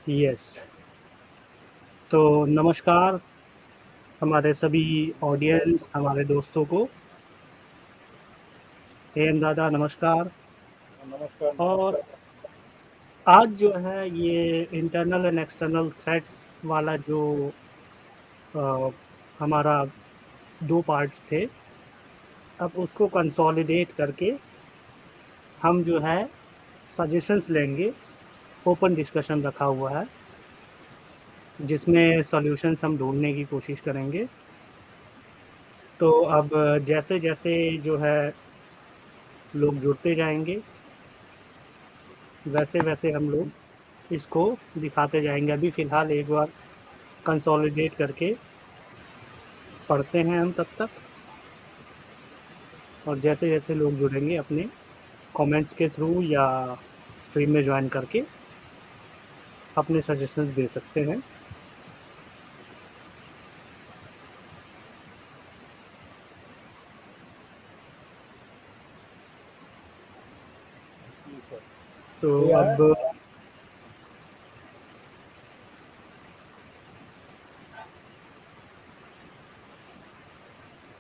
Yes. तो नमस्कार हमारे सभी ऑडियंस, हमारे दोस्तों को। एम दादा नमस्कार। नमस्कार और नमस्कार। आज जो है ये इंटरनल एंड एक्सटर्नल थ्रेट्स वाला जो अ, हमारा 2 पार्ट्स थे, अब उसको कंसोलिडेट करके हम जो है सजेशंस लेंगे। ओपन डिस्कशन रखा हुआ है, जिसमें सॉल्यूशंस हम ढूँढने की कोशिश करेंगे। तो अब जैसे-जैसे जो है लोग जुड़ते जाएँगे, वैसे-वैसे हम लोग इसको दिखाते जाएँगे। अभी फ़िलहाल एक बार कंसोलिडेट करके पढ़ते हैं हम तब तक, और जैसे-जैसे लोग जुड़ेंगे अपने कमेंट्स के थ्रू या स्ट्रीम में जॉइन करके अपने सजेशंस दे सकते हैं। ठीक है। तो दिया है। अब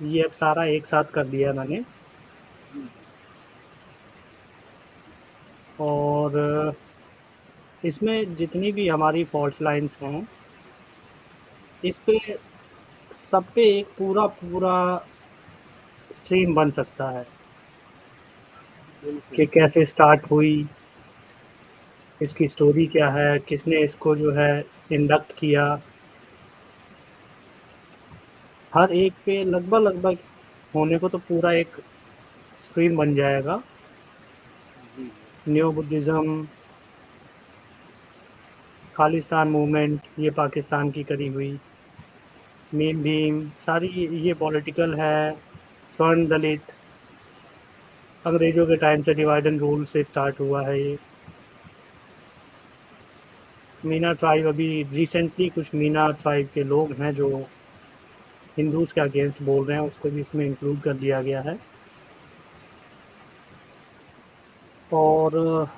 ये अब सारा एक साथ कर दिया मैंने। और इसमें जितनी भी हमारी फॉल्ट लाइन्स हैं, इस पे सब पे एक पूरा-पूरा स्ट्रीम बन सकता है बिल्कुल। कि कैसे स्टार्ट हुई, इसकी स्टोरी क्या है, किसने इसको जो है इंडक्ट किया। हर एक पे लगभग-लगभग होने को तो पूरा एक स्ट्रीम बन जाएगा। जी जी। न्यू बुद्धिज़्म, खालिस्तान मूवमेंट, ये पाकिस्तान की करी हुई, मीम भीम, सारी ये पॉलिटिकल है। स्वर्ण दलित, अंग्रेजों के टाइम से डिवाइड एंड रूल से स्टार्ट हुआ है ये। मीना ट्राइब, अभी रिसेंटली कुछ मीना ट्राइब के लोग हैं जो हिंदूज के अगेंस्ट बोल रहे हैं, उसको भी इसमें इंक्लूड कर दिया गया है। और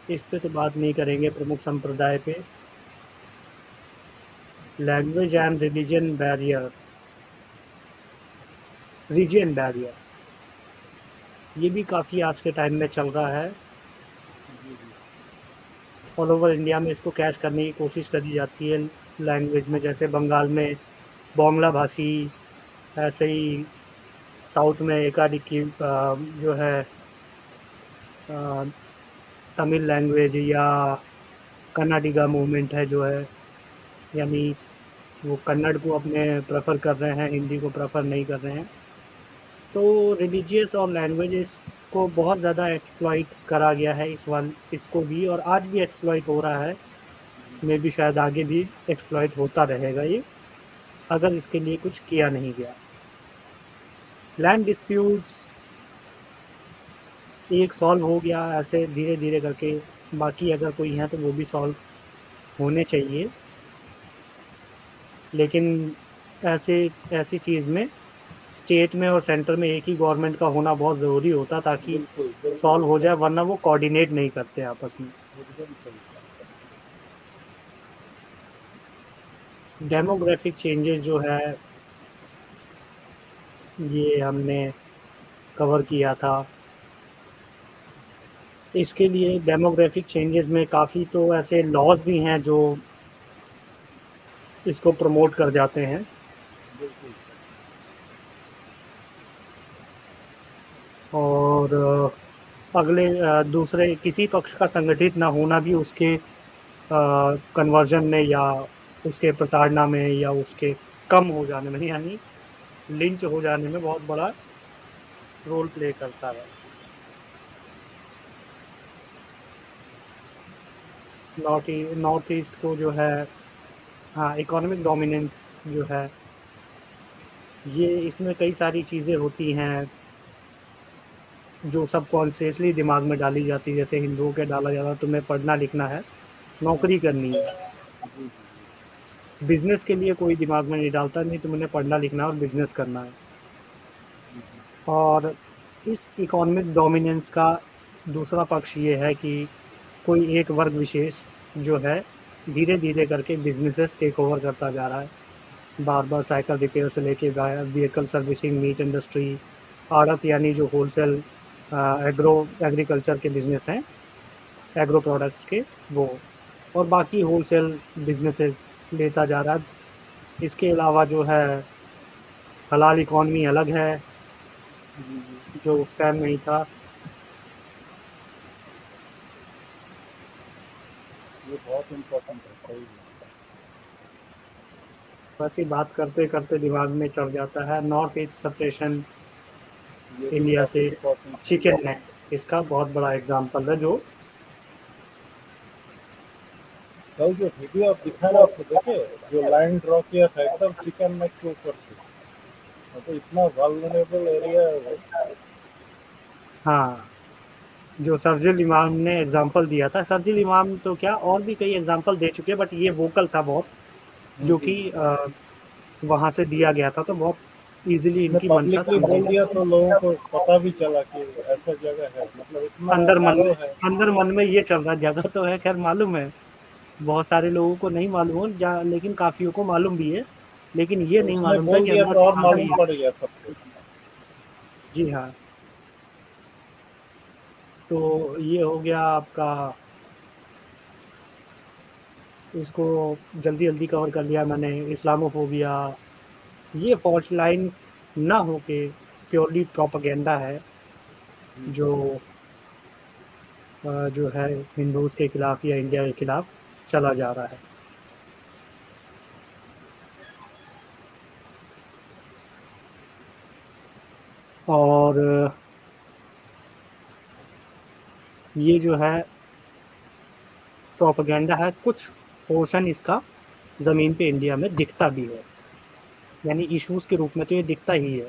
इस पे तो बात नहीं करेंगे प्रमुख संप्रदाय पे। Language and religion barrier, region barrier, ये भी काफ़ी आज के टाइम में चल रहा है। जी जी। ऑल ओवर इंडिया में इसको कैच करने की कोशिश करी जाती है लैंग्वेज में। जैसे बंगाल में बांग्ला भाषी, ऐसे ही साउथ में एकाडिकी जो है अ, तमिल लैंग्वेज, या कन्नाडिगा मूवमेंट है जो है, यानी वो कन्नड़ को अपने प्रेफर कर रहे हैं, हिंदी को प्रेफर नहीं कर रहे हैं। तो रिलीजियस और लैंग्वेजेस को बहुत ज़्यादा एक्सप्लॉइट करा गया है इसको भी, और आज भी एक्सप्लॉइट हो रहा है। मे भी शायद आगे भी एक्सप्लॉइट होता रहेगा ये, अगर इसके लिए कुछ किया नहीं गया। लैंड डिस्प्यूट्स एक सॉल्व हो गया ऐसे धीरे धीरे करके, बाकी अगर कोई है तो वो भी सॉल्व होने चाहिए। लेकिन ऐसे ऐसी चीज़ में स्टेट में और सेंटर में एक ही गवर्नमेंट का होना बहुत ज़रूरी होता, ताकि बिल्कुल बिल्कुल सॉल्व हो जाए, वरना वो कोऑर्डिनेट नहीं करते आपस में। एकदम सही। डेमोग्राफिक चेंजेस जो है, ये हमने कवर किया था। इसके लिए डेमोग्राफिक चेंजेस में काफ़ी तो ऐसे लॉज भी हैं जो इसको प्रमोट कर जाते हैं। बिल्कुल। और अगले दूसरे किसी पक्ष का संगठित ना होना भी उसके कन्वर्जन में, या उसके प्रताड़ना में, या उसके कम हो जाने में, यानी लिंच हो जाने में बहुत बड़ा रोल प्ले करता है। नॉर्थ ईस्ट को जो है, हाँ, इकोनॉमिक डोमिनेंस जो है, ये इसमें कई सारी चीज़ें होती हैं जो सबकॉन्शियसली दिमाग में डाली जाती है। जैसे हिंदुओं के डाला जाता है तुम्हें पढ़ना लिखना है, हाँ। नौकरी करनी है। जी जी जी। बिजनेस के लिए कोई दिमाग में नहीं डालता नहीं तुम्हें पढ़ना लिखना है और बिजनेस करना है। और इस इकोनॉमिक डोमिनेंस का दूसरा पक्ष ये है कि कोई एक वर्ग विशेष जो है धीरे-धीरे करके बिज़नेसेस टेक ओवर करता जा रहा है। बार-बार साइकिल रिपेयर से लेके व्हीकल सर्विसिंग, मीट इंडस्ट्री, आड़त यानी जो होलसेल एग्रीकल्चर के बिज़नेस हैं, एग्रो प्रोडक्ट्स के वो, और बाकी होलसेल बिज़नेसेस लेता जा रहा है। इसके अलावा जो है हलाल इकॉनमी अलग है, जी जी। जो उस टाइम नहीं था। ये बहुत इम्पोर्टेंट है, सही है। वैसे बात करते-करते दिमाग में चढ़ जाता है नॉर्थ ईस्ट सेपरेशन ये भी इंडिया काफ़ी से। इम्पोर्टेंट चीज़ चिकन है। नेक इसका बहुत बड़ा एग्जांपल है जो कल जो वीडियो आप दिखा रहे थे देखे, जो लाइन ड्रॉ किया था एकदम चिकन नेक के ऊपर से, मतलब इतना वाल्नरेबल एरिया है वो। हाँ, जो सर्जिल इमाम ने एग्जांपल दिया था। सर्जिल इमाम तो क्या और भी कई एग्जांपल दे चुके हैं, बट ये वोकल था बहुत, जो जी कि जी। वहां से दिया गया था, तो बहुत इजीली उसने इनकी मंशा पब्लिकली समझी बोल दिया गई। तो लोगों को पता भी चला कि ऐसा जगह है, मतलब इतना अंदर मन नैरो में है। अंदर मन में ये चल रहा है, जगह तो है खैर मालूम है, बहुत सारे लोगों को नहीं मालूम हो लेकिन काफियों को मालूम भी है, लेकिन ये तो नहीं उसने मालूम था बोल कि दिया अंदर तो और ठिकाना मालूम ये पड़ है। गया सबको। जी हाँ। तो ये हो गया आपका, इसको जल्दी जल्दी कवर कर लिया मैंने। इस्लामोफोबिया, ये फॉल्ट लाइन्स ना होके प्योरली प्रोपेगेंडा है, जी जो जो है हिंदूज के खिलाफ या इंडिया के खिलाफ चला जा रहा है। और ये जो है प्रोपेगेंडा है, कुछ पोर्शन इसका ज़मीन पे इंडिया में दिखता भी है, यानी इश्यूज़ के रूप में तो ये दिखता ही है।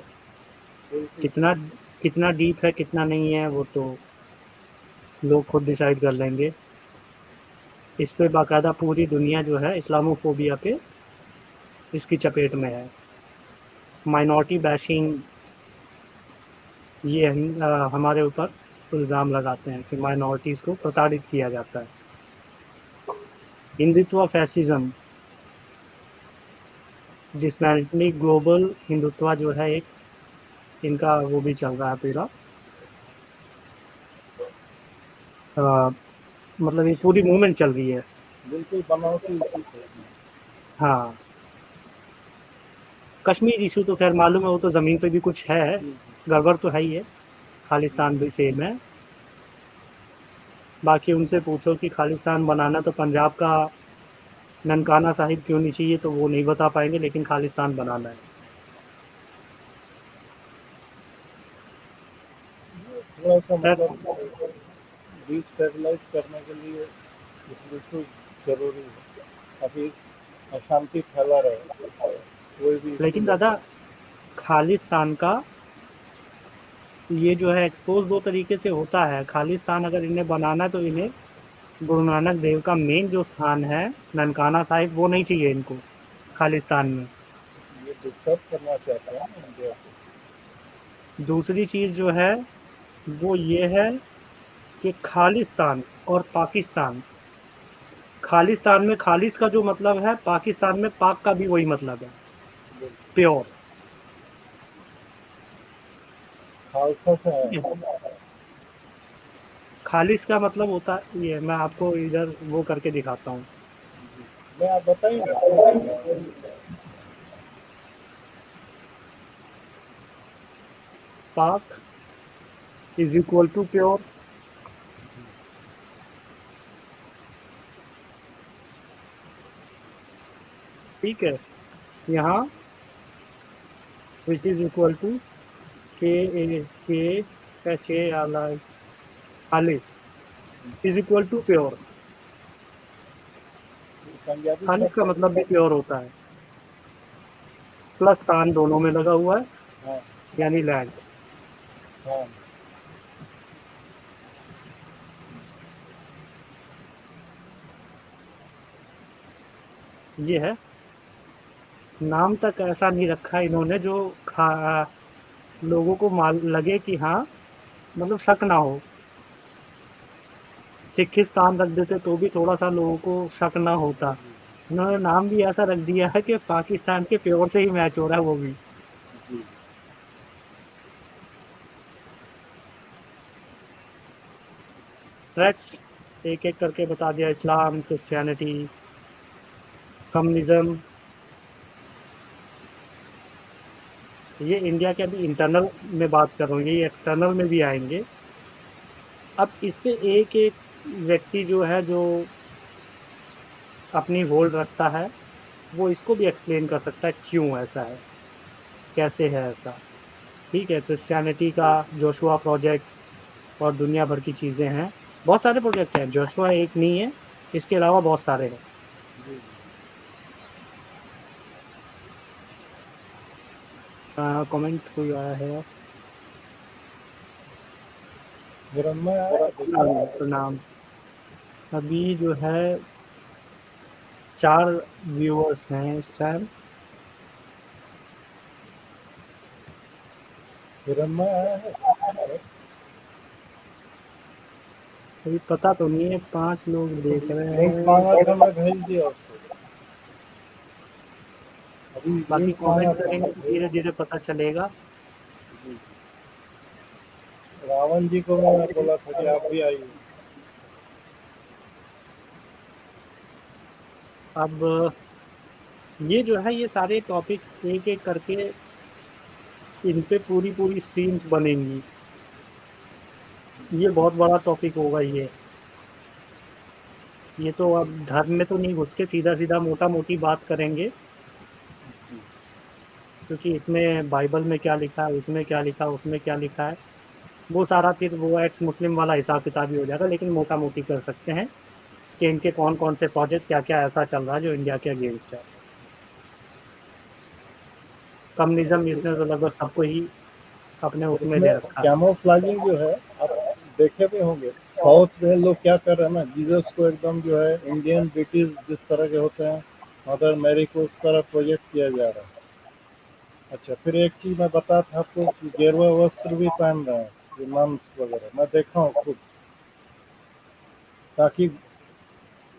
बिल्कुल कितना बिल्कुल। कितना डीप है कितना नहीं है वो तो लोग खुद डिसाइड कर लेंगे। इस पे बाकायदा पूरी दुनिया जो है इस्लामोफोबिया पे इसकी चपेट में है। माइनॉरिटी बैशिंग, ये हमारे ऊपर इल्ज़ाम लगाते हैं कि माइनॉरिटीज़ को प्रताड़ित किया जाता है। Hindutva fascism, dismantling global Hindutva जो है एक, इनका वो भी चल रहा है पूरा। अ, मतलब ये पूरी मूवमेंट चल रही है। बिल्कुल बनावटी इशू थे इसमें। हाँ, कश्मीर इशू तो खैर मालूम है, वो तो ज़मीन पे भी कुछ है, जी गड़बड़ तो है ही है। जी खालिस्तान भी सेम है। बाकी उनसे पूछो कि खालिस्तान बनाना तो पंजाब का ननकाना साहिब क्यों नहीं चाहिए, तो वो नहीं बता पाएंगे, लेकिन खालिस्तान बनाना है। जी। थोड़ा सा That's- मतलब डिस्टेबलाइज करने के लिए इशू जरूरी है। अभी अशांति फैला रहे, कोई भी इशू लेकिन दादा, लेके। खालिस्तान का ये जो है एक्सपोज दो तरीके से होता है। खालिस्तान अगर इन्हें बनाना है तो इन्हें गुरु नानक देव का मेन जो स्थान है ननकाना साहिब, वो नहीं चाहिए इनको खालिस्तान में। ये डिस्टर्ब करना चाहते हैं ना इंडिया को। दूसरी चीज जो है वो ये है कि खालिस्तान और पाकिस्तान, खालिस्तान में खालिस का जो मतलब है, पाकिस्तान में पाक का भी वही मतलब है, बिल्कुल। प्योर। खालसा से ठीक है। है, खालिस का मतलब होता है ये, मैं आपको इधर वो करके दिखाता हूँ। जी। मैं आप बताइए ना पूछिए। पाक इज इक्वल टू प्योर। ठीक है, यहाँ विच इज इक्वल टू के के एच ए खालिस is equal to pure. Punjabi खालिस शब्द का है। मतलब भी प्योर होता है, प्लस तान दोनों में लगा हुआ है, हाँ यानी लैंड। हाँ। ये है, नाम तक ऐसा नहीं रखा इन्होंने जो लोगों को माल लगे कि हाँ, मतलब शक ना हो। सिखिस्तान रख देते तो भी थोड़ा-सा लोगों को शक ना जी, होता। जी, इन्होंने नाम भी ऐसा रख दिया है कि पाकिस्तान के प्योर से ही मैच हो रहा है वो भी। जी, जी। थ्रेट्स एक-एक करके बता दिया, इस्लाम, क्रिश्चियनिटी, कम्युनिज़्म। ये इंडिया के अभी इंटरनल में बात कर रहा हूँ, ये एक्सटर्नल में भी आएँगे। अब इस पे एक-एक व्यक्ति जो है, जो अपनी होल्ड रखता है, वो इसको भी एक्सप्लेन कर सकता है क्यों ऐसा है, कैसे है ऐसा। ठीक है, क्रिश्चियनिटी का जोशुआ प्रोजेक्ट और दुनिया भर की चीज़ें हैं। बहुत सारे प्रोजेक्ट हैं, जोशुआ एक नहीं है, इसके अलावा बहुत सारे हैं। जी, जी। कमेंट कोई आया है? निरंमय आया देखिए। प्रणाम। अभी जो है 4 व्यूअर्स हैं इस टाइम। निरंमय आया है सर? अभी पता तो नहीं है, 5 लोग तो देख रहे लिंक हैं। मांगा था, मैं भेज दिया उसको। अभी बाकी लिंक मांगा कमेंट था, करेंगे मैं तो भेज धीरे-धीरे पता चलेगा। जी, जी। रावण जी को मैं बोला था कि आप भी आइए। अब ये जो है, ये सारे टॉपिक्स एक-एक करके इन पे पूरी-पूरी स्ट्रीम्स बनेंगी। ये बहुत बड़ा टॉपिक होगा ये। ये तो अब धर्म में तो नहीं घुस के सीधा-सीधा मोटा-मोटी बात करेंगे, जी, क्योंकि इसमें बाइबल में क्या लिखा है, उसमें क्या लिखा है, उसमें क्या लिखा है, वो सारा फिर वो एक्स मुस्लिम वाला हिसाब-किताब ही हो जाएगा, लेकिन मोटा-मोटी कर सकते हैं कि इनके कौन-कौन से प्रोजेक्ट क्या-क्या ऐसा चल रहा है जो इंडिया के अगेंस्ट है। कम्युनिज़्म तो इसने तो लगभग सबको ही अपने उसमें इसमें ले रखा है। कैमोफ्लेजिंग जो है, आप देखे भी होंगे साउथ में लोग क्या कर रहे हैं ना, जीसस को एकदम जो है इंडियन ब्रिटिश जिस तरह के होते हैं, मदर मैरी को उस तरह प्रोजेक्ट किया जा रहा है। अच्छा, फिर एक चीज मैं बता था आपको कि गेरुआ वस्त्र भी पहन रहे हैं ये नन्स वगैरह, मैं देखा हूँ खुद, ताकि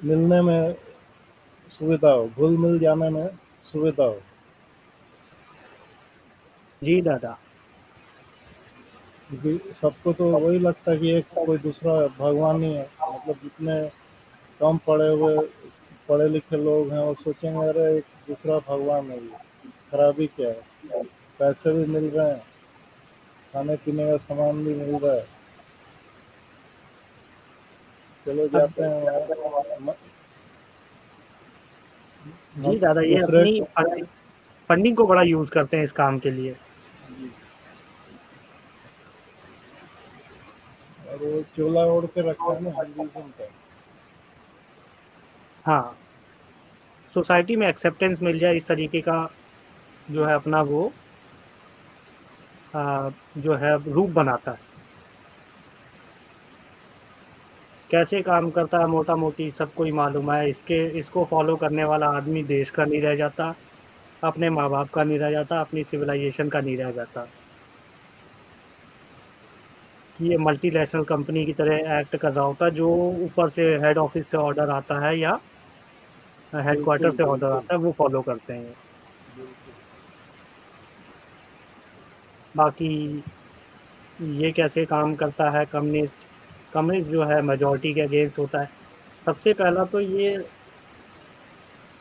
मिलने में सुविधा हो, घुल मिल जाने में सुविधा हो। जी दादा। क्योंकि सबको तो वही लगता है कि एक कोई दूसरा भगवान ही है, मतलब जितने कम पढ़े लिखे लोग हैं वो सोचेंगे अरे एक दूसरा भगवान है ये, खराबी क्या है, पैसे भी मिल रहे हैं, खाने पीने का सामान भी मिल रहा है, चलो अब जाते हैं वहाँ। म- जी दादा, ये दूसरे अपनी फंडिंग फंडिंग को बड़ा यूज़ करते हैं इस काम के लिए। और वो चोला ओढ़ के रखा है ना हिंदुइज्म का। हाँ, सोसाइटी में एक्सेप्टेंस मिल जाए इस तरीके का, जो है अपना वो जो है रूप बनाता है। कैसे काम करता है मोटा-मोटी सबको ही मालूम है। इसको फॉलो करने वाला आदमी देश का नहीं रह जाता, अपने माँ-बाप का नहीं रह जाता, अपनी सिविलाइजेशन का नहीं रह जाता। कि ये मल्टीनेशनल कंपनी की तरह एक्ट कर रहा होता है, जो ऊपर से हेड ऑफिस से ऑर्डर आता है या हेडक्वार्टर बिल्कुल से ऑर्डर बिल्कुल आता है, वो फॉलो करते हैं। बिल्कुल। बाकी ये कैसे काम करता है कम्युनिस्ट, कम्युनिस्ट जो है मेजॉरिटी के अगेंस्ट होता है। सबसे पहला तो ये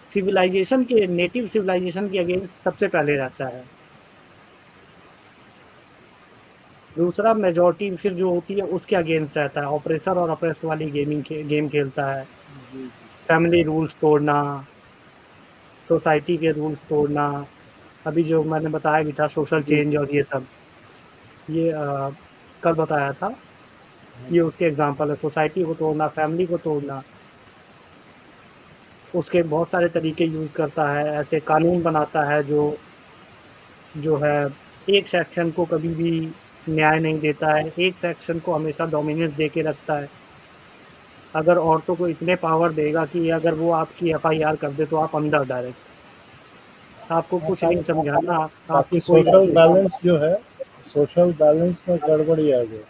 सिविलाइजेशन के, नेटिव सिविलाइजेशन के अगेंस्ट सबसे पहले रहता है। दूसरा मेजॉरिटी फिर जो होती है उसके अगेंस्ट रहता है, ऑपरेसर और ऑपरेस्ट वाली गेम खेलता है। जी, जी। फैमिली रूल्स तोड़ना, सोसाइटी के रूल्स तोड़ना, अभी जो मैंने बताया भी था सोशल जी, चेंज जी। और ये सब, ये कल बताया था, हाँ ये जी। उसके एग्जाम्पल है। सोसाइटी को तोड़ना, फैमिली को तोड़ना, उसके बहुत सारे तरीके यूज करता है। ऐसे कानून बनाता है जो है एक सेक्शन को कभी भी न्याय नहीं देता है, एक सेक्शन को हमेशा डोमिनेंस दे के रखता है। अगर औरतों को इतने पावर देगा कि अगर वो आपकी एफआईआर कर दे तो आप अंदर डायरेक्ट, आपको हाँ, कुछ नहीं समझाना, ताकि आपकी कोई सोशल हिस्ट्री। बैलेंस जो है, सोशल बैलेंस में गड़बड़ी आ जाए।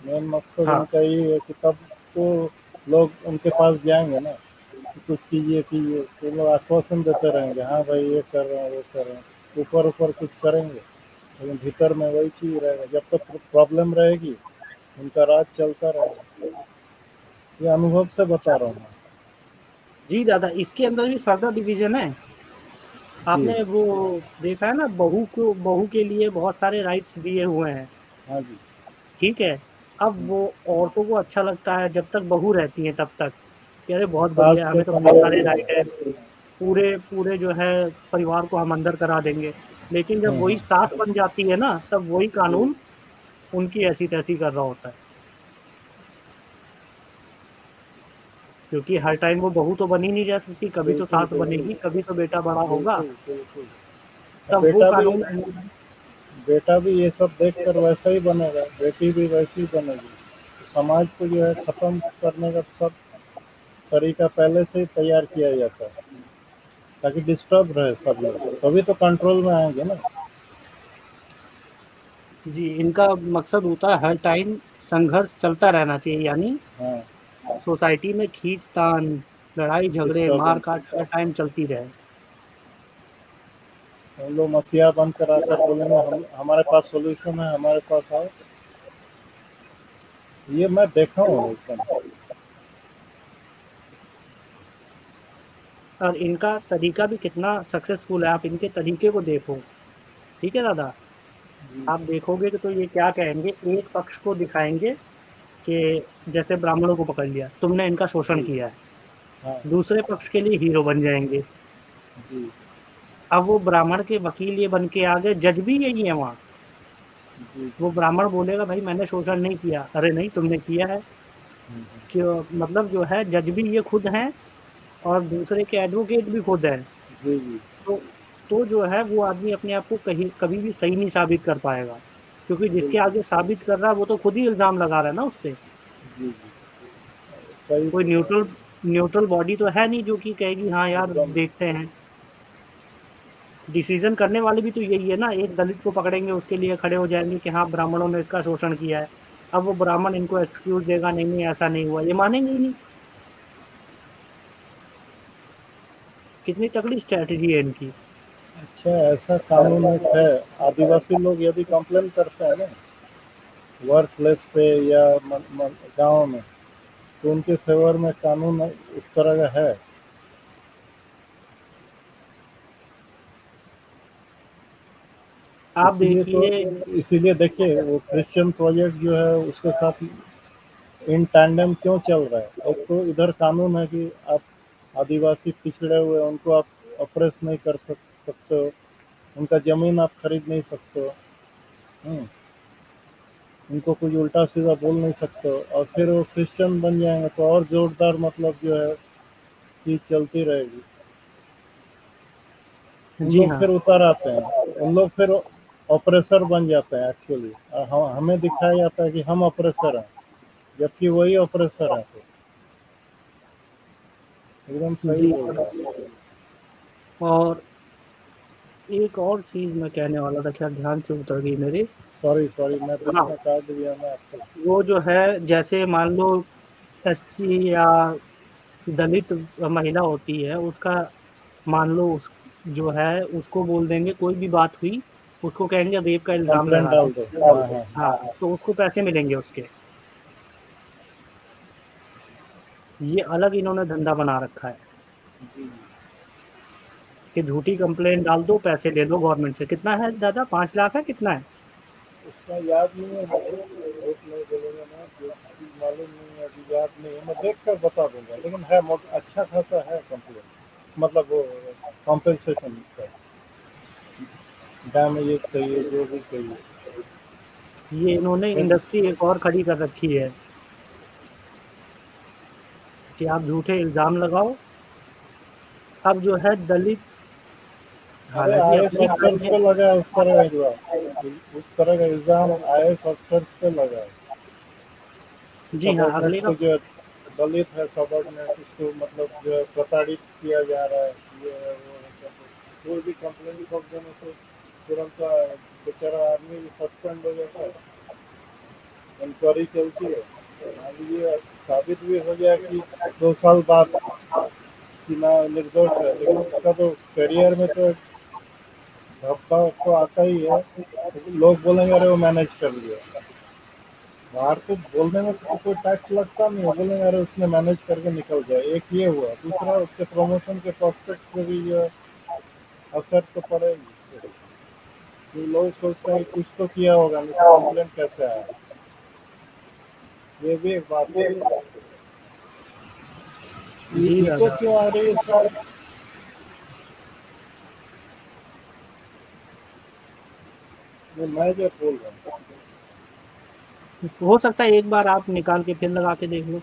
मेन मकसद हाँ, उनका यही है कि तब तो लोग उनके पास जाएंगे ना कि कुछ कीजिए कीजिए, तो लोग आश्वासन देते रहेंगे, हाँ भाई ये कर रहे हैं वो कर रहे हैं, ऊपर ऊपर कुछ करेंगे, लेकिन भीतर में वही चीज रहेगा, जब तक प्रॉब्लम रहेगी उनका राज चलता रहेगा। ये अनुभव से बता रहा हूँ मैं। जी दादा, इसके अंदर भी फर्दर डिवीजन है। जी। आपने वो देखा है ना, बहू के लिए बहुत सारे राइट्स दिए हुए हैं। हाँ जी। ठीक है। अब वो औरतों को अच्छा लगता है जब तक बहू रहती है तब तक कि अरे बहुत सास बढ़िया है, को हमें तो बहुत कमजोर सारे राइट करना। है, पूरे पूरे जो है परिवार को हम अंदर करा देंगे। लेकिन जब वही हम्म। सास बन जाती है ना, तब वही जी। कानून उनकी ऐसी तैसी कर रहा होता है। क्योंकि हर टाइम वो बहू तो बनी नहीं रह सकती, कभी तो बिल्कुल सास बिल्कुल। बनेगी, कभी तो बेटा बड़ा होगा। बिल्कुल बिल्कुल। अब तब वो कानून। बेटा भी ये सब देखकर वैसा ही बनेगा, बेटी भी वैसी ही बनेगी। तो समाज को जो है खत्म करने का सब तरीका पहले से ही तैयार किया जाता है, ताकि डिस्टर्ब रहे सब लोग, तभी तो कंट्रोल में आएंगे ना। जी, इनका मकसद होता है हर टाइम संघर्ष चलता रहना चाहिए, यानी हाँ। सोसाइटी में खींचतान, लड़ाई झगड़े, मार डिस्टर्बेंस। काट हर टाइम चलती रहे। हम लोग मसीहा बंद कराकर बोलेंगे हम हमारे पास सोल्यूशन है, हमारे पास आओ। ये मैं देखा हूँ एकदम। और इनका तरीका भी कितना सक्सेसफुल है, आप इनके तरीके को देखो। ठीक है दादा। जी। आप देखोगे कि तो ये क्या कहेंगे, एक पक्ष को दिखाएंगे कि जैसे ब्राह्मणों को पकड़ लिया तुमने, इनका शोषण जी। किया है। हाँ। दूसरे पक्ष के लिए हीरो बन जाएंगे। जी। अब वो ब्राह्मण के वकील ये बन के आ गए, जज भी यही है वहाँ। जी। वो ब्राह्मण बोलेगा भाई मैंने शोषण नहीं किया, अरे नहीं तुमने किया है। क्यों, मतलब जो है जज भी ये खुद हैं, और दूसरे के एडवोकेट भी खुद हैं। जी। जी। तो तो जो है वो आदमी अपने आप को कहीं कभी भी सही नहीं साबित कर पाएगा, क्योंकि जिसके बिल्कुल। आगे साबित कर रहा है वो तो खुद ही इल्जाम लगा रहा है ना उस पे। जी। जी। सही कोई बोल रहे न्यूट्रल न्यूट्रल बॉडी तो है नहीं जो कि कहेगी हाँ हैं यार एकदम। देखते हैं। डिसीजन करने वाले भी तो यही है ना, एक दलित को पकड़ेंगे उसके लिए खड़े हो जाएंगे कि हाँ ब्राह्मणों ने इसका शोषण किया है। अब वो ब्राह्मण इनको एक्सक्यूज देगा, नहीं नहीं ऐसा नहीं हुआ, ये मानेंगे ही नहीं। कितनी तगड़ी स्ट्रैटेजी है इनकी। अच्छा, ऐसा कानून एक है, आदिवासी लोग यदि कंप्लेन करते हैं ना वर्क प्लेस पे या गांव में, तो उनके फेवर में कानून इस तरह का है। आप देखिए। इसीलिए देखिए वो क्रिश्चियन प्रोजेक्ट जो है उसके साथ इन टैंडम क्यों चल रहा है। एक तो इधर कानून है कि आप आदिवासी पिछड़े हुए उनको आप अप्रेस नहीं कर सकते हो, उनका जमीन आप खरीद नहीं सकते हो। हम्म, उनको कुछ उल्टा सीधा बोल नहीं सकते हो, और फिर वो क्रिश्चियन बन जाएंगे तो और जोरदार मतलब जो है चीज चलती रहेगी। उन जी लोग हाँ। फिर उतर आते हैं, उन लोग फिर ऑपरेसर बन जाते हैं एक्चुअली। हमें दिखाया जाता है कि हम ऑपरेसर हैं, जबकि वही ऑपरेसर है। तो एकदम सही जी। बोल रहा है। और एक और चीज मैं कहने वाला था, क्या ध्यान से उतर गई मेरे। सॉरी सॉरी, मैं बीच हाँ, में काट दिया मैं आपको। वो जो है जैसे मान लो एससी या दलित महिला होती है, उसका मान लो उस जो है उसको बोल देंगे कोई भी बात हुई, उसको कहेंगे रेप का इल्जाम कंप्लेंट लगा डाल दो, हाँ दो। हाँ हाँ। हाँ, तो उसको पैसे मिलेंगे उसके। ये अलग इन्होंने धंधा बना रखा है जी। कि झूठी कंप्लेंट डाल दो, पैसे ले लो गवर्नमेंट से। कितना है दादा, 5 लाख है कितना है? उसका याद नहीं है मुझे, झूठ नहीं बोलूँगा मैं, जो चीज़ मालूम नहीं है अभी याद नहीं है, मैं देख कर बता दूंगा, लेकिन है अच्छा खासा है कंप्लेंट, मतलब वो कॉम्पेंसेशन का, डैमेजेस चाहिए जो भी चाहिए। ये इन्होंने फिर इंडस्ट्री एक और खड़ी कर रखी है कि आप झूठे इल्जाम लगाओ। अब जो है दलित, अरे हालांकि आईएएस अपनी अफसर्स हार पे लगा है उस तरह का उस तरह का इल्जाम आईएएस अफसर्स पे लगा है कि जी हाँ, सबॉर्डिनेट अगले का। को जो दलित है सबॉर्डिनेट उसको मतलब जो है प्रताड़ित किया जा रहा है, ये है वो है सब। कोई भी कंप्लेंट ठोक देने से तुरंत बेचारा आदमी सस्पेंड हो जाता है, इंक्वायरी चलती है। मान लीजिए साबित भी हो गया कि 2 साल बाद कि मैं निर्दोष है, लेकिन उसका तो करियर में तो धब्बा तो आता ही है। लेकिन लोग बोलेंगे अरे वो मैनेज कर लिया। बाहर तो बोलने में तो कोई टैक्स लगता नहीं है, बोलेंगे अरे उसने मैनेज करके निकल गया। एक ये हुआ, दूसरा उसके प्रमोशन के प्रोस्पेक्ट पे भी जो असर तो पड़ेगी। कि लोग सोचते हैं कि कुछ तो किया होगा, नहीं तो कंप्लेंट कैसे आया। ये भी एक बात है। जी इको दादा। क्यों आ रही है सर? ये मैं जो बोल रहा हूँ। हो सकता है एक बार आप निकाल के फिर लगा के देख लो।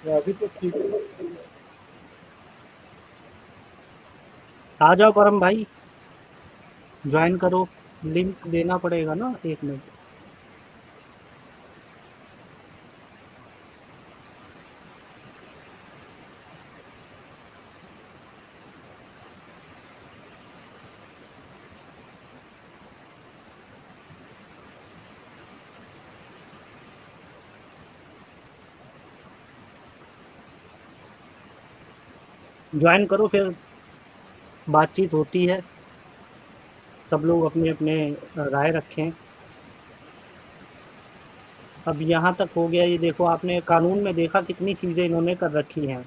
ये अभी तो ठीक है। आ जाओ परम भाई, ज्वाइन करो। लिंक देना पड़ेगा ना, 1 मिनट। ज्वाइन करो, फिर बातचीत होती है। सब लोग अपने अपने राय रखें। अब यहाँ तक हो गया, ये देखो आपने कानून में देखा कितनी चीजें इन्होंने कर रखी हैं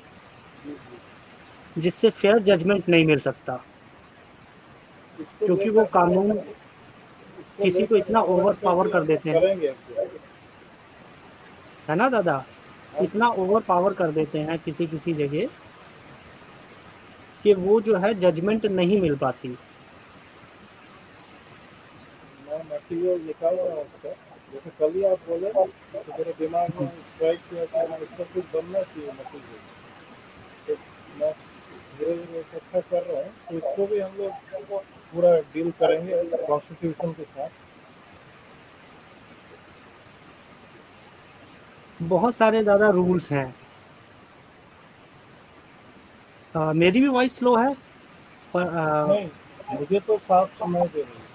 जिससे फेयर जजमेंट नहीं मिल सकता, इसको क्योंकि वो लेकर कानून इसको किसी को लेकर इतना अलग ओवर से पावर भी कर हम लोग देते हैं, करेंगे क्या? है ना दादा। हाँ जी। इतना ओवर पावर कर देते हैं किसी किसी जगह कि वो जो है जजमेंट नहीं मिल पाती। मैं मटेरियल निकाल रहा हूँ उसका। जैसे कल ही आप बोले, तो मेरे दिमाग में स्ट्राइक किया कि हाँ इसका कुछ बनना चाहिए मटेरियल। तो मैं धीरे धीरे इकट्ठा कर रहा हूँ, तो इसको भी हम लोग पूरा डील करेंगे कॉन्स्टिट्यूशन के साथ। बहुत सारे दादा रूल्स हैं। मेरी भी वॉइस स्लो है, पर नहीं, मुझे तो साफ सुनाई दे रही है।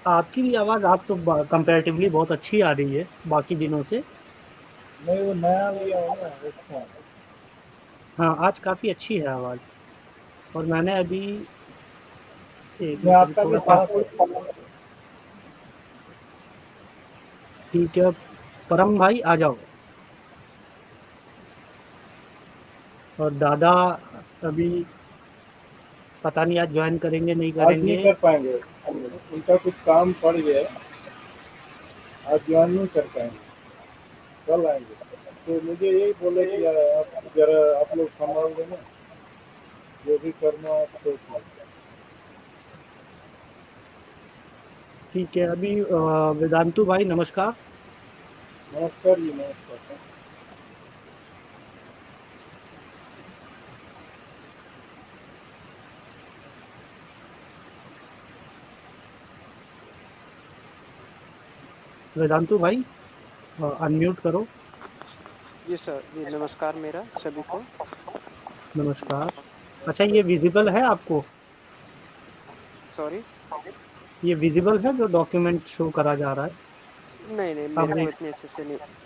आपकी भी आवाज़ आज तो कंपैरेटिवली बहुत अच्छी आ रही है बाकी दिनों से। नहीं, वो नया लिया हूँ ना हेडफोन। हाँ, आज काफ़ी अच्छी है आवाज़। और मैंने अभी, एक मैं मिनट, अभी आपका भी थोड़ा सा। साफ है। ठीक है, परम भाई आ जाओ। और दादा अभी पता नहीं आज ज्वाइन करेंगे नहीं आज नहीं करेंगे। कर पाएंगे, उनका कुछ काम पड़ गया है। आज ज्वाइन नहीं कर पाएंगे, कल आएंगे। तो मुझे यही बोले कि यार आप जरा आप लोग संभाल देना, जो भी करना आप सोच लो। ठीक है, अभी वेदांतु भाई नमस्कार। नमस्कार जी, नमस्कार। वेदांतु भाई अनम्यूट करो। जी सर, जी नमस्कार मेरा सभी को। नमस्कार। अच्छा, ये विजिबल है आपको? सॉरी। ये विजिबल है जो डॉक्यूमेंट शो करा जा रहा है? नहीं, नहीं अब मेरे को देख,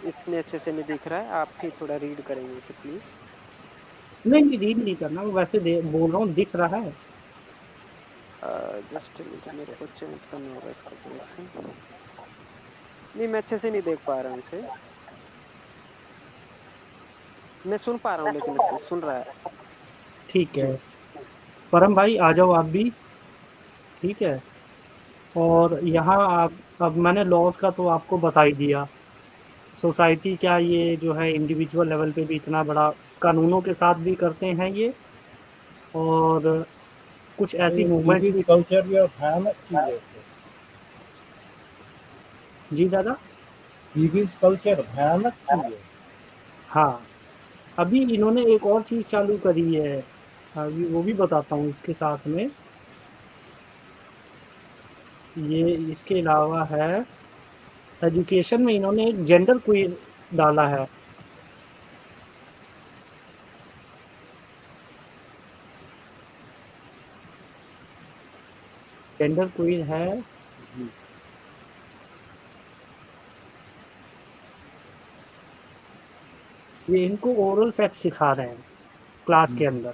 इतने अच्छे से नहीं दिख रहा है। आप ही थोड़ा रीड करेंगे इसे प्लीज़। नहीं नहीं, रीड नहीं करना, वो वैसे बोल रहा हूँ, दिख रहा है। जस्ट मिनट, मेरे को चेंज करना होगा इसका डायरेक्शन। नहीं, मैं अच्छे से नहीं देख पा रहा हूँ इसे। मैं सुन पा रहा हूँ लेकिन अच्छे से सुन रहा है। ठीक जी। है, परम भाई आ जाओ आप भी। ठीक है। और यहाँ आप, अब मैंने लॉज का तो आपको बता ही दिया। सोसाइटी क्या, ये जो है इंडिविजुअल लेवल पे भी इतना बड़ा कानूनों के साथ भी करते हैं ये। और कुछ ऐसी ये मूवमेंट्स टीवी भी। कल्चर भी और भयानक चीज है। जी दादा। टीवी कल्चर भयानक चीज है। हाँ, अभी इन्होंने एक और चीज चालू करी है, अभी वो भी बताता हूँ इसके साथ में। ये इसके अलावा है, एजुकेशन में इन्होंने एक जेंडर क्वीर डाला है। जेंडर क्वीर है। जी। ये इनको ओरल सेक्स सिखा रहे हैं क्लास के अंदर।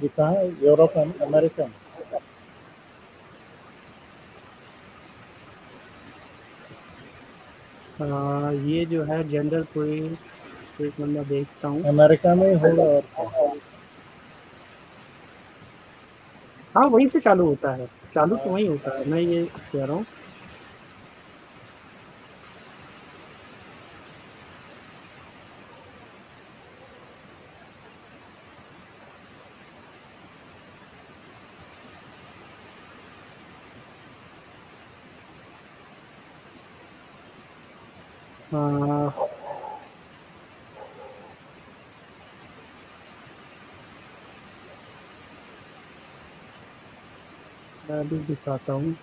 ये कहाँ है? यूरोप अमेरिका में? ये जो है जेंडर कोई एक नंबर देखता हूँ। अमेरिका में ही होगा और क्या। हाँ वहीं से चालू होता है, चालू तो हाँ। वहीं होता है, मैं ये कह रहा हूँ। हाँ, मैं भी दिखाता हूँ।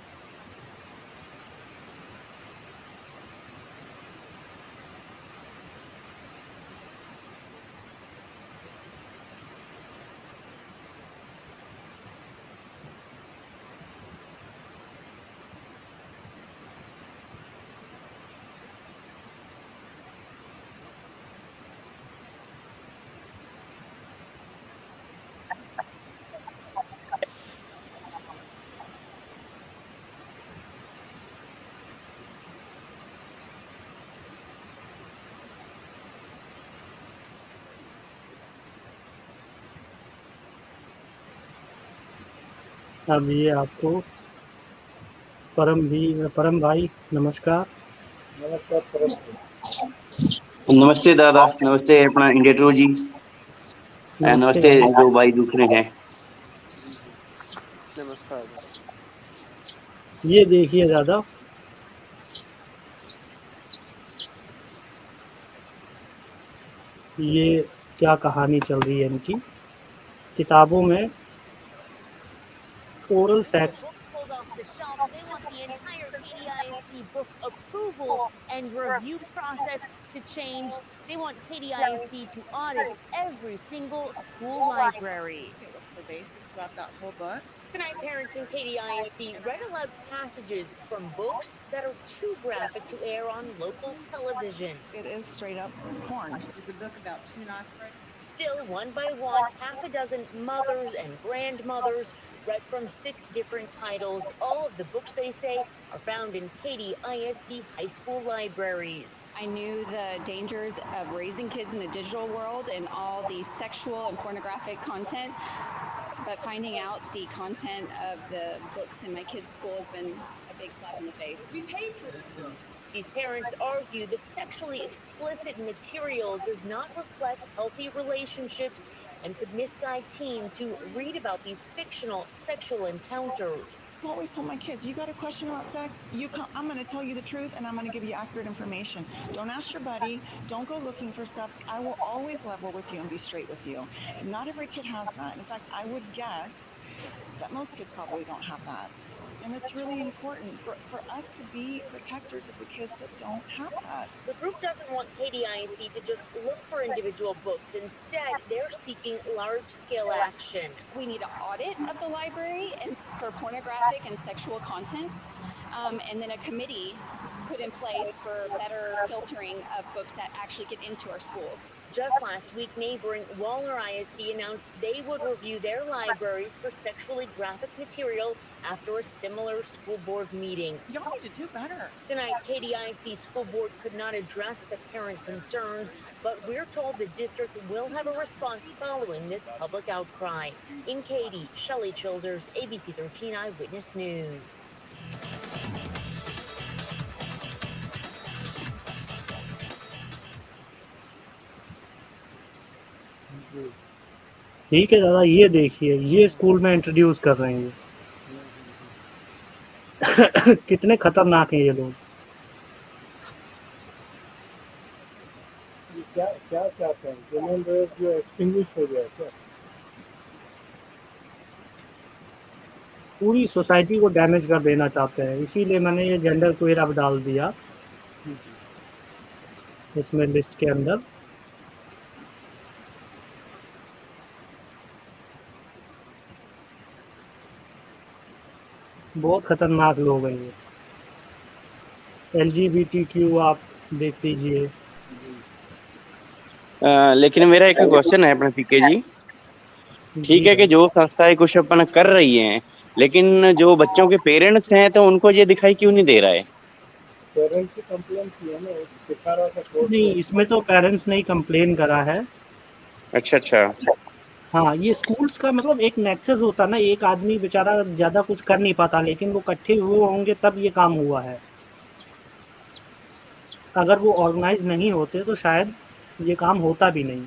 अब ये आपको परम भाई नमस्कार। नमस्कार परम जी। नमस्ते दादा, नमस्ते अपना इंडिया जी। नमस्ते नमस्ते भाई। जो भाई दूसरे हैं। नमस्कार दादा। ये देखिए दादा, ये क्या कहानी चल रही है इनकी किताबों में। Oral sex Books pulled off the shelf. They want the entire KDISD book approval and review process to change. They want KDISD to audit every single school library. It was pervasive throughout that whole book. Tonight, parents in KDISD read aloud passages from books that are too graphic to air on local television. It is straight up porn. It is a book about two knife breaks. Still, one by one, half a dozen mothers and grandmothers read from 6 different titles. All of the books, they say, are found in Katy ISD high school libraries. I knew the dangers of raising kids in the digital world and all the sexual and pornographic content, but finding out the content of the books in my kids' school has been a big slap in the face. We paid for these books. These parents argue the sexually explicit material does not reflect healthy relationships and could misguide teens who read about these fictional sexual encounters. I've always told my kids, you got a question about sex, you come, I'm going to tell you the truth and I'm going to give you accurate information. Don't ask your buddy. Don't go looking for stuff. I will always level with you and be straight with you. Not every kid has that. In fact, I would guess that most kids probably don't have that. And it's really important for us to be protectors of the kids that don't have that. The group doesn't want KDISD to just look for individual books. Instead, they're seeking large-scale action. We need an audit of the library and for pornographic and sexual content, and then a committee put in place for better filtering of books that actually get into our schools. Just last week, neighboring Walner ISD announced they would review their libraries for sexually graphic material after a similar school board meeting. Y'all need to do better. Tonight, KDIC school board could not address the parent concerns, but we're told the district will have a response following this public outcry. In Katy, Shelley Childers, ABC 13 Eyewitness News. ठीक है दादा, ये देखिए ये school में introduce कर रहे हैं। कितने खतरनाक हैं ये लोग। ये क्या क्या चाहते हैं? ह्यूमन रेस जो एक्सटिंग्विश हो जाए क्या? पूरी सोसाइटी को डैमेज कर देना चाहते हैं, इसीलिए मैंने ये जेंडर क्वेयर अब डाल दिया इसमें लिस्ट के अंदर। बहुत खतरनाक लोग हैं ये। LGBTQ आप देख लीजिए। लेकिन मेरा एक क्वेश्चन है अपने पीके जी। ठीक जी है कि भाई। जो संस्थाएं कुछ अपना कर रही हैं, लेकिन जो बच्चों के पेरेंट्स हैं तो उनको ये दिखाई क्यों नहीं दे रहा है? पेरेंट्स से कंप्लेन किया ना, दिखा रहा था कोर्ट नहीं, में। इसमें तो पेरेंट्स ने ही कंप्लेन करा है। अच्छा अच्छा। हाँ, ये स्कूल्स का मतलब एक नेक्सस होता ना, एक आदमी बेचारा ज़्यादा कुछ कर नहीं पाता, लेकिन वो इकट्ठे हुए होंगे तब ये काम हुआ है। अगर वो ऑर्गेनाइज़ नहीं होते तो शायद ये काम होता भी नहीं।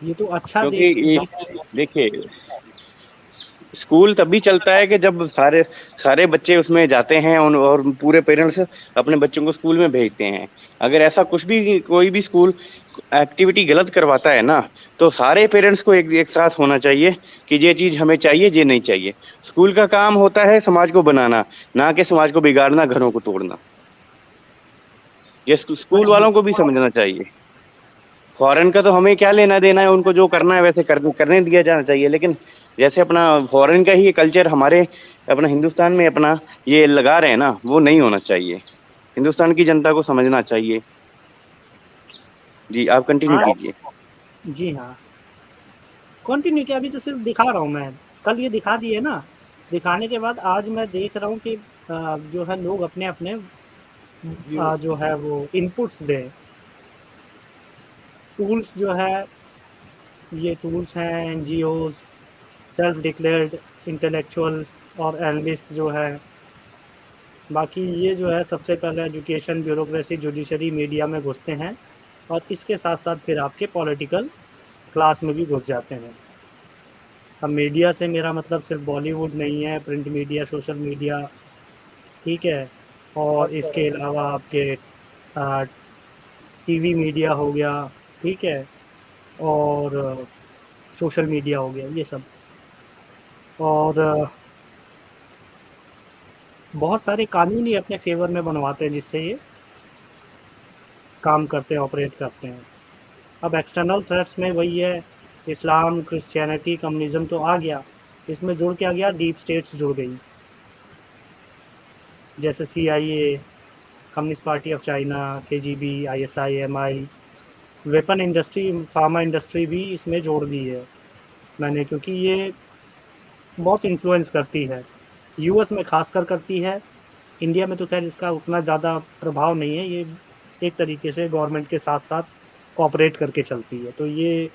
ये तो अच्छा क्योंकि देख ये देख देखिए, स्कूल तभी चलता है कि जब सारे सारे बच्चे उसमें जाते हैं और पूरे पेरेंट्स अपने बच्चों को स्कूल में भेजते हैं। अगर ऐसा कुछ भी कोई भी स्कूल एक्टिविटी गलत करवाता है ना, तो सारे पेरेंट्स को एक साथ होना चाहिए कि ये चीज हमें चाहिए, ये नहीं चाहिए। स्कूल का काम होता है समाज को बनाना, ना कि समाज को बिगाड़ना, घरों को तोड़ना। ये हाँ, स्कूल वालों को भी समझना चाहिए। फॉरेन का तो हमें क्या लेना देना है, उनको जो करना है वैसे करने दिया जाना चाहिए। लेकिन जैसे अपना फॉरेन का ही कल्चर हमारे अपना हिंदुस्तान में अपना ये लगा रहे हैं ना, वो नहीं होना चाहिए। हिंदुस्तान की जनता को समझना चाहिए। जी, आप कंटिन्यू हाँ, कीजिए। जी हाँ। कंटिन्यू क्या, अभी तो सिर्फ़ दिखा रहा हूँ मैं। कल ये दिखा दिए ना, दिखाने के बाद आज मैं देख रहा हूँ कि जो है लोग अपने-अपने जो है वो इनपुट्स दें। टूल्स जो है, ये टूल्स हैं एनजीओज़, सेल्फ डिक्लेयर्ड इंटेलेक्चुअल्स और एनालिस्ट जो है। बाकी ये जो है सबसे पहले एजुकेशन, ब्यूरोक्रेसी, जुडिशरी, मीडिया में घुसते हैं और इसके साथ-साथ फिर आपके पॉलिटिकल क्लास में भी घुस जाते हैं। अब मीडिया से मेरा मतलब सिर्फ़ बॉलीवुड नहीं है, प्रिंट मीडिया, सोशल मीडिया, ठीक है? हर और इसके तरह अलावा आपके अ, टीवी मीडिया हो गया, ठीक है? और सोशल मीडिया हो गया, ये सब। और बहुत सारे कानून ही अपने फ़ेवर में बनवाते हैं जिससे ये काम करते हैं, ऑपरेट करते हैं। अब एक्सटर्नल थ्रेट्स में वही है, इस्लाम, क्रिश्चियनिटी, कम्युनिज़्म तो आ गया। इसमें जुड़ क्या गया, डीप स्टेट्स जुड़ गई। जैसे CIA, communist party of China, KGB, ISI, MI, weapon industry, pharma industry भी इसमें जोड़ दी है मैंने, क्योंकि ये बहुत इन्फ्लुएंस करती है। यूएस में खासकर करती है। इंडिया में तो खैर इसका उतना ज़्यादा प्रभाव नहीं है। ये एक तरीके से गवर्नमेंट के साथ साथ कॉपरेट करके चलती है, तो ये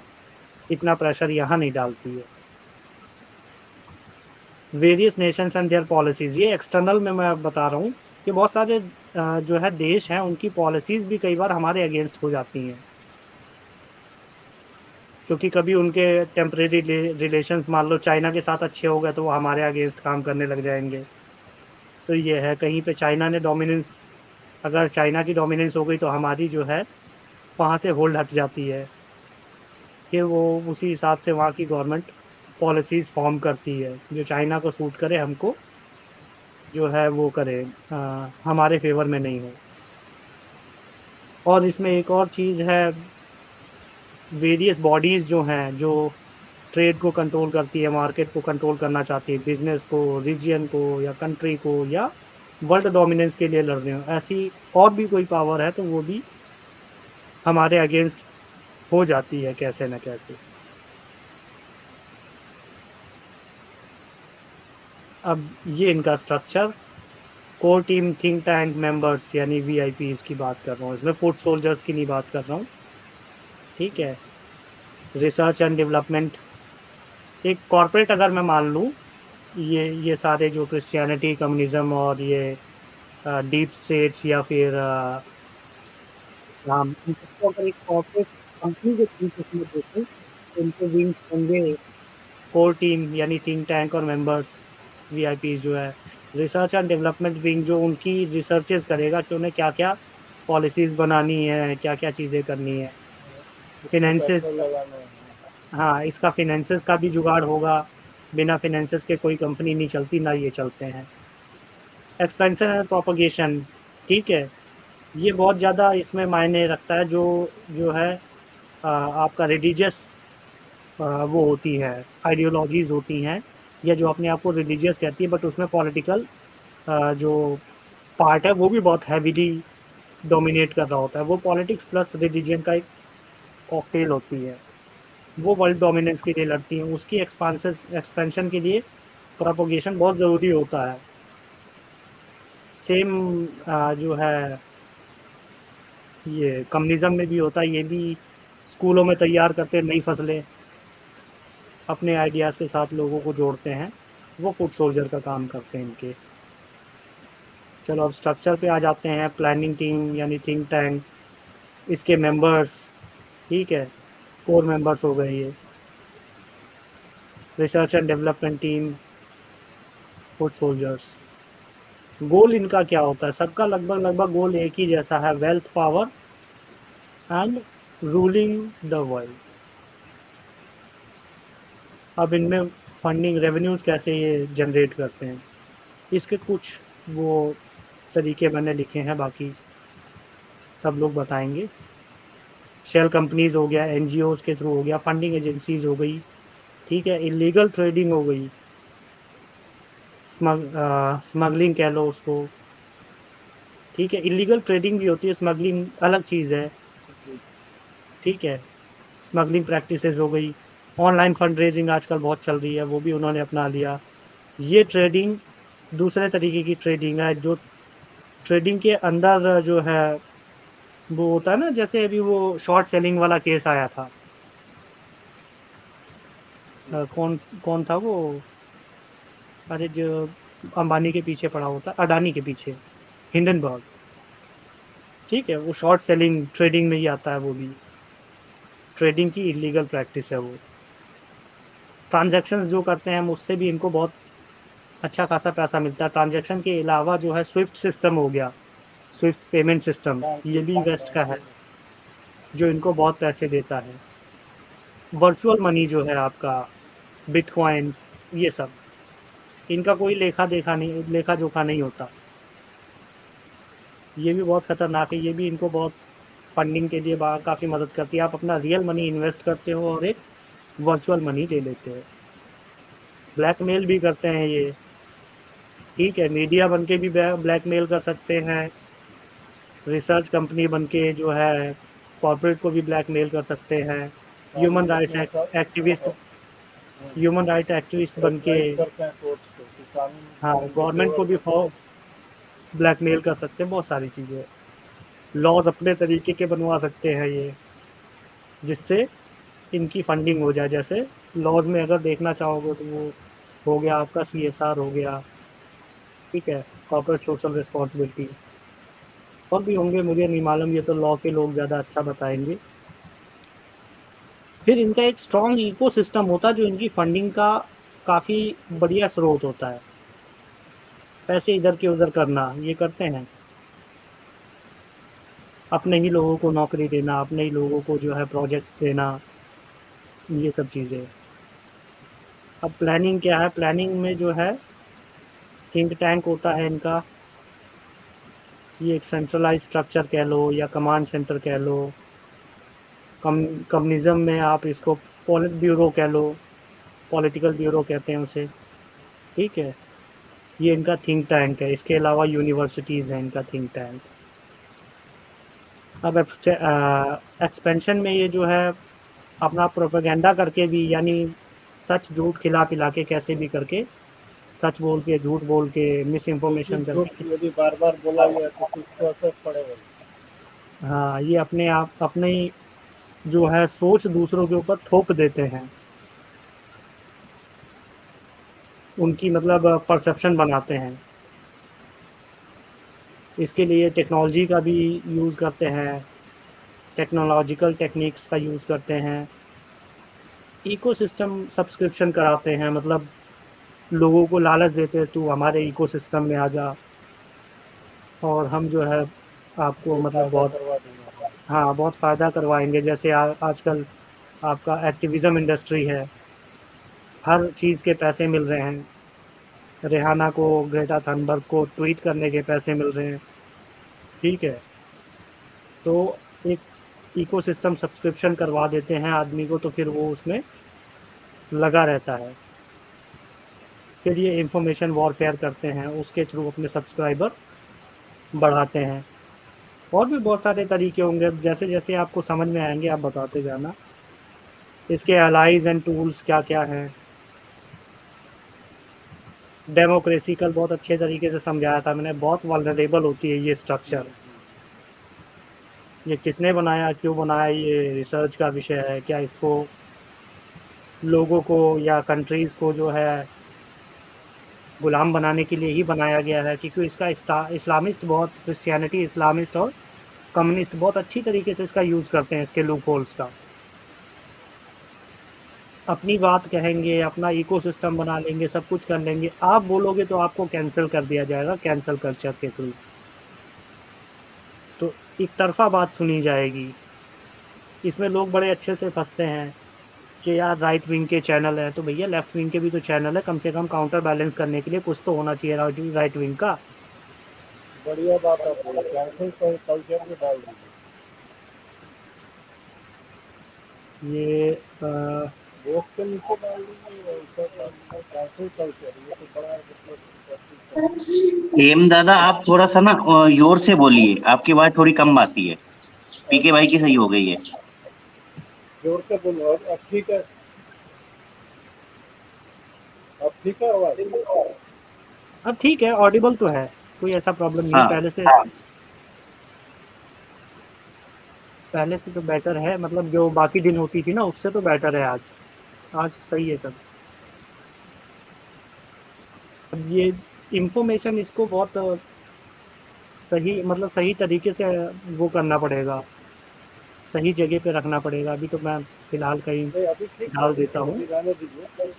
इतना प्रेशर यहाँ नहीं डालती है। Various nations and their policies, ये एक्सटर्नल में मैं बता रहा हूँ कि बहुत सारे जो है देश हैं, उनकी पॉलिसीज़ भी कई बार हमारे अगेंस्ट हो जाती हैं। क्योंकि कभी उनके टेम्परेरी रिलेशंस मान लो चाइना के साथ अच्छे हो गए तो वो हमारे अगेंस्ट काम करने लग जाएँगे। तो ये है, कहीं पे चाइना ने डोमिनेंस, अगर चाइना की डोमिनेंस हो गई तो हमारी जो है वहाँ से होल्ड हट जाती है। फिर वो उसी हिसाब से वहाँ की गवर्नमेंट पॉलिसीज़ फ़ॉर्म करती है, जो चाइना को सूट करे, हमको जो है वो करे, हमारे फ़ेवर में नहीं हो। और इसमें एक और चीज़ है, वेरियस बॉडीज़ जो हैं, जो ट्रेड को कंट्रोल करती है, मार्केट को कंट्रोल करना चाहती है, बिज़नेस को, रीजन को या कंट्री को या वर्ल्ड डोमिनेंस के लिए लड़ रहे हो, ऐसी और भी कोई पावर है तो वो भी हमारे अगेंस्ट हो जाती है कैसे न कैसे। अब ये इनका structure, core team, think tank members यानी वीआईपीज़ की बात कर रहा हूँ, इसमें फुट सोल्जर्स की नहीं बात कर रहा हूँ, ठीक है? रिसर्च एंड डेवलपमेंट, एक कॉर्पोरेट अगर मैं मान लूँ, ये सारे जो क्रिश्चियनिटी, कम्युनिज़्म और ये डीप स्टेट्स या फिर इनको अगर एक कॉर्पोरेट कंपनी के तरीके से देखें, तो इनके विंग्स होंगे, कोर टीम यानी थिंक टैंक और मेंबर्स, वीआईपीज़ जो है, रिसर्च एंड डेवलपमेंट विंग जो उनकी रिसर्चेज़ करेगा कि उन्हें क्या-क्या पॉलिसीज़ बनानी है, क्या-क्या चीज़ें करनी है। इसमें पैसे फाइनेंसेस, लगाने हैं। हाँ, इसका फाइनेंसेस का भी जुगाड़ होगा, बिना फाइनेंसेस के कोई कंपनी नहीं चलती, ना ये चलते हैं। एक्सपेंशन एंड प्रोपगेशन, ठीक है? ये बहुत ज़्यादा इसमें मायने रखता है, जो जो है आपका रिलीजियस वो होती है, आइडियोलॉजीज़ होती हैं या जो अपने आप को रिलीजियस कहती है बट उसमें पॉलिटिकल जो पार्ट है वो भी बहुत हैवीली डोमिनेट कर रहा होता है। वो पॉलिटिक्स प्लस रिलीजन का एक कॉकटेल होती है। वो वर्ल्ड डोमिनेंस के लिए लड़ती हैं। उसकी एक्सपेंशन के लिए प्रोपोगेशन बहुत ज़रूरी होता है। सेम जो है ये कम्युनिज्म में भी होता है। ये भी स्कूलों में तैयार करते हैं नई फसलें, अपने आइडियाज़ के साथ लोगों को जोड़ते हैं। वो फुट सोल्जर का काम करते हैं इनके। चलो अब स्ट्रक्चर पे आ जाते हैं। प्लानिंग टीम यानी थिंक टैंक, इसके मेंबर्स, ठीक है, कोर मेंबर्स हो गए ये। Research and development team, foot soldiers. Goal इनका क्या होता है? सबका लगभग लगभग गोल एक ही जैसा है, wealth, power and ruling the world. अब इनमें फंडिंग रेवेन्यूज कैसे ये जनरेट करते हैं, इसके कुछ वो तरीके मैंने लिखे हैं, बाकी सब लोग बताएंगे। शेल कंपनीज हो गया, एनजीओज के थ्रू हो गया, फंडिंग एजेंसीज हो गई, ठीक है, इलीगल ट्रेडिंग हो गई, स्मगलिंग कह लो उसको, ठीक है। इलीगल ट्रेडिंग भी होती है, स्मगलिंग अलग चीज़ है, ठीक है। स्मगलिंग प्रैक्टिसेस हो गई। ऑनलाइन फंड रेजिंग आजकल बहुत चल रही है, वो भी उन्होंने अपना लिया। ये ट्रेडिंग दूसरे तरीके की ट्रेडिंग है, जो ट्रेडिंग के अंदर जो है वो होता है ना, जैसे अभी वो शॉर्ट सेलिंग वाला केस आया था। कौन कौन था वो? अरे जो अंबानी के पीछे पड़ा होता है, अडानी के पीछे, हिंडनबर्ग, ठीक है। वो शॉर्ट सेलिंग ट्रेडिंग में ही आता है। वो भी ट्रेडिंग की इलीगल प्रैक्टिस है वो। ट्रांजैक्शंस जो करते हैं हम, उससे भी इनको बहुत अच्छा खासा पैसा मिलता है। ट्रांजैक्शन के अलावा जो है स्विफ्ट सिस्टम हो गया, स्विफ्ट पेमेंट सिस्टम, ये भी वेस्ट का है, जो इनको बहुत पैसे देता है। वर्चुअल मनी जो है आपका, बिटकॉइंस, ये सब, इनका कोई लेखा जोखा नहीं होता। ये भी बहुत खतरनाक है। ये भी इनको बहुत फंडिंग के लिए काफ़ी मदद करती है। आप अपना रियल मनी इन्वेस्ट करते हो और एक वर्चुअल मनी ले लेते हो। ब्लैकमेल भी करते हैं ये, ठीक है। मीडिया बन के भी ब्लैकमेल कर सकते हैं। रिसर्च कंपनी बन के जो है कॉर्पोरेट को भी ब्लैकमेल कर सकते हैं। ह्यूमन कानून राइट्स अपने एक्टिविस्ट, साथ ह्यूमन राइट एक्टिविस्ट बन के, प्रेशराइज करते हैं कोर्ट्स को कि हाँ, कानून इन गवर्नमेंट को फेवर भी में चले। ब्लैकमेल कर सकते हैं। बहुत सारी चीज़ें, लॉज अपने तरीके के बनवा सकते हैं ये, जिससे इनकी फंडिंग हो जाए। जैसे लॉज में अगर देखना चाहोगे तो वो हो गया आपका सीएसआर हो गया, ठीक है, कॉर्पोरेट सोशल रिस्पॉन्सिबिलिटी। और भी होंगे, मुझे नहीं मालूम, ये तो लॉ के लोग ज़्यादा अच्छा बताएंगे। फिर इनका एक स्ट्रॉन्ग इकोसिस्टम होता है, जो इनकी फंडिंग का काफ़ी बढ़िया स्रोत होता है। पैसे इधर के उधर करना, ये करते हैं। अपने ही लोगों को नौकरी देना, अपने ही लोगों को जो है प्रोजेक्ट्स देना, ये सब चीज़ें। अब प्लानिंग क्या है? प्लानिंग में जो है थिंक टैंक होता है इनका। ये एक सेंट्रलाइज स्ट्रक्चर कह लो या कमांड सेंटर कह लो। कम्युनिज्म में आप इसको पॉलिट ब्यूरो कह लो, पॉलिटिकल ब्यूरो कहते हैं उसे, ठीक है। ये इनका थिंक टैंक है। इसके अलावा यूनिवर्सिटीज़ हैं इनका थिंक टैंक। अब एक्सपेंशन में ये जो है अपना प्रोपेगेंडा करके भी, यानी सच झूठ खिला पिला के, कैसे भी करके, सच बोल के, झूठ बोल के, मिस एक ही इन्फॉर्मेशन झूठ करके, यदि बार बार बोला गया तो कुछ तो असर पड़ेगा। हाँ, ये अपने आप अपने जो है सोच दूसरों के ऊपर थोप देते हैं। उनकी मतलब परसेप्शन बनाते हैं। इसके लिए टेक्नोलॉजी का भी यूज़ करते हैं, टेक्नोलॉजिकल टेक्निक्स का यूज़ करते हैं। इकोसिस्टम सब्सक्रिप्शन कराते हैं, मतलब लोगों को लालच देते हैं, तू हमारे इकोसिस्टम में आ जा और हम जो है आपको ये मतलब फायदा बहुत, करवा देंगे। हाँ, बहुत फ़ायदा करवाएंगे। जैसे आजकल आपका एक्टिविज्म इंडस्ट्री है, हर चीज़ के पैसे मिल रहे हैं। रेहाना को, ग्रेटा थनबर्ग को ट्वीट करने के पैसे मिल रहे हैं, ठीक है। तो एक इकोसिस्टम सब्सक्रिप्शन करवा देते हैं आदमी को, तो फिर वो उसमें लगा रहता है। फिर ये इंफॉर्मेशन वॉरफेयर करते हैं, उसके थ्रू अपने सब्सक्राइबर बढ़ाते हैं। और भी बहुत सारे तरीके होंगे, जैसे जैसे आपको समझ में आएंगे आप बताते जाना। इसके अलाइज एंड टूल्स क्या क्या हैं। डेमोक्रेसी कल बहुत अच्छे तरीके से समझाया था मैंने, बहुत वल्नरेबल होती है ये स्ट्रक्चर। ये किसने बनाया, क्यों बनाया, ये रिसर्च का विषय है। क्या इसको लोगों को या कंट्रीज को जो है गुलाम बनाने के लिए ही बनाया गया है? क्योंकि इसका इस्लामिस्ट बहुत, क्रिश्चियनिटी इस्लामिस्ट और कम्युनिस्ट बहुत अच्छी तरीके से इसका यूज़ करते हैं, इसके लूप होल्स का। अपनी बात कहेंगे, अपना इकोसिस्टम बना लेंगे, सब कुछ कर लेंगे। आप बोलोगे तो आपको कैंसिल कर दिया जाएगा कैंसल कल्चर के थ्रू। तो एक तरफा बात सुनी जाएगी। इसमें लोग बड़े अच्छे से फंसते हैं कि यार राइट विंग के चैनल है, तो भैया लेफ्ट विंग के भी तो चैनल है, कम से कम काउंटर बैलेंस करने के लिए कुछ तो होना चाहिए राइट विंग का। बढ़िया बात आप बोले, कैंसिल कल्चर भी डाल दीजिए। ये वोट के नीचे डाल दीजिए, कैंसिल कल्चर, ये तो बड़ा मतलब। हेम दादा आप थोड़ा सा ना जोर से बोलिए, आपकी आवाज थोड़ी कम आती है। पीके भाई की सही हो गई है। जोर से बोलो, अब ठीक है, अब ठीक है आवाज। अब ठीक है, ऑडिबल तो है, कोई ऐसा प्रॉब्लम नहीं है। हाँ पहले से तो बेटर है, मतलब जो बाकी दिन होती थी ना उससे तो बेटर है आज। आज सही है सब। अब ये इंफॉर्मेशन इसको बहुत सही, मतलब सही तरीके से वो करना पड़ेगा, सही जगह पे रखना पड़ेगा। अभी तो मैं फिलहाल कहीं नहीं अभी ठीक है, डाल देता हूँ। अभी रहने दीजिए।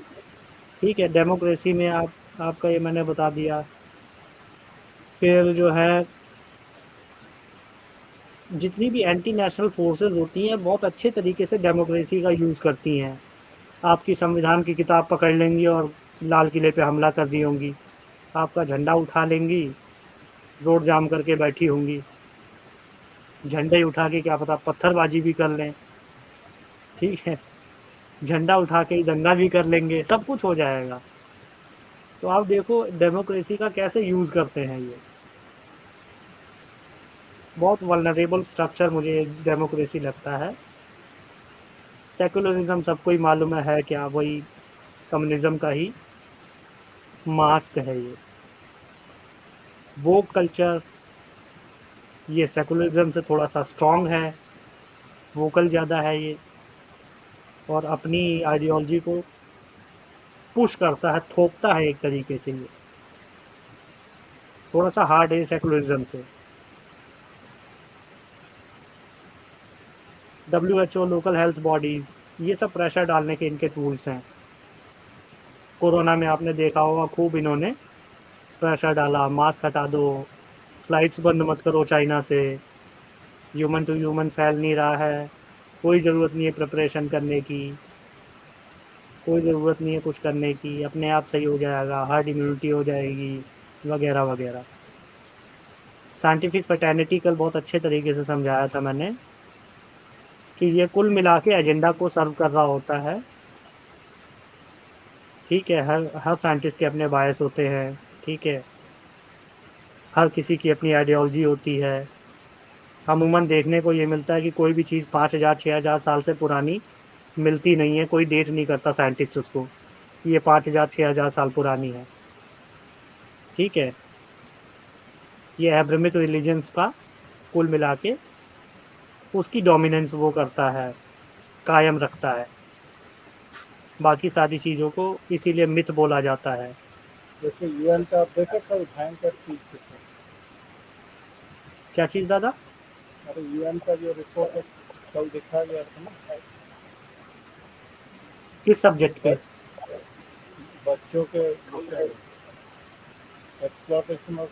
ठीक है, डेमोक्रेसी में आपका ये मैंने बता दिया। फिर जो है जितनी भी एंटी नेशनल फोर्सेस होती हैं बहुत अच्छे तरीके से डेमोक्रेसी का यूज़ करती हैं। आपकी संविधान की किताब पकड़ लेंगी और लाल किले पे हमला कर दी होंगी, आपका झंडा उठा लेंगी, रोड जाम करके बैठी होंगी। झंडे ही उठा के क्या पता पत्थरबाजी भी कर लें, ठीक है, झंडा उठा के ही दंगा भी कर लेंगे, सब कुछ हो जाएगा। तो आप देखो डेमोक्रेसी का कैसे यूज़ करते हैं ये। बहुत वल्नरेबल स्ट्रक्चर मुझे डेमोक्रेसी लगता है। सेकुलरिज्म सबको ही मालूम है क्या, वही कम्युनिज्म का ही मास्क है ये। वो कल्चर ये सेकुलरिज्म से थोड़ा सा स्ट्रांग है, वोकल ज़्यादा है ये, और अपनी आइडियोलॉजी को पुश करता है, थोपता है एक तरीके से। ये थोड़ा सा हार्ड है सेकुलरिज्म से। WHO, लोकल हेल्थ बॉडीज, ये सब प्रेशर डालने के इनके टूल्स हैं। कोरोना में आपने देखा होगा खूब इन्होंने प्रेशर डाला, मास्क हटा दो, फ्लाइट्स बंद मत करो चाइना से, ह्यूमन टू ह्यूमन फैल नहीं रहा है, कोई ज़रूरत नहीं है प्रिपरेशन करने की, कोई ज़रूरत नहीं है कुछ करने की, अपने आप सही हो जाएगा, हार्ड इम्यूनिटी हो जाएगी, वगैरह वगैरह। साइंटिफिक फैटर्निटी कल बहुत अच्छे तरीके से समझाया था मैंने कि ये कुल मिला के एजेंडा को सर्व कर रहा होता है। ठीक है, हर हर साइंटिस्ट के अपने बायस होते हैं, ठीक है, हर किसी की अपनी आइडियोलॉजी होती है। अमूमन देखने को ये मिलता है कि कोई भी चीज़ 5,000 6,000 साल से पुरानी मिलती नहीं है, कोई डेट नहीं करता साइंटिस्ट उसको, ये 5,000 6,000 साल पुरानी है। ठीक है, ये एब्राहमिक रिलीजन्स का कुल मिला के उसकी डोमिनेंस वो करता है, कायम रखता है। बाकी सारी चीज़ों को इसीलिए मिथ बोला जाता है। जैसे यूएन का आप देखे कल भयंकर चीज थी। क्या चीज़ दादा? अरे यूएन का जो रिपोर्ट है कल दिखा गया था ना, किस सब्जेक्ट पे? बच्चों के विषय में, exploitation of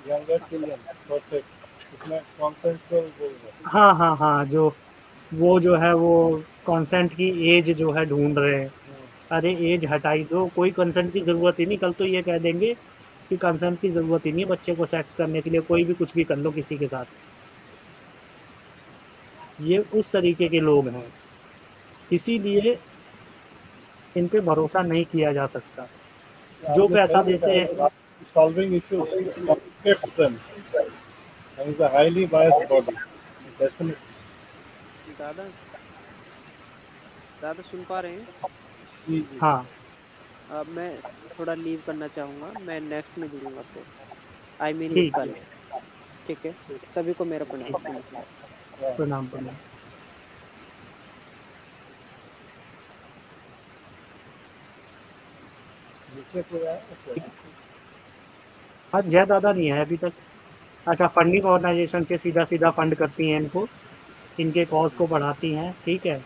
younger children for sex, उसमें कॉन्सेंसुअल बोल रहे हाँ हाँ हाँ, जो वो जो है वो कंसेंट की एज जो है ढूंढ रहे हैं। अरे एज हटाई दो, कोई कंसेंट की ज़रूरत ही नहीं। कल तो ये कह देंगे कि कंसेंट की ज़रूरत ही नहीं है बच्चे को सेक्स करने के लिए, कोई भी कुछ भी कर लो किसी के साथ। ये उस तरीके के लोग हैं, इसीलिए इन पे भरोसा नहीं किया जा सकता। जो पैसा देते हैं, solving issues complicates them and is a highly biased body. Definitely. दादा दादा सुन पा रहे हैं? जी जी हाँ अब मैं थोड़ा लीव करना चाहूंगा, मैं नेक्स्ट में जुड़ूंगा फिर, आई मीन ठीक कल। है, ठीक है, सभी को मेरा प्रणाम सुनिए। हाँ। प्रणाम प्रणाम। दूसरे कोई आया क्या? हाँ, जय दादा नहीं है अभी तक। अच्छा, फंडिंग ऑर्गेनाइजेशन से सीधा सीधा फंड करती हैं इनको, इनके कॉज को बढ़ाती हैं, ठीक है।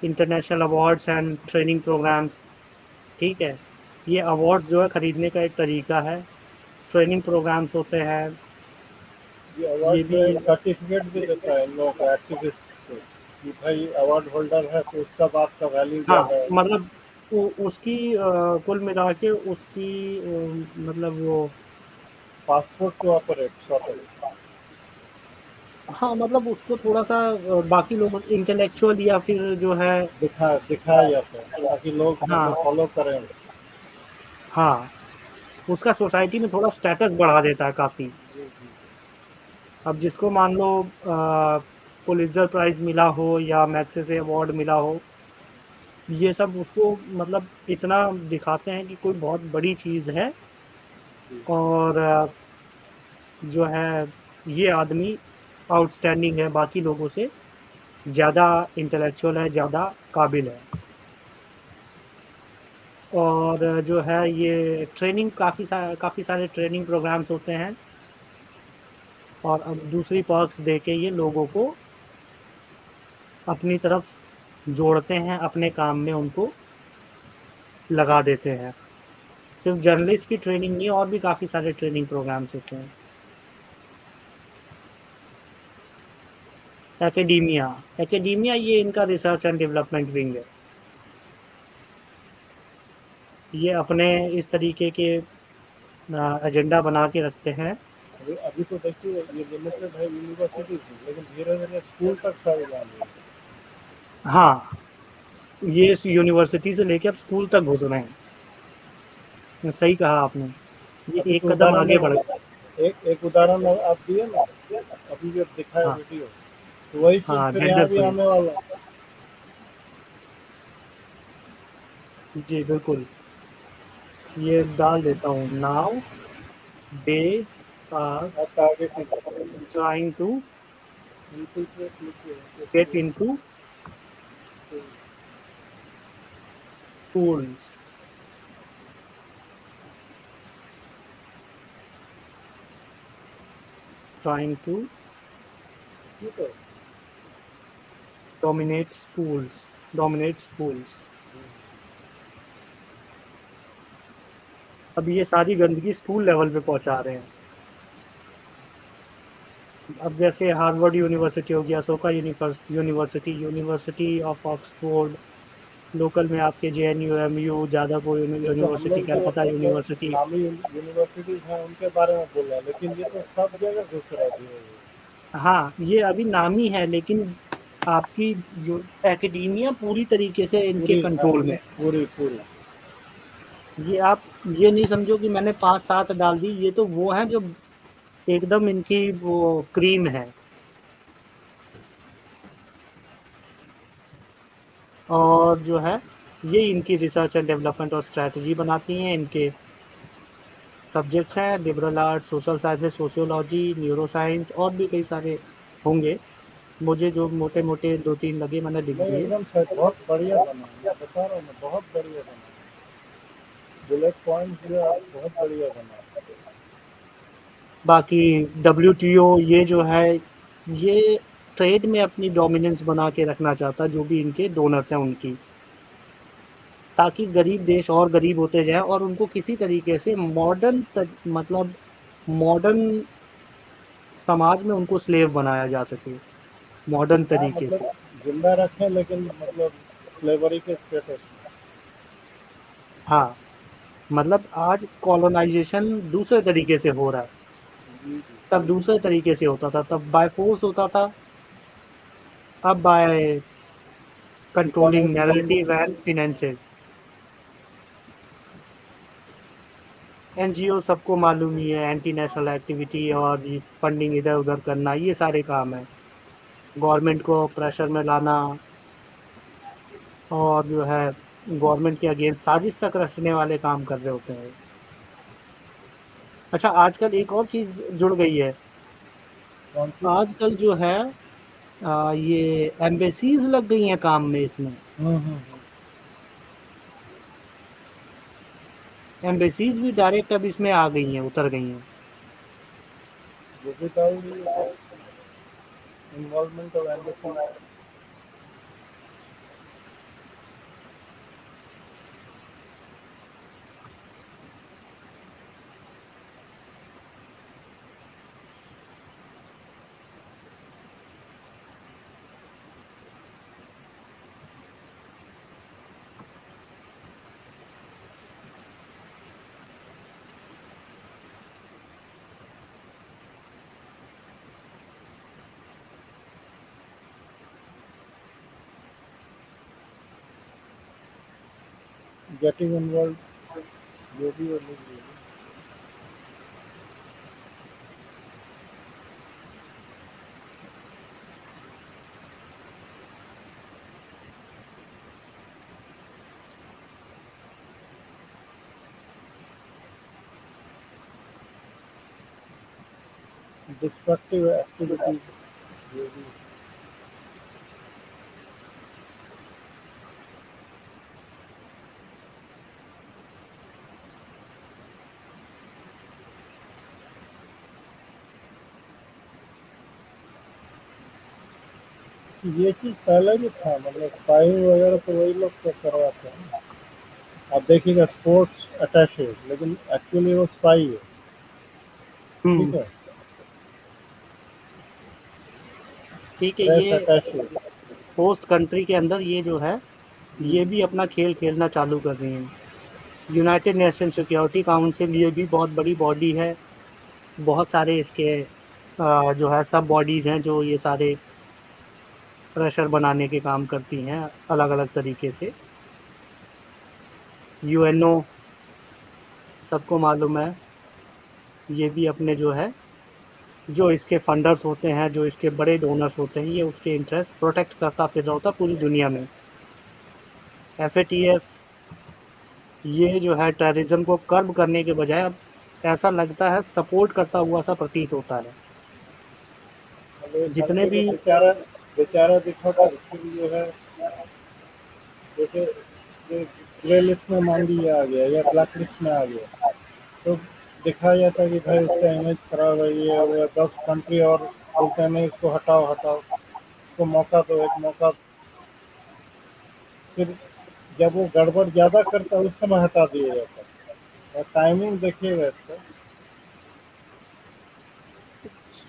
International awards and training programmes, ठीक है। ये अवार्ड्स जो है खरीदने का एक तरीका है। ट्रेनिंग प्रोग्राम्स होते हैं, ये ये अवार्ड भी। जो है सर्टिफिकेट भी देता है इन लोगों को, एक्टिविस्ट को, कि भाई अवार्ड होल्डर है तो उसका बात का वैल्यू हाँ, ज़्यादा है। मतलब उसकी कुल मिला के उसकी मतलब वो, passport to operate sort of हाँ मतलब उसको थोड़ा सा बाकी लोग इंटेलेक्चुअल या फिर जो है, दिखाया जाता है ताकि लोग मतलब हाँ फॉलो करें। हाँ, उसका सोसाइटी में थोड़ा स्टेटस बढ़ा देता है काफ़ी। जी जी अब जिसको मान लो पुलित्ज़र प्राइज़ मिला हो या मैग्सेसे अवार्ड मिला हो, ये सब उसको मतलब इतना दिखाते हैं कि कोई बहुत बड़ी चीज़ है, जी। और जो है ये आदमी आउटस्टैंडिंग है, बाकी लोगों से ज़्यादा इंटेलेक्चुअल है, ज़्यादा काबिल है। और जो है ये ट्रेनिंग काफ़ी सारे ट्रेनिंग प्रोग्राम्स होते हैं, और अब दूसरी पर्क्स दे के ये लोगों को अपनी तरफ जोड़ते हैं, अपने काम में उनको लगा देते हैं। सिर्फ जर्नलिस्ट की ट्रेनिंग नहीं, और भी काफ़ी सारे ट्रेनिंग प्रोग्राम्स होते हैं। एकेडीमिया, एकेडीमिया ये इनका रिसर्च एंड डेवलपमेंट विंग है। ये अपने इस तरीके के एजेंडा बना के रखते हैं। अभी अभी तो देखिए ये लिमिटेड है यूनिवर्सिटीज में, लेकिन धीरे धीरे स्कूल तक सारे जान रहे हैं। हाँ, ये इस यूनिवर्सिटी से लेके अब स्कूल तक घुस रहे हैं। सही कहा आपने, ये अभी एक तो कदम उदाहरण आगे बढ़ गया। एक उदाहरण आप दिए ना, अभी जो दिखाया हाँ वीडियो, तो वही चीज हाँ, फिर यहाँ जेंडर भी फ्री, आने वाला है। जी बिल्कुल। ये डाल देता हूँ, नाउ दे आर आप आगे कीजिए, ट्राइंग टू इनफिल्ट्रेट लिखिए, get into schools, trying to ठीक है। dominate schools। अब ये सारी गंदगी स्कूल लेवल पे पहुंचा रहे हैं। अब जैसे हार्वर्ड यूनिवर्सिटी हो गया, Soka University, university of Oxford, local में आपके जेएनयू, एमयू, जादवपुर ये तो हम यूनिवर्सिटी, लोग जो कलकत्ता मतलब यूनिवर्सिटी। नामी यूनिवर्सिटीज हैं उनके बारे में बोल रहे हैं, लेकिन ये तो सब जगह घुस रहा है धीरे धीरे। हाँ, ये अभी नामी है, लेकिन आपकी जो एकेडीमिया पूरी तरीके से इनके पूरी, हाँ, कंट्रोल में है। पूरी पूरी। ये आप ये नहीं समझो कि मैंने 5-7 डाल दी, ये तो वो हैं जो एकदम इनकी वो क्रीम है। और जो है ये इनकी रिसर्च एंड डेवलपमेंट और स्ट्रैटेजी बनाती हैं। इनके सब्जेक्ट्स हैं liberal arts, social sciences, sociology, neuro science, और भी कई सारे होंगे। मुझे जो मोटे मोटे 2-3 लगे मैंने लिख नहीं दिए। एकदम सही, बहुत बढ़िया बना है, मैं बता रहा हूँ ना, बहुत बढ़िया बना है। बुलेट पॉइंट जो है बहुत बढ़िया बना है। बाकी डब्ल्यूटीओ ये जो है, ये ट्रेड में अपनी डोमिनेंस बना के रखना चाहता है, जो भी इनके डोनर्स हैं उनकी, ताकि गरीब देश और गरीब होते जाए, और उनको किसी तरीके से मतलब मॉडर्न समाज में उनको स्लेव बनाया जा सके, मॉडर्न हाँ तरीके मतलब से। जिंदा रखें, लेकिन मतलब फ्लेवरी के स्टेटस हाँ, मतलब आज कॉलोनाइजेशन दूसरे तरीके से हो रहा है, में। जी जी तब दूसरे तरीके से होता था, तब बाय फोर्स होता था, अब by controlling narrative and finances. NGO सबको मालूम ही है, एंटी नेशनल एक्टिविटी और फंडिंग इधर उधर करना, ये सारे काम है। गवर्नमेंट को प्रेशर में लाना और जो है गवर्नमेंट के अगेंस्ट साजिश तक रचने वाले काम कर रहे होते हैं। अच्छा, आजकल एक और चीज जुड़ गई है। कौन सी? आजकल जो है ये एम्बेसीज लग गई हैं काम में इसमें। एम्बेसीज भी डायरेक्ट अब इसमें आ गई हैं, उतर गई हैं। वो भी डाल रही है involvement of embassy. Getting involve जो भी वो लिख लीजिए। डिस्ट्रक्टिव एक्टिविटीज जो भी। ये चीज पहले भी था, मतलब स्पाइंग वगैरह तो वही लोग तो करवाते हैं ना। आप देखिएगा स्पोर्ट्स अटैचे, लेकिन एक्चुअली वो स्पाई है। ठीक है, ठीक है। प्रेस ये अटैचे। होस्ट कंट्री के अंदर ये जो है ये भी अपना खेल खेलना चालू कर रही हैं। यूनाइटेड नेशन सिक्योरिटी काउंसिल ये भी बहुत बड़ी बॉडी है। बहुत सारे इसके जो है सब बॉडीज हैं जो ये सारे प्रेशर बनाने के काम करती हैं अलग अलग तरीके से। यूएनओ सबको मालूम है, ये भी अपने जो है जो इसके फंडर्स होते हैं, जो इसके बड़े डोनर्स होते हैं, ये उसके इंटरेस्ट प्रोटेक्ट करता फिर रहा होता पूरी दुनिया में। एफएटीएफ ये जो है टेररिज्म को कर्ब करने के बजाय अब ऐसा लगता है सपोर्ट करता हुआ सा प्रतीत होता है। मतलब एक जितने कंट्री को भी बेचारा बेचारा दिखाकर फिर जो है, जैसे ग्रे लिस्ट में मान लीजिए आ गया या ब्लैक लिस्ट में आ गया, तो दिखाया जाता है कि भाई उसका इमेज खराब है, ये वो है। 10 कंट्री और बोलते हैं नहीं इसको हटाओ हटाओ, इसको मौका दो, एक मौका। फिर जब वो गड़बड़ ज़्यादा करता है उस समय हटा दिया जाता है। और टाइमिंग देखिएगा इसका।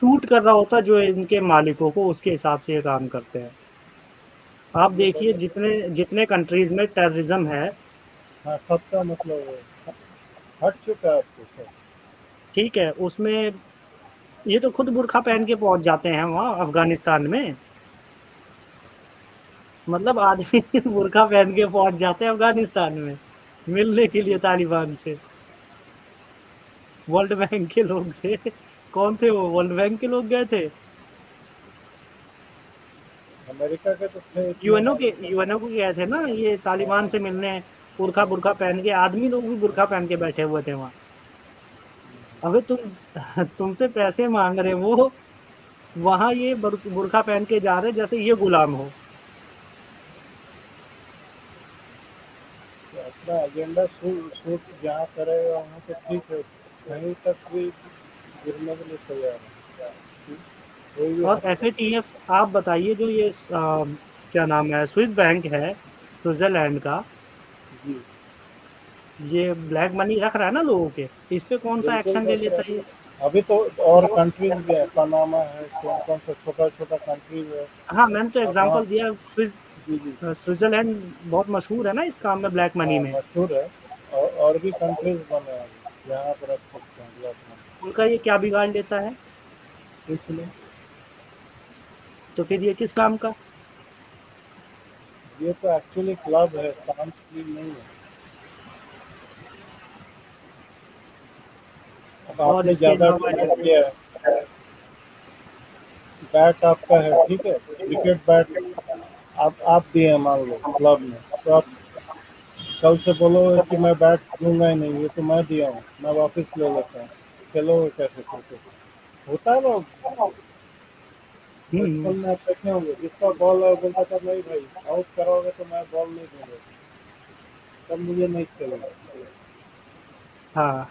सूट कर रहा होता जो इनके मालिकों को, उसके हिसाब से ये काम करते हैं। आप ये देखिए बड़े। जितने जितने कंट्रीज में टेररिज्म है, हाँ, सबका मतलब हट चुका है आपको सब। ठीक है, उसमें ये तो खुद बुर्खा पहन के पहुंच जाते हैं वहां अफगानिस्तान में। मतलब आदमी बुर्खा पहन के पहुंच जाते हैं अफगानिस्तान में मिलने के लिए तालिबान से। वर्ल्ड बैंक के लोग थे। कौन थे वो? वर्ल्ड बैंक के लोग गए थे। अमेरिका के तो थे, इतना यूएनओ के मालूम है। यूएनओ को गए थे ना ये हाँ तालिबान हाँ। से मिलने। बुर्खा बुर्खा पहन के आदमी लोग भी बुर्खा पहन के बैठे हुए थे वहां। अबे तुमसे पैसे मांग रहे वो, वहां ये बुर्खा पहन के जा रहे जैसे ये गुलाम हो। तो अपना एजेंडा सूट जहाँ करेगा वहाँ तो ठीक है, कहीं तक भी गिरने के लिए तैयार है। कोई भी और हद तक। एफएटीएफ आप बताइए जो ये क्या नाम है, स्विस बैंक है स्विट्जरलैंड का, जी, ये ब्लैक मनी रख रहा है ना लोगों के, इस पे कौन सा बिल्कुल एक्शन ले रख रहा लेता है है। ये? अभी तो और कंट्रीज भी है, पनामा है, कौन कौन सा छोटा छोटा कंट्रीज है। हाँ, मैंने तो अब वहाँ। एग्जांपल दिया। जी जी। स्विट्जरलैंड बहुत मशहूर है ना इस काम में, ब्लैक मनी हाँ, में। मशहूर है। और भी कंट्रीज बने हैं अभी, यहाँ पर रख सकते हैं ब्लैक मनी। उनका ये क्या बिगाड़ लेता है? इसलिए तो फिर ये किस काम का? ये तो एक्चुअली क्लब है, डांस लीग नहीं है। अब और आपने इसके ज्यादा अलावा डोनेट जैसे किया है, बैट आपका है, ठीक है, क्रिकेट बैट आप दिए हैं मान लो क्लब में, तो आप कल से बोलोगे कि मैं बैट दूंगा ही नहीं, ये तो मैं दिया हूँ, मैं वापस ले लेता हूँ, खेलोगे कैसे क्रिकेट? होता है ना, हम्म, बचपन में आप देखे होंगे, जिसका बॉल है वो बोलता था नहीं भाई आउट कराओगे तो मैं बॉल नहीं दूंगा, तब मुझे नहीं खेलना। हाँ।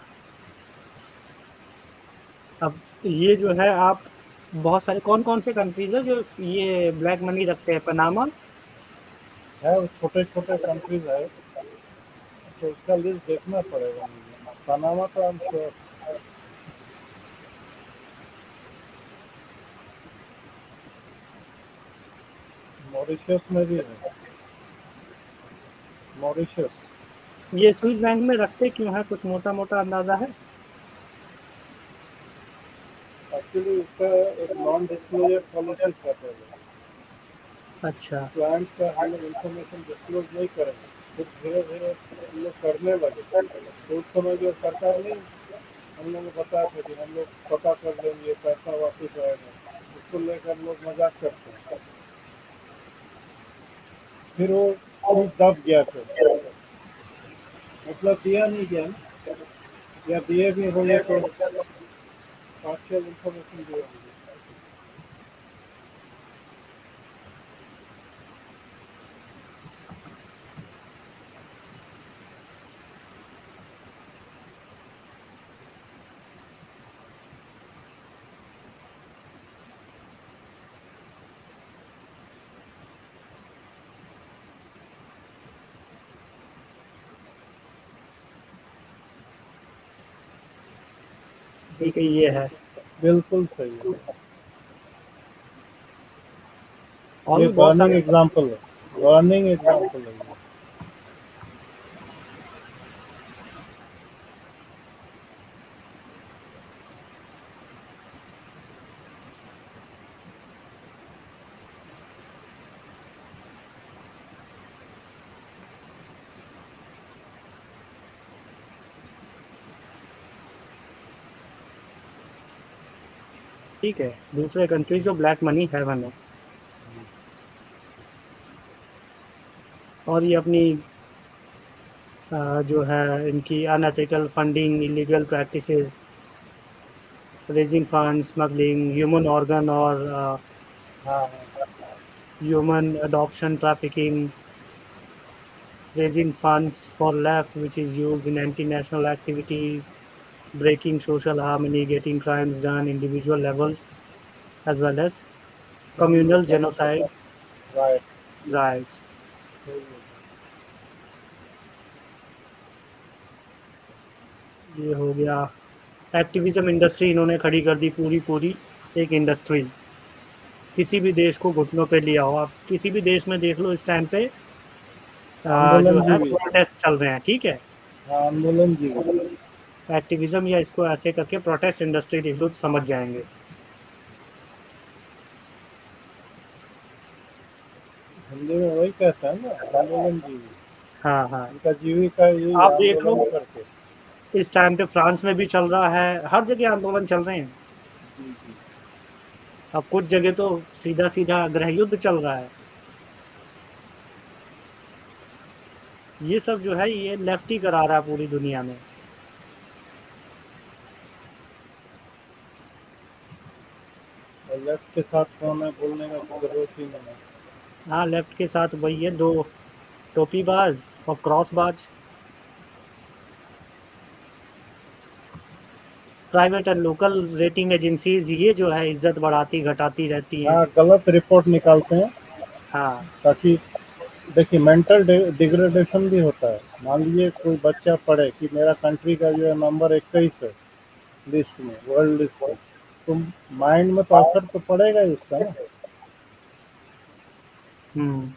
अब ये जो है आप बहुत सारे कौन-कौन से कंट्रीज़ है जो ये ब्लैक मनी रखते हैं? पनामा? है वो छोटे छोटे कंट्रीज है, तो उसका लिस्ट देखना पड़ेगा मुझे। पनामा तो आई एम श्योर, मॉरिशस में भी है, मॉरिशस। ये स्विस बैंक में रखते क्यों हैं? कुछ मोटा-मोटा अंदाज़ा है? एक्चुअली उसका एक नॉन डिस्क्लोजर पॉलिसी था पहले, अच्छा। क्लाइंट का हम लोग इन्फॉर्मेशन डिस्क्लोज नहीं करेंगे, फिर धीरे धीरे हम लोग करने लगे, तो उस समय जो सरकार ने हम लोग को बताया था कि हम लोग पता कर देंगे, पैसा वापस आएगा, इसको लेकर लोग मजाक करते हैं, फिर वो चीज दब गया, फिर मतलब दिया नहीं गया ना, या दिए भी होंगे तो पार्शियल इन्फॉर्मेशन दिए होंगे। ठीक है, ये है। बिल्कुल सही है, और ये भी बहुत बर्निंग सारे एग्जाम्पल है, बर्निंग एग्जाम्पल है ये। ठीक है, दूसरे कंट्रीज़ जो ब्लैक मनी हैवन है। और ये अपनी जो है इनकी unethical funding, illegal practices, raising fund, smuggling, human organ और हाँ हाँ, human adoption trafficking, raising funds for left, which is used in anti-national activities, breaking social harmony, getting crimes done, individual levels, as well as communal genocides, right, riots. सही है। ये हो गया। Activism industry इन्होंने खड़ी कर दी, पूरी पूरी एक इंडस्ट्री। किसी भी देश को घुटनों पे लिया हो, आप किसी भी देश में देख लो इस टाइम पे जो आंदोलन है जीवी, प्रोटेस्ट चल रहे हैं, ठीक है। हाँ आंदोलन जीवी, एक्टिविज्म या इसको ऐसे करके प्रोटेस्ट इंडस्ट्री लिख लो तो समझ जाएंगे। हिंदी में वही कहते हैं ना, आंदोलन जीवी, हाँ हाँ। उनका जीविका यही है, आप देख लो आंदोलन करके। इस टाइम पे फ्रांस में भी चल रहा है, हर जगह आंदोलन चल रहे हैं। जी जी, अब कुछ जगह तो सीधा सीधा गृह युद्ध चल रहा है। ये सब जो है ये लेफ्ट ही करा रहा है पूरी दुनिया में। और लेफ्ट के साथ कौन है बोलने का तो जरूरत ही नहीं है। हाँ, लेफ्ट के साथ वही है, दो टोपीबाज और क्रॉसबाज। Private and local rating agencies ये जो है इज्जत बढ़ाती घटाती रहती हैं। हाँ, गलत रिपोर्ट निकालते हैं, हाँ। ताकि देखिए मेंटल डिग्रेडेशन भी होता है। मान लीजिए कोई बच्चा पढ़े कि मेरा कंट्री का जो है नंबर 21 है लिस्ट में, वर्ल्ड लिस्ट में, तो माइंड में तो असर तो पड़ेगा ही उसका ना। हम्म।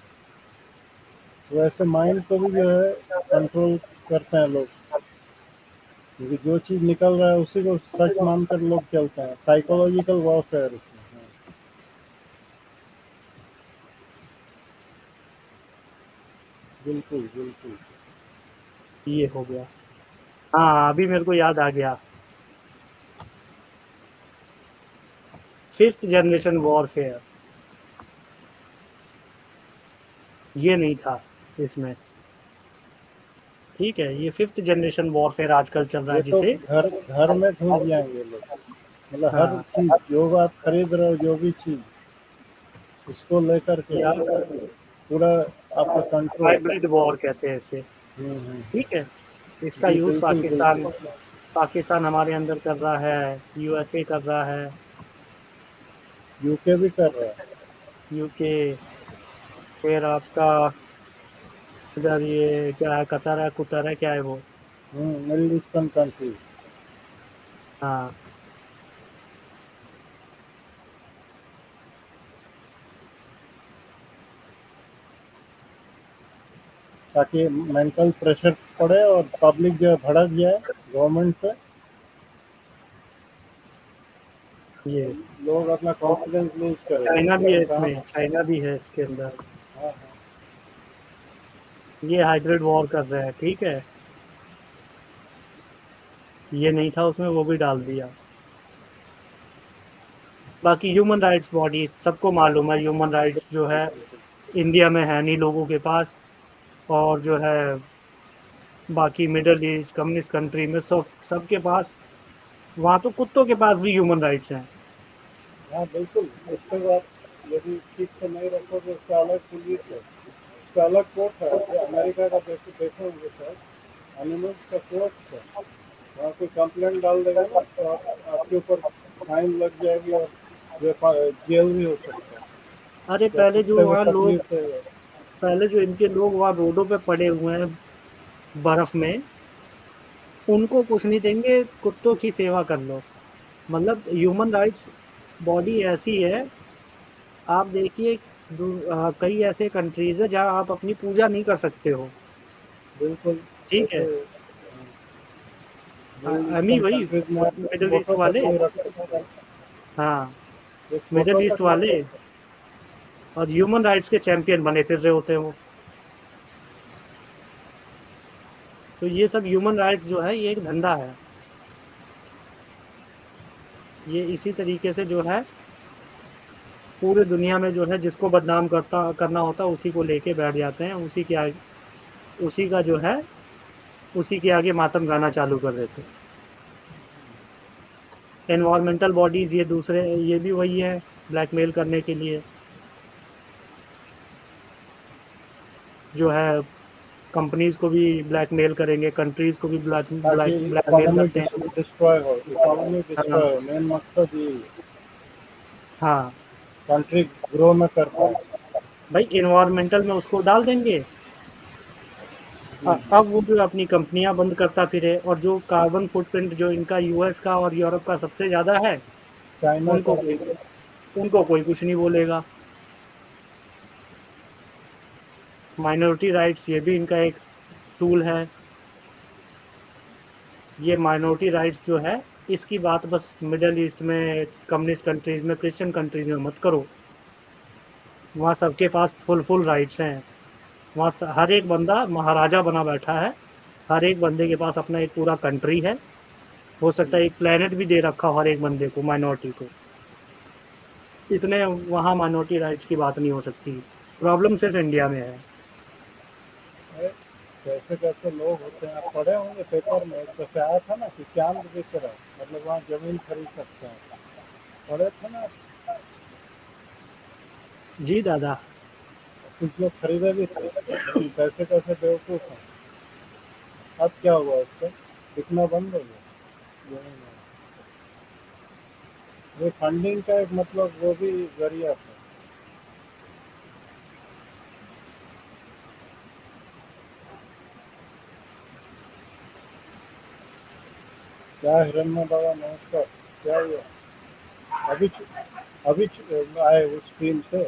तो ऐसे माइंड को भी जो है कंट्रोल करते हैं लोग, क्योंकि जो चीज़ निकल रहा है उसी को सच मानकर लोग चलते हैं, साइकोलॉजिकल वॉरफेयर इसमें। बिल्कुल बिल्कुल। ये हो गया। हाँ, अभी मेरे को याद आ गया। 5th जनरेशन वॉरफेयर, ये नहीं था इसमें। ठीक है, ये 5th जनरेशन वॉरफेयर आजकल चल रहा ये है तो जिसे घर घर में घुस जाएंगे लोग, मतलब हर हाँ, चीज जो आप खरीद रहे हो, जो भी चीज, उसको लेकर के या पूरा आपका कंट्रोल। हाइब्रिड वॉर कहते हैं इसे। हम्म। ठीक है, इसका जी यूज बिल्कुल पाकिस्तान बिल्कुल। पाकिस्तान हमारे अंदर कर रहा है, यूएसए कर रहा है, यूके भी कर रहा है। यूके, फिर आपका इधर ये क्या है, कतर है, कुतर है, क्या है वो। Middle eastern country. हाँ, ताकि मेंटल प्रेशर पड़े और पब्लिक जो है भड़क जाए गवर्नमेंट पे, ये लोग अपना कॉन्फिडेंस लूज करें चाइना कि भी है हम कहाँ। इसमें, चाइना भी है इसके अंदर। हाँ। ये हाइब्रिड वॉर कर रहे हैं। ठीक है, ये नहीं था उसमें, वो भी डाल दिया। बाकी ह्यूमन राइट्स बॉडी सबको मालूम है, ह्यूमन राइट्स जो है इंडिया में है नहीं लोगों के पास, और जो है बाकी मिडल ईस्ट कम्युनिस्ट कंट्री में सबके पास। वहाँ तो कुत्तों के पास भी ह्यूमन राइट्स हैं। हाँ बिल्कुल, उसके बाद यदि ठीक से नहीं रखोगे उसका अलग पुलिस है, उसका अलग कोर्ट है। जो अमेरिका का देखोगे सर, एनिमल्स का कोर्ट है, वहाँ कोई कंप्लेंट डाल देगा ना तो आपके ऊपर फाइन लग जाएगी और जेल भी हो सकता है। अरे क्या कुत्ते को तकलीफ देगा। पहले जो इनके लोग वहाँ रोडों पे पड़े हुए हैं बर्फ में, उनको कुछ नहीं देंगे, कुत्तों की सेवा कर लो। मतलब ह्यूमन राइट्स बॉडी ऐसी है। आप देखिए, कई ऐसे कंट्रीज है जहाँ आप अपनी पूजा नहीं कर सकते हो। बिल्कुल। ठीक है, जैसे मिडिल अमी ईस्टर्न वही कंट्रीज में मिडल ईस्ट फोटो तक वाले। नहीं रख सकते, हाँ, एक मिडल फोटो ईस्ट तक नहीं वाले रख सकते। और ह्यूमन राइट्स के चैंपियन बने फिर रहे होते हैं वो। तो ये सब ह्यूमन राइट्स जो है ये एक धंधा है। ये इसी तरीके से जो है पूरे दुनिया में जो है जिसको बदनाम करना होता है उसी को लेके बैठ जाते हैं, उसी का जो है उसी के आगे मातम गाना चालू कर देते हैं। एनवायरमेंटल बॉडीज ये दूसरे, ये भी वही है, ब्लैकमेल करने के लिए जो है कंपनीज को भी ब्लैकमेल करेंगे, कंट्रीज को भी ताकि ब्लैकमेल इकोनॉमी करते हैं। डिस्ट्रॉय हो, इकोनॉमी हाँ, डिस्ट्रॉय हो, मेन मकसद यही है, हाँ, कंट्री ग्रो न कर पाए। भाई एनवायरमेंटल में उसको डाल देंगे। अब वो जो अपनी कंपनियां बंद करता फिरे, और जो कार्बन फुटप्रिंट जो इनका यूएस का और यूरोप का सबसे ज्यादा है, चाइना उनको का। उनको कोई कुछ नहीं बोलेगा। माइनॉरिटी राइट्स ये भी इनका एक टूल है। ये माइनॉरिटी राइट्स जो है, इसकी बात बस मिडल ईस्ट में, कम्युनिस्ट कंट्रीज में, क्रिश्चियन कंट्रीज में मत करो। वहाँ सबके पास फुल राइट्स हैं। वहाँ हर एक बंदा महाराजा बना बैठा है। हर एक बंदे के पास अपना एक पूरा कंट्री है। हो सकता है एक प्लेनेट भी दे रखा हो हर एक बंदे को, माइनॉरिटी को। इतने वहाँ माइनॉरिटी राइट्स की बात नहीं हो सकती। प्रॉब्लम सिर्फ इंडिया में है। कैसे कैसे लोग होते हैं, आप पढ़े होंगे पेपर में, एक दफे आया था ना कि चांद बिक रहा है, मतलब वहाँ जमीन खरीद सकते हैं, पढ़े थे ना। जी दादा। कुछ लोग खरीदे भी थे, लेकिन कैसे कैसे बेवकूफ़ हैं। अब क्या हुआ उसका, बिकना बंद हो गया जमीन में। ये फंडिंग का एक मतलब वो भी जरिया था। क्या हिरण्य बाबा नमस्कार, क्या हुआ? अभी अभी आए उस टीम से।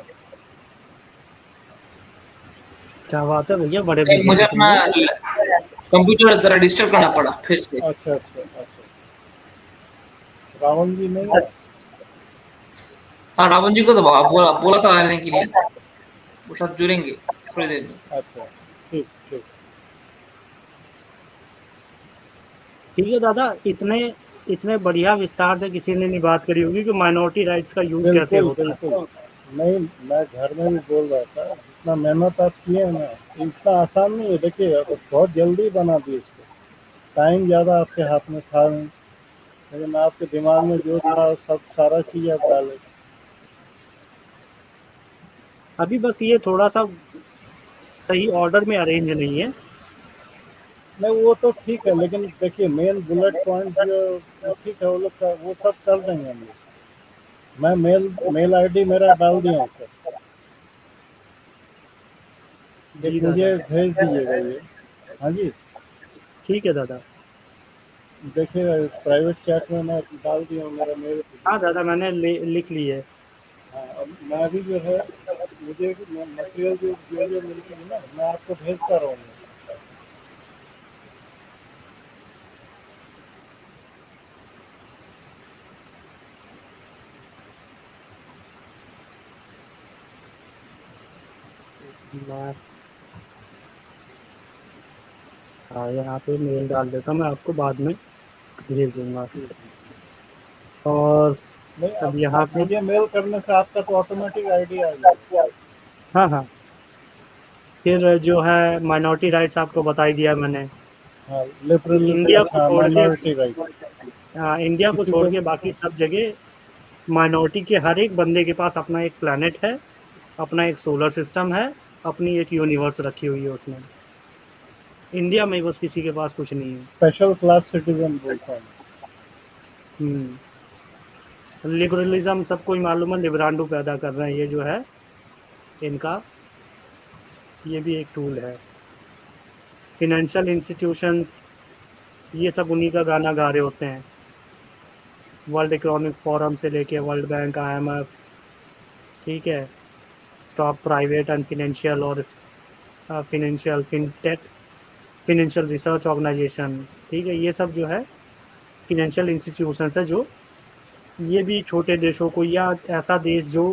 क्या बात है भैया, बड़े एक बिजी मुझे थे तुम अपना लोग। कंप्यूटर जरा डिस्टर्ब करना पड़ा फिर से। अच्छा अच्छा अच्छा। रावण जी नहीं अच्छा, है? हाँ, रावण जी को तो बोला बोला था आने के लिए, वो शायद जुड़ेंगे थोड़ी देर में। अच्छा ठीक। ठीक है दादा, इतने इतने बढ़िया विस्तार से किसी ने नहीं बात करी होगी कि माइनॉरिटी राइट्स का यूज कैसे बिल्कुल होता है। बिल्कुल। नहीं, मैं घर में भी बोल रहा था, जितना मेहनत आप किए हैं ना, इतना आसान नहीं है। देखिए, अब बहुत जल्दी बना दिए इसको, टाइम ज़्यादा आपके हाथ में था नहीं, लेकिन आपके दिमाग में जो था सब सारा चीज़ आप डाले। अभी बस ये थोड़ा सा सही ऑर्डर में अरेंज नहीं है। नहीं, वो तो ठीक है, लेकिन देखिए मेन बुलेट पॉइंट जो ठीक है, वो लोग का वो सब कर देंगे हम लोग। मैं मेल आईडी मेरा डाल दिया हूँ सर, जी एक दादा, मुझे भेज दीजिएगा ये। हाँ जी, ठीक है दादा। देखिएगा प्राइवेट चैट में मैं डाल दिया हूँ मेरा मेल। हाँ दादा, मैंने लिख ली है। हाँ, अब मैं भी जो है, मुझे मटेरियल जो जो मिलती है ना, मैं आपको भेजता रहूँगा। मैं हाँ, यहाँ पे मेल डाल देता हूँ, मैं आपको बाद में भेज दूंगा। और नहीं, अब अब यहाँ पे मुझे मेल करने से आपका तो ऑटोमेटिक आईडी आ जाएगा। हाँ हाँ, फिर जो है माइनॉरिटी राइट्स आपको बता ही दिया मैंने हाँ, कि लिबरल, इंडिया को हाँ, छोड़ के माइनॉरिटी राइट। इंडिया को किसी छोड़ को के बाकी सब जगह माइनॉरिटी के हर एक बंदे के पास अपना एक प्लेनेट है, अपना एक सोलर सिस्टम है, अपनी एक यूनिवर्स रखी हुई है उसने। इंडिया में बस किसी के पास कुछ नहीं है। स्पेशल क्लास सिटीजन बोलता हूँ। लिबरलिज्म सबको ही मालूम है, लिबरांडो पैदा कर रहे हैं ये जो है इनका, ये भी एक टूल है। फिनेंशियल इंस्टीट्यूशंस, ये सब उन्हीं का गाना गा रहे होते हैं। वर्ल्ड इकोनॉमिक फोरम से लेके वर्ल्ड बैंक, आईएमएफ, ठीक है, टॉप प्राइवेट एंड फिनेंशियल और financial fintech, financial research organisation, ठीक है, ये सब जो है फिनेंशियल इंस्टीट्यूशंस है, जो ये भी छोटे देशों को या ऐसा देश जो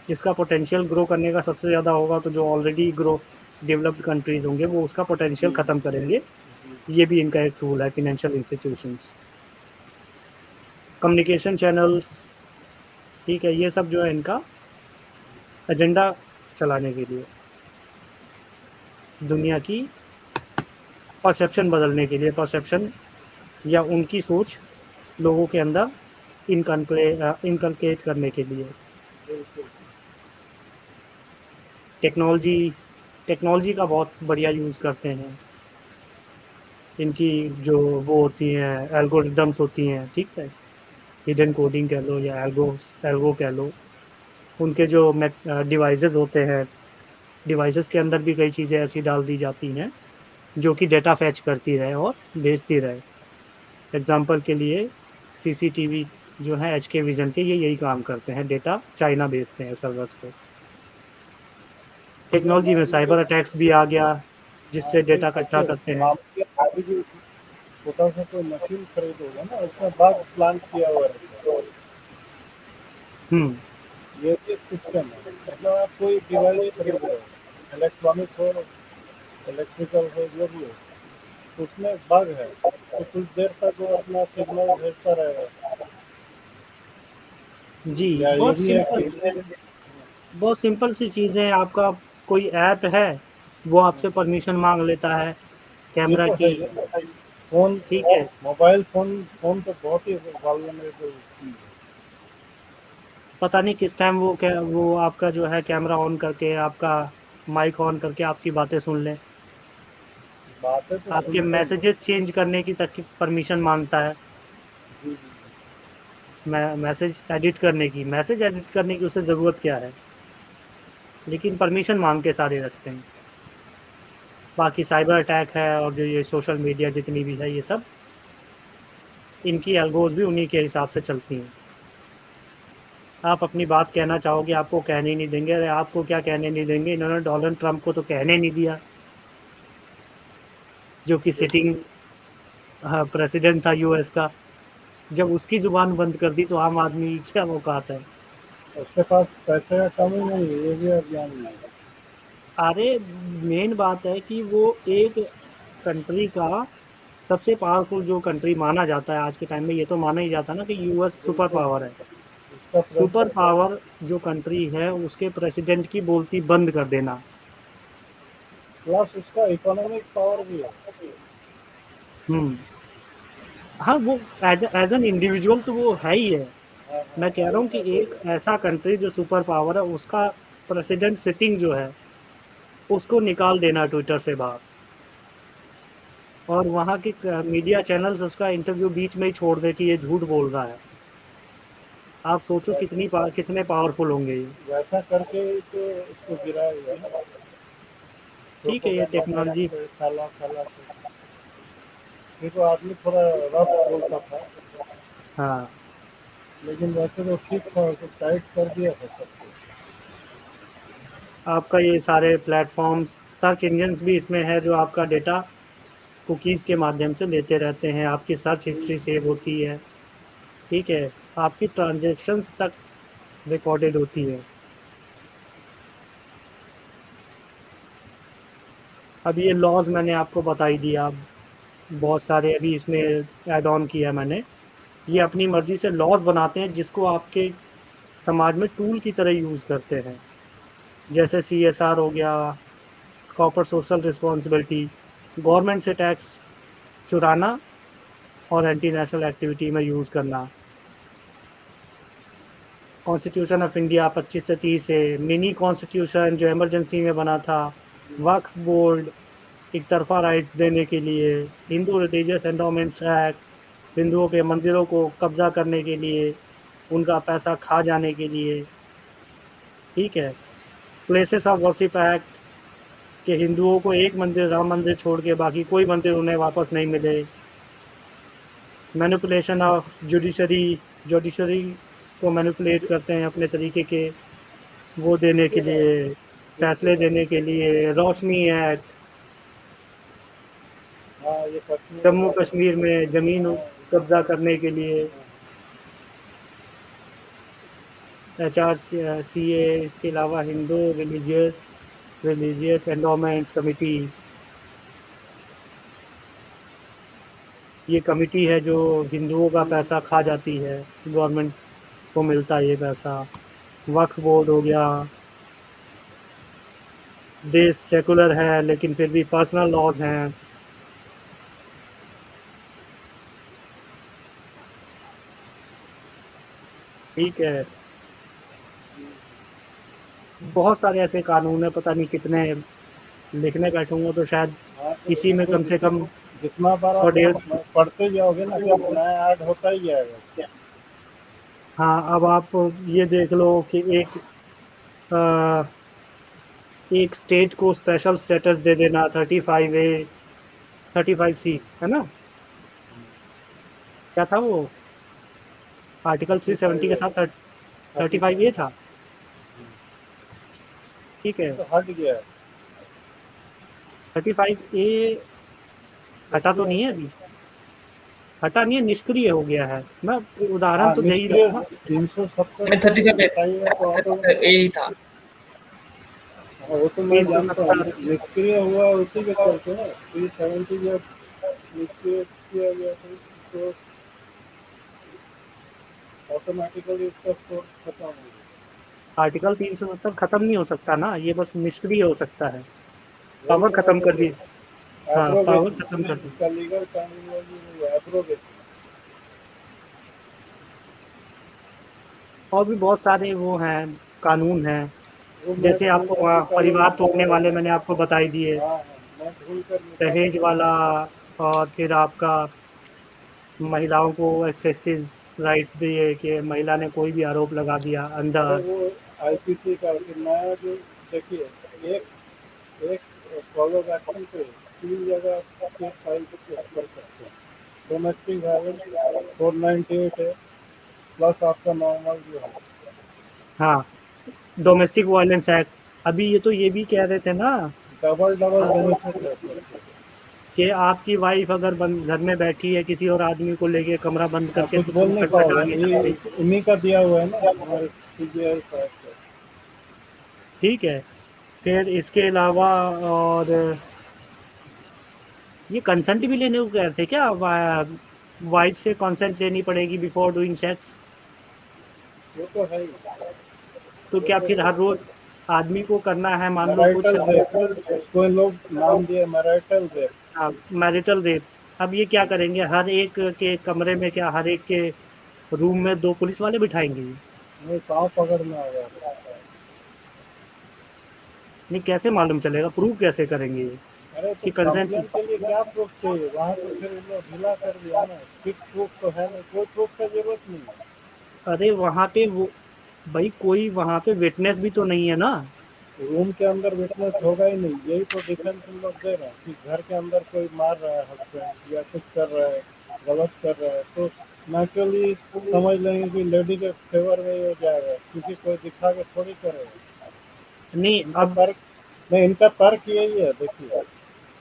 जिसका पोटेंशियल ग्रो करने का सबसे ज़्यादा होगा, तो जो ऑलरेडी ग्रो डेवलप्ड कंट्रीज होंगे वो उसका पोटेंशियल खत्म करेंगे। ये भी इनका एक टूल है, फिनेंशियल इंस्टीट्यूशंस। कम्युनिकेशन चैनल्स, ठीक है, ये सब जो है इनका एजेंडा चलाने के लिए, दुनिया की परसेप्शन बदलने के लिए, परसेप्शन या उनकी सोच लोगों के अंदर इनकलकेट करने के लिए। टेक्नोलॉजी टेक्नोलॉजी का बहुत बढ़िया यूज़ करते हैं। इनकी जो वो होती हैं एल्गोरिदम्स होती हैं, ठीक है, हिडन कोडिंग कह लो या एल्गो कह लो, उनके जो डिवाइसेस होते हैं, डिवाइसेस के अंदर भी कई चीज़ें ऐसी डाल दी जाती हैं जो कि डेटा फैच करती रहे और भेजती रहे। एग्जांपल के लिए सीसीटीवी जो है एच के विजन के, ये यही काम करते हैं, डेटा चाइना भेजते हैं सर्वर्स पे। टेक्नोलॉजी में साइबर अटैक्स भी आ गया, हाँ, जिससे नहीं डेटा इकट्ठा देखिए, करते हैं। आपके अभी जो छोटा सा कोई मशीन खरीदोगे ना, उसमें बग प्लांट किया हुआ रहता है। हम्म ये भी एक सिस्टम है। मतलब आप कोई डिवाइस खरीद रहे हो, इलेक्ट्रॉनिक हो, इलेक्ट्रिकल हो, जो भी हो, तो उसमें बग है, तो कुछ देर तक वो अपना सिग्नल भेजता रहेगा। जी, या ये भी है कि बहुत सिंपल सी चीज़ है। आपका कोई ऐप है, वो आपसे परमिशन मांग लेता है ये कैमरा तो है की, ही। फ़ोन, ठीक है, मोबाइल फ़ोन तो बहुत ही वल्नरेबल चीज़ है। पता नहीं किस टाइम वो आपका जो है कैमरा ऑन करके, आपका माइक ऑन करके आपकी बातें सुन ले, बातें तो आपके सुनते ही मैसेजेस चेंज करने की तक की परमिशन मांगता है। जी, जी। मैसेज एडिट करने की उसे ज़रूरत क्या है, लेकिन परमिशन मांग के सारे रखते हैं। बाकी साइबर अटैक है और जो ये सोशल मीडिया जितनी भी है, ये सब इनकी एल्गोज भी उन्हीं के हिसाब से चलती हैं। आप अपनी बात कहना चाहोगे, आपको कहने ही नहीं देंगे। अरे आपको क्या कहने नहीं देंगे, इन्होंने डोनाल्ड ट्रंप को तो कहने नहीं दिया, जो कि सिटिंग प्रेसिडेंट था यूएस का। जब उसकी जुबान बंद कर दी तो आम आदमी की क्या औकात है। उसके पास पैसे का कमी नहीं है, ये भी आप जान लीजिए। अरे मेन बात है कि वो एक कंट्री का सबसे पावरफुल जो कंट्री माना जाता है आज के टाइम में, ये तो माना ही जाता है ना कि यूएस सुपर पावर है। उसका सुपर पावर जो कंट्री है उसके प्रेसिडेंट की बोलती बंद कर देना। प्लस उसका इकोनॉमिक पावर भी है। हम्म। हाँ, वो एज एन इंडिविजुअल तो वो है ही है। मैं कह रहा हूँ कि एक ऐसा कंट्री जो सुपर पावर है उसका प्रेसिडेंट सिटिंग जो है उसको निकाल देना ट्विटर से बाहर, और वहाँ के मीडिया चैनल्स उसका इंटरव्यू बीच में ही छोड़ दे कि ये झूठ बोल रहा है। आप सोचो कितने पावरफुल होंगे ये। वैसा करके तो उसको गिराया गया ना, ठीक है, ये टेक्नोलॉजी। साला साला से। ये तो आदमी थोड़ा रफ बोलता था, हाँ, लेकिन वैसे तो ठीक था, उसको टाइट कर दिया था सब कुछ। आपका ये सारे प्लेटफॉर्म्स, सर्च इंजन्स भी इसमें है जो आपका डेटा कुकीज़ के माध्यम से लेते रहते हैं, आपकी सर्च हिस्ट्री सेव होती है, ठीक है, आपकी ट्रांजैक्शंस तक रिकॉर्डेड होती है। अब ये लॉज़ मैंने आपको बता ही दिया, बहुत सारे अभी इसमें ऐड ऑन किया मैंने। ये अपनी मर्ज़ी से लॉज़ बनाते हैं जिसको आपके समाज में टूल की तरह यूज़ करते हैं। जैसे सीएसआर हो गया, कॉर्पोरेट सोशल रिस्पॉन्सिबिलिटी, गवर्नमेंट से टैक्स चुराना और एंटी नेशनल एक्टिविटी में यूज़ करना। कॉन्स्टिट्यूशन ऑफ इंडिया 25 से 30 है, मिनी कॉन्स्टिट्यूशन जो इमरजेंसी में बना था, वक्फ बोर्ड एक तरफा राइट्स देने के लिए, हिंदू रिलीजियस एंडोमेंट्स एक्ट हिंदुओं के मंदिरों को कब्जा करने के लिए, उनका पैसा खा जाने के लिए, ठीक है, प्लेसेस ऑफ वर्शिप एक्ट कि हिंदुओं को एक मंदिर राम मंदिर छोड़ के बाकी कोई मंदिर उन्हें वापस नहीं मिले, मैनिपुलेशन ऑफ जुडिशरी को मैनिपुलेट करते हैं अपने तरीके के वो देने के लिए, फैसले देने के लिए, रोशनी एक्ट, हाँ, ये कश्मीर जम्मू वाला। कश्मीर में ज़मीन कब्जा करने के लिए, HRCA, इसके अलावा हिंदू रिलीजियस एंडोमेंट्स कमिटी, ये कमिटी है जो हिंदुओं का पैसा खा जाती है, गवर्नमेंट को मिलता है ये पैसा। वक्फ बोर्ड हो गया, देश सेकुलर है लेकिन फिर भी पर्सनल लॉज हैं, ठीक है, बहुत सारे ऐसे कानून है, पता नहीं कितने, लिखने बैठूंगा तो शायद हाँ, तो इसी में इसको कम से कम जितना बार और आप डेढ़। पढ़ते जाओगे ना, तो नया ऐड होता ही जाएगा। हाँ, अब आप ये देख लो कि अ, एक स्टेट को स्पेशल स्टेटस दे देना, 35A 35C है ना, क्या था वो, आर्टिकल 370 के साथ 35A था, ठीक है। तो हट गया है। 35A हटा तो नहीं है अभी, हटा नहीं है, निष्क्रिय हो गया है। मैं उदाहरण हाँ, तो दे ही निष्क्रिय रहा हूँ। 370 मैं 35 बताइए तो ऑटो। यही था। हाँ, वो तो मैं तीन सौ जानता हूँ, सत्तर निष्क्रिय हुआ उसी के चलते ना। 370 जब निष्क्रिय किया गया तो ऑटोमेटिकली उसका फोर्स खत्म हो गया। आर्टिकल 370 खत्म नहीं हो सकता ना, ये बस निष्क्रिय हो सकता है, वही पावर तो मैं खत्म बोल कर रहा दी। हूँ, हाँ, पावर एब्रोगेशन, खत्म कर दी। इसका लीगल टर्मिनोलॉजी है एब्रोगेशन। और भी बहुत सारे वो हैं, कानून हैं, वो मैं जैसे भूल आपको कर वहाँ निकाल परिवार तोड़ने निकाला वाले था। मैंने आपको बता ही दिए, हाँ हाँ, मैं भूल कर निकाला दहेज था। वाला, और फिर आपका महिलाओं को एक्सेसिव राइट्स दिए कि महिला ने कोई भी आरोप लगा दिया अरे अंदर। वो आईपीसी का फिर नया जो, देखिए, एक एक कॉल ऑफ एक्शन पे 3 जगह केस फाइल कर सकते हैं। डोमेस्टिक वायलेंस 498 है, प्लस आपका नॉर्मल जो है। हाँ, डोमेस्टिक वायलेंस एक्ट, अभी ये तो ये भी कह रहे थे ना डबल डबल बेनिफिट है सबको। कि आपकी वाइफ अगर घर में बैठी है किसी और आदमी को लेके कमरा बंद आप करके, कुछ तो बोल तुम नहीं खटखटा पाओगे, नहीं ये सकते, उन्हीं का दिया हुआ है ना, हमारे सीबीआई साहब का। ठीक है। फिर इसके अलावा और ये कंसेंट भी लेने को कह रहे थे क्या? वाइफ से कंसेंट लेनी पड़ेगी बिफोर डूइंग सेक्स? वो तो है ही। तो वो क्या तो फिर हर रोज आदमी को करना है? मान लो कुछ मैराइटल रेप, उसको इन लोग नाम दिए मैराइटल रेप। Marital rape. अब ये क्या करेंगे? हर एक के कमरे में, क्या हर एक के रूम में 2 पुलिस वाले बिठाएंगे? नहीं, पाँव पकड़ना होगा। नहीं, कैसे मालूम चलेगा? प्रूव कैसे करेंगे ये अरे तो कि कंसेंट? कंप्लेन के लिए क्या प्रूफ चाहिए? वहाँ तो फिर इन लोग ढीला कर दिया ना, फिक्स प्रूफ तो है नहीं, कोई प्रूफ का जरूरत नहीं है। अरे वहाँ पे वो भाई, कोई वहाँ पे विटनेस भी तो नहीं है ना। रूम के अंदर विटनेस होगा ही नहीं, यही तो डिफेंस हम लोग दे रहे हैं कि घर के अंदर कोई मार रहा है हस्बैंड या कुछ कर रहा है, गलत कर रहा है, तो नेचुरली समझ लेंगे कि लेडी के फेवर में ही हो जाएगा, क्योंकि कोई दिखा के थोड़ी करेगा। नहीं, इनका अब तर्क नहीं, इनका तर्क यही है। देखिए,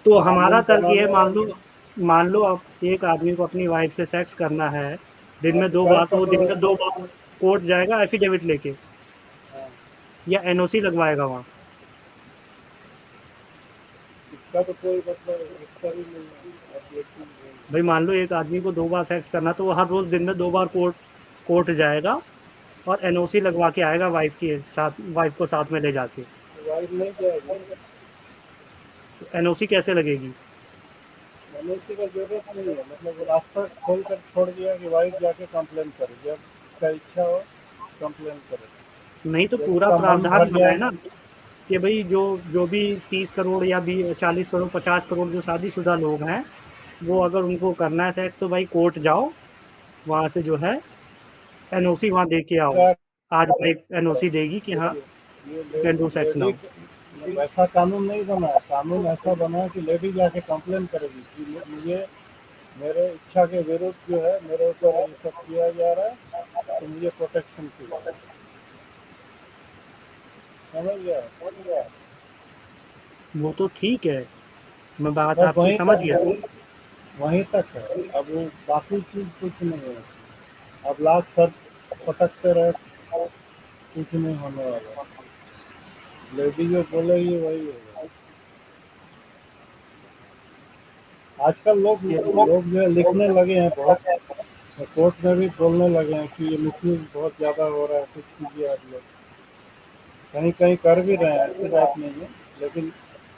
तो हमारा कानून तर्क ये है, बनाने मान लो अब एक आदमी को अपनी वाइफ से सेक्स करना है दिन में तो 2 कर बार, तो वो दिन पकड़ो। में 2 बार कोर्ट जाएगा एफिडेविट लेके, हाँ, या एनओसी लगवाएगा वहाँ? इसका तो कोई मतलब उत्तर ही नहीं है। अब ये चीज़ है। भाई मान लो एक आदमी को 2 बार सेक्स करना, तो वो हर रोज दिन में 2 बार कोर्ट जाएगा और एनओसी लगवा के आएगा, वाइफ को साथ में ले जाके। तो वाइफ नहीं जाएगी ना। तो एनओसी कैसे लगेगी? मनुष्य का जरूरत नहीं है, मतलब वो रास्ता खोल कर छोड़ दिया कि वाइफ जाके कंप्लेन करे, जब उसका इच्छा हो कंप्लेन करे, नहीं, तो जब पूरा उसका मन प्रावधान भर बनाए जाए। ना कि भाई जो जो भी 30 करोड़ या 40 करोड़ 50 करोड़ जो शादीशुदा लोग हैं, वो अगर उनको करना है सेक्स, तो भाई कोर्ट जाओ, वहां से जो है एनओसी वहां दे के आओ। क्या आज वाइफ एनओसी देगी कि हाँ, देखिए, ये you can do sex lady now. वैसा कानून नहीं बना है। कानून ऐसा बना है कि लेडी जाके कंप्लेन करेगी कि मुझे मेरे इच्छा के विरुद्ध जो है मेरे ऊपर ये सब किया जा रहा है, तो मुझे प्रोटेक्शन चाहिए। समझ गया? वो तो ठीक है, मैं बात बस आपकी वहीं समझ तक गया। है, वहीं तक है। अब वो बाकी चीज़ कुछ नहीं है। अब लाख सर पटकते रहे, कुछ नहीं होने वाला। लेडी जो बोलेगी वही होगा। आजकल लोग ये लोग जो है लिखने लगे हैं बहुत, कोर्ट में भी बोलने लगे हैं कि ये मिसयूज बहुत ज़्यादा हो रहा है, कुछ कीजिए आप लोग। कहीं कहीं कर भी रहे हैं, ऐसी बात नहीं है, लेकिन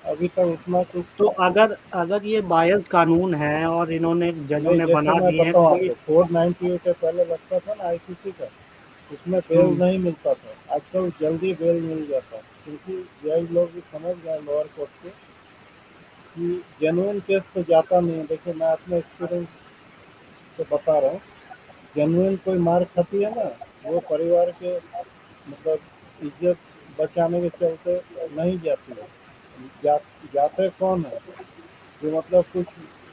अभी तक उतना कुछ तो अगर अगर ये बायस्ड कानून है और इन्होंने जजों नहीं। ने जैसे बना मैं दिए हैं, तो बताऊँ भाई आपको, 498 पहले लगता था ना आईसीसी का, उसमें बेल हम्म, नहीं मिलता था। आजकल जल्दी बेल मिल जाता है, क्योंकि जज लोग भी समझ गए लोअर कोर्ट के कि जेनुइन केस तो जाता नहीं है। देखिए, मैं अपने एक्सपीरियंस से बता रहा हूँ, जेनुइन कोई मार खाती है ना, वो परिवार के मतलब इज्जत बचाने के चलते नहीं जाती है। जा, जाते कौन है जो मतलब कुछ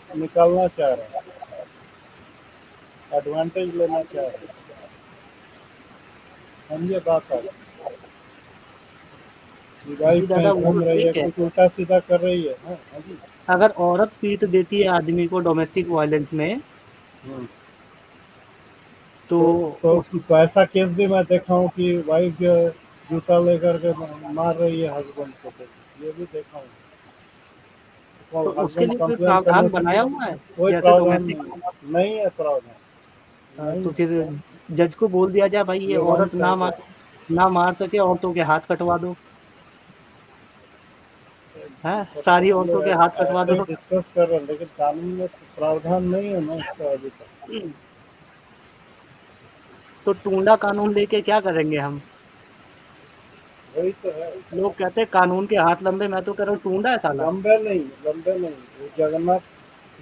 निकालना चाह रहे हैं, एडवांटेज लेना चाह रहे हैं। समझिए बात आप, जी वाइफ कहीं दादा, वो तो घूम रही है, ठीक है। कुछ उल्टा सीधा कर रही है। हाँ, हाँ जी। अगर औरत पीट देती है आदमी को डोमेस्टिक वायलेंस में, हम्म। तो तो तो उस तो ऐसा केस भी मैं देखा हूँ कि वाइफ जो है जूता लेकर के मार रही है हस्बैंड को, ये भी देखा हूँ। तो तो उसके हस्बैंड लिए कोई कंप्लेन करने प्रावधान से बनाया हुआ है? कोई जैसे प्रावधान डोमेस्टिक, नहीं, नहीं है प्रावधान, नहीं तो है। फिर जज को बोल दिया जाए भाई, ये ये वन औरत साइड ना मार सके, औरतों के हाथ कटवा दो। है। है, मतलब सारी हम लोग औरतों के हाथ कटवा ऐसे ही दो। डिस्कस कर रहे हैं, लेकिन कानून में प्रावधान नहीं है ना इसका अभी तक। तो टूंडा कानून लेके क्या करेंगे हम? वही तो है। लोग कहते हैं कानून के हाथ लंबे, मैं तो कह रहा हूँ टूंडा है साला। लंबे नहीं, लंबे नहीं, वो जगन्नाथ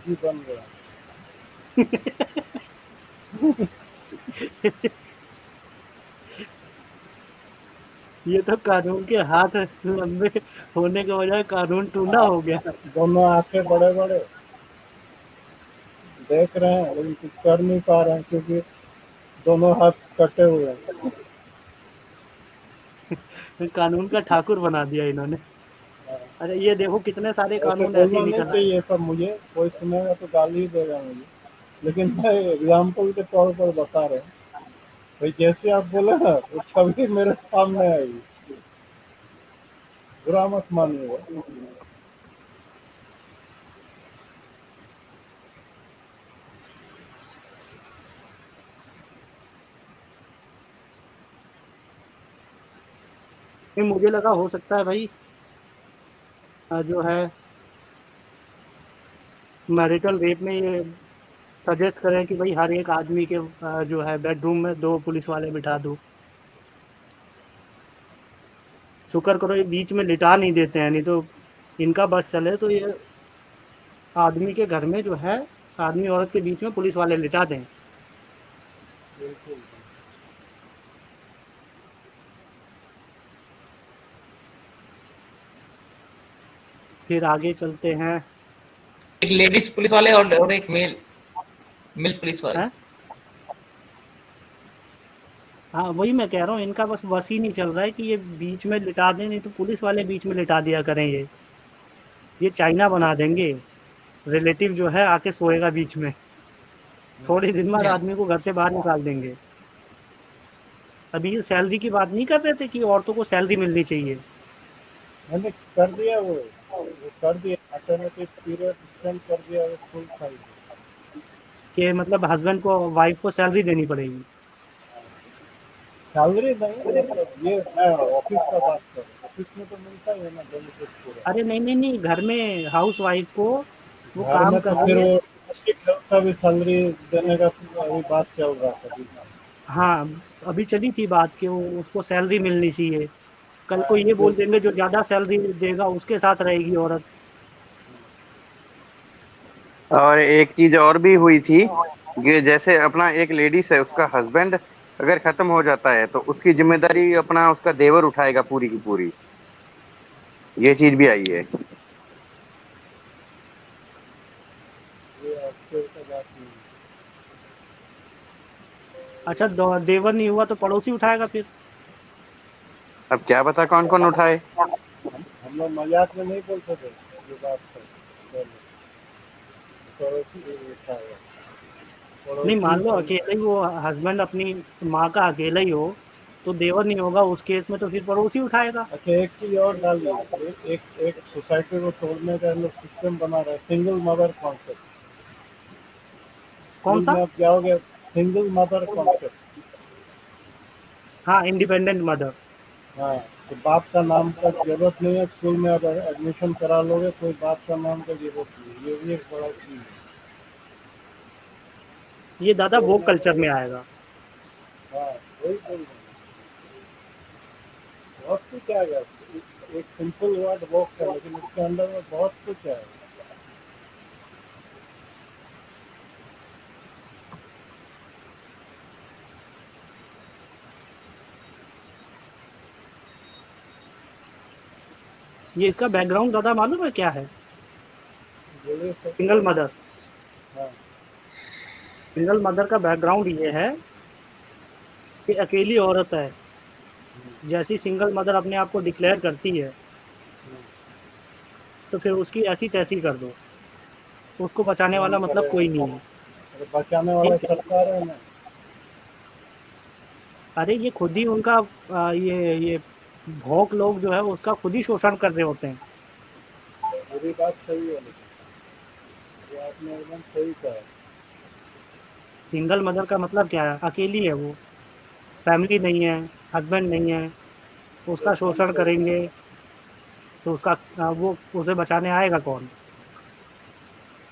जी बन गया। ये तो कानून के हाथ लंबे होने के बजाय कानून टूंडा हो गया। दोनों आंखें बड़े बड़े देख रहे हैं, लेकिन कुछ कर नहीं पा रहे हैं, क्योंकि दोनों हाथ कटे हुए हैं। कानून का ठाकुर बना दिया इन्होंने। अरे ये देखो कितने सारे ऐसे कानून ऐसे ही बोलना नहीं निकल आए। चाहिए सब, मुझे कोई सुनेगा तो गाली ही देगा मुझे, लेकिन मैं एग्जाम्पल के तौर पर बता रहे हैं। भाई जैसे आप बोले ना, वो छवि मेरे सामने आएगी, बुरा मत मानिएगा। नहीं, मुझे लगा हो सकता है भाई जो है मैरिटल रेप में ये सजेस्ट करें कि भाई हर एक आदमी के जो है बेडरूम में 2 पुलिस वाले बिठा दो। शुक्र करो ये बीच में लिटा नहीं देते हैं, नहीं तो इनका बस चले तो ये आदमी के घर में जो है आदमी औरत के बीच में पुलिस वाले लिटा दें। बिल्कुल। फिर आगे चलते हैं। एक लेडीज पुलिस वाले और एक मेल मेल पुलिस वाले। हैं? हाँ, वही मैं कह रहा हूँ, इनका बस ही नहीं चल रहा है कि ये बीच में लिटा दें, नहीं तो पुलिस वाले बीच में लिटा दिया करें ये चाइना बना देंगे। रिलेटिव जो है आके सोएगा बीच में, थोड़े दिन बाद हाँ। आदमी को घर से बाहर निकाल देंगे। अभी ये सैलरी की बात नहीं कर रहे थे कि औरतों को सैलरी मिलनी चाहिए? मैंने कर दिया वो कर दिया, अल्टरनेटिव पीरियड एक्सटेंड कर दिया वो फुल टाइम। कि मतलब हस्बैंड को वाइफ को सैलरी देनी पड़ेगी? सैलरी नहीं, मतलब ये मैं ऑफिस का बात कर रहा हूँ, ऑफिस में तो मिलता ही है ना बेनिफिट पूरा। अरे नहीं नहीं नहीं, घर में हाउस वाइफ को वो घर काम में कर तो फिर रही है। वो का भी सैलरी देने का अभी बात चल रहा था अभी। हाँ, अभी चली थी बात कि वो उसको सैलरी मिलनी चाहिए। कल को हाँ, ये जो बोल देंगे जो ज़्यादा सैलरी देगा उसके साथ रहेगी औरत। और एक चीज और भी हुई थी कि जैसे अपना एक लेडीज है, उसका हस्बैंड अगर खत्म हो जाता है तो उसकी जिम्मेदारी अपना उसका देवर उठाएगा पूरी की पूरी। ये चीज भी आई है। ये अक्षर का बात नहीं अच्छा, देवर नहीं हुआ तो पड़ोसी उठाएगा फिर? अब क्या पता कौन कौन उठाए। है। हम लोग मजाक में नहीं बोलते थे ये बात कर पहले। पड़ोसी उठाएगा, नहीं, पड़ोसी मान लो उठाएगा। अकेले ही वो हस्बैंड अपनी माँ का अकेला ही हो तो देवर नहीं होगा उस केस में, तो फिर पड़ोसी उठाएगा। अच्छा, एक चीज और डालिए, एक सोसाइटी को तोड़ने का हम लोग सिस्टम बना रहे हैं, सिंगल मदर कॉन्सेप्ट। कौन स्कूल सा? में आप जाओगे, सिंगल मदर कॉन्सेप्ट। हाँ, इंडिपेंडेंट मदर। हाँ, तो बाप का नाम का जरूरत नहीं है स्कूल में, आप एडमिशन करा लोगे कोई बाप का नाम का जरूरत नहीं, ये भी एक बड़ा चीज है। ये दादा वो तोड़ने कल्चर का। में आएगा। हाँ, वही बोल रहे हैं। बहुत कुछ आएगा। एक सिंपल वर्ड वॉक है, लेकिन उसके अंदर में बहुत कुछ है। ये इसका बैकग्राउंड दादा मालूम है क्या है? बोले तो सिंगल मदर। हाँ। सिंगल मदर का बैकग्राउंड ये है कि अकेली औरत है, जैसी सिंगल मदर अपने आप को डिक्लेयर करती है तो फिर उसकी ऐसी तैसी कर दो, उसको बचाने कौन वाला मतलब करेगा? कोई नहीं है। अरे बचाने वाला ठीक है। सरकार है ना। अरे ये खुद ही उनका ये भोंक लोग जो है वो उसका खुद ही शोषण कर रहे होते हैं। मेरी बात सही है, लेकिन ये आपने एकदम सही कहा। सिंगल मदर का मतलब क्या है? अकेली है वो, फैमिली नहीं है, हस्बैंड नहीं है, उसका एकदम शोषण सही। करेंगे तो उसका वो उसे बचाने आएगा कौन?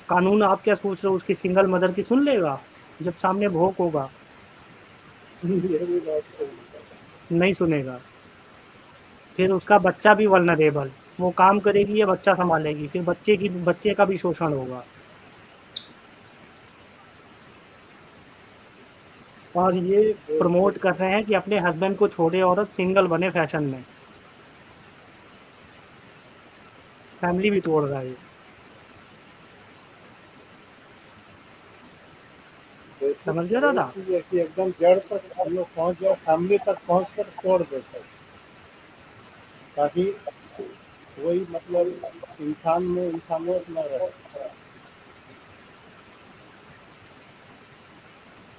कानून आप क्या सोच रहे हो उसकी सिंगल मदर की सुन लेगा जब सामने भोंक होगा? ये भी बात सही है। नहीं सुनेगा। फिर उसका बच्चा भी वल्नरेबल, वो काम करेगी या बच्चा संभालेगी, फिर बच्चे का भी शोषण होगा। और ये बिल्कुल। प्रमोट कर रहे हैं कि अपने हस्बैंड को छोड़े औरत सिंगल बने फैशन में। फैमिली भी तोड़ रहा है ये। बेसिक समझ गया वही दादा? चीज है कि एकदम जड़ तक हम लोग पहुंच जाए, फैमिली तक पहुंच कर तोड़ देते हैं, ताकि वही मतलब इंसान में इंसानियत न रहे।